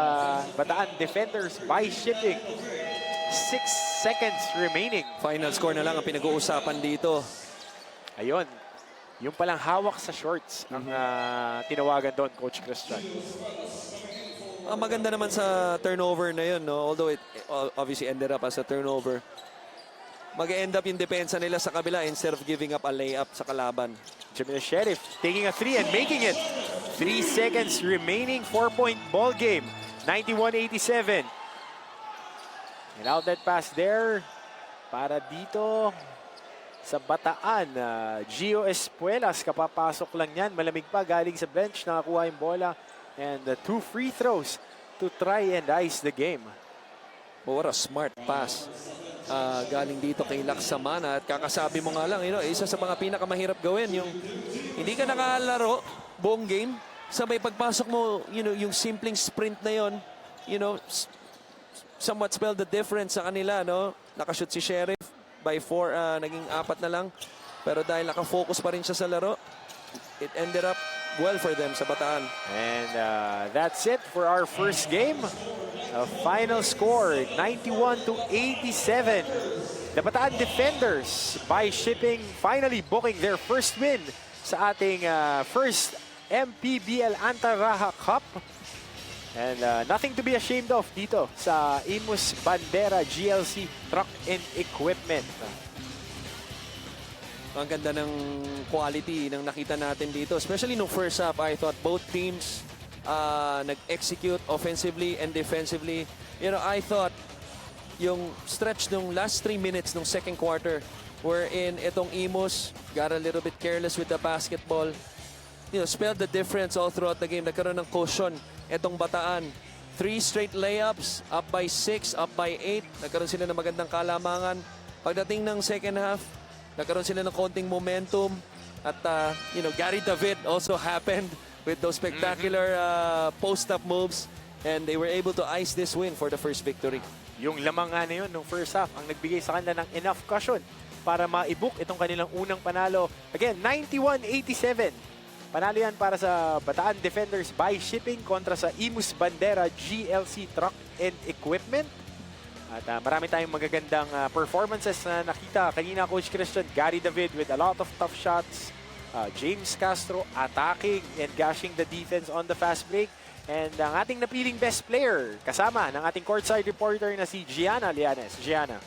Bataan defenders by shipping. 6 seconds remaining. Final score na lang ang pinag-uusapan dito. Ayun. Yung palang hawak sa shorts ang tinawagan doon, Coach Christian. Ang maganda naman sa turnover na yun, no? Although it obviously ended up as a turnover. Mag-end up yung depensa nila sa kabila instead of giving up a layup sa kalaban. Jamil Sheriff taking a 3 and making it. 3 seconds remaining, 4-point ball game. 91-87. An outlet pass there para dito sa Bataan. Gio Espuelas, kapapasok lang yan. Malamig pa, galing sa bench, nakakuha yung bola. And 2 free throws to try and ice the game. Oh, what a smart pass. Galing dito kay Laksamana. At kakasabi mo nga lang, isa sa mga pinakamahirap gawin, yung hindi ka nakalaro buong game, sabay pagpasok mo, yung simpleng sprint na yon, somewhat spelled the difference sa kanila, no? Nakashoot si Sheriff by 4, naging 4 na lang. Pero dahil nakafocus pa rin siya sa laro, it ended up well for them sa Bataan. And that's it for our first game. A final score, 91-87. The Bataan defenders by shipping finally booking their first win sa ating first MPBL Antaraha Cup. And nothing to be ashamed of dito sa Imus Bandera GLC Truck and Equipment. Ang ganda ng quality ng nakita natin dito. Especially nung first half, I thought both teams nag-execute offensively and defensively. I thought yung stretch nung last 3 minutes nung second quarter wherein itong Imus got a little bit careless with the basketball. Spelled the difference all throughout the game. Nagkaroon ng cushion itong Bataan. 3 straight layups, up by 6, up by 8. Nagkaroon sila ng magandang kalamangan. Pagdating ng second half, nagkaroon sila ng konting momentum. At, Gary David also happened with those spectacular post-up moves. And they were able to ice this win for the first victory. Yung lamang nga na yun nung first half ang nagbigay sa kanila ng enough cushion para ma-book itong kanilang unang panalo. Again, 91-87. Panalo yan para sa Bataan Defenders by shipping kontra sa Imus Bandera GLC Truck and Equipment. At marami tayong magagandang performances na nakita kanina, Coach Christian. Gary David with a lot of tough shots. James Castro attacking and gashing the defense on the fast break. And ang ating napiling best player, kasama ng ating courtside reporter na si Gianna Lianes. Gianna.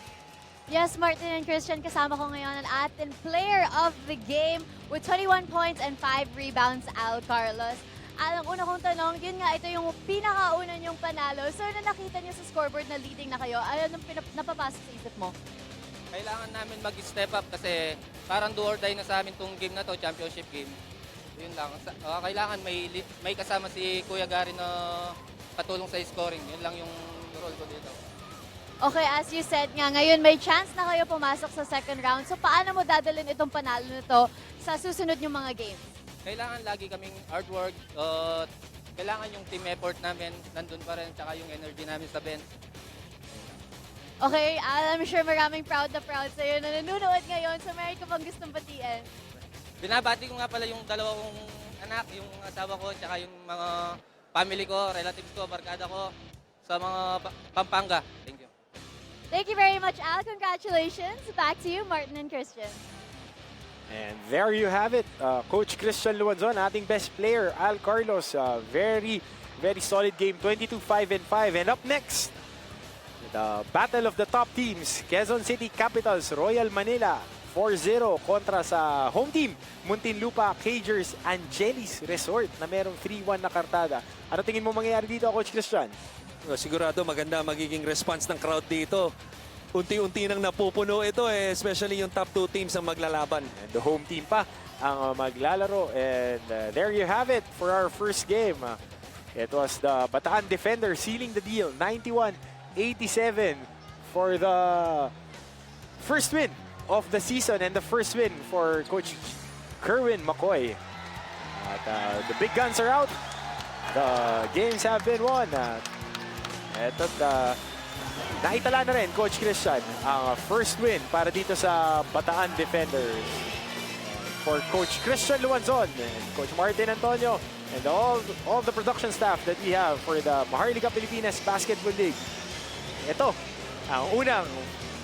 Yes, Martin and Christian, kasama ko ngayon ang ating player of the game with 21 points and 5 rebounds, Al Carlos. Ang una kong tanong, yun nga, ito yung pinakauna niyong panalo. So, na nakita niyo sa scoreboard na leading na kayo, ano nung napapasok sa isip mo? Kailangan namin mag-step up kasi parang do or die na sa amin tong game na to, championship game. Yun lang. Kailangan may kasama si Kuya Gary na patulong sa scoring. Yun lang yung role ko dito. Okay, as you said nga, ngayon may chance na kayo pumasok sa second round. So, paano mo dadalhin itong panalo nito sa susunod yung mga games? Kailangan lagi kaming hard work. Kailangan yung team effort namin nandun pa rin, tsaka yung energy namin sa bench. Okay, I'm sure maraming proud sa'yo na nanonood ngayon. So, meron ka bang gustong batiin? Binabati ko nga pala yung dalawa kong anak, yung asawa ko, tsaka yung mga family ko, relatives ko, barkada ko sa mga Pampanga. Thank you. Thank you very much, Al. Congratulations. Back to you, Martin and Christian. And there you have it. Coach Christian Luanzon, ating best player, Al Carlos. Very, very solid game. 22-5-5. And up next, the battle of the top teams. Quezon City Capitals, Royal Manila. 4-0 kontra sa home team, Muntinlupa Cagers Angelis Resort na merong 3-1 na kartada. Ano tingin mo mangyayari dito, Coach Christian? Sigurado maganda magiging response ng crowd dito. Unti-unti nang napupuno ito, especially yung top 2 teams ang maglalaban. And the home team pa ang maglalaro. And there you have it for our first game. It was the Bataan Defenders sealing the deal. 91-87 for the first win of the season and the first win for Coach Kerwin McCoy. At the big guns are out. The games have been won. Ito, naitala na rin, Coach Christian, ang first win para dito sa Bataan Defenders. For Coach Christian Luanzon and Coach Martin Antonio and all the production staff that we have for the Maharlika Pilipinas Basketball League. Ito, ang unang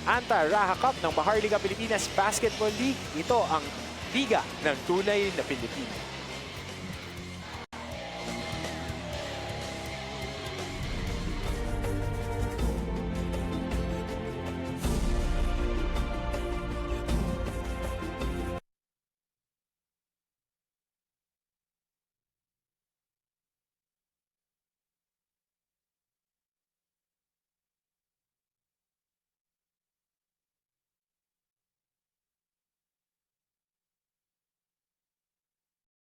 Anta-Raha Cup ng Maharlika Pilipinas Basketball League. Ito ang liga ng tunay na Pilipino.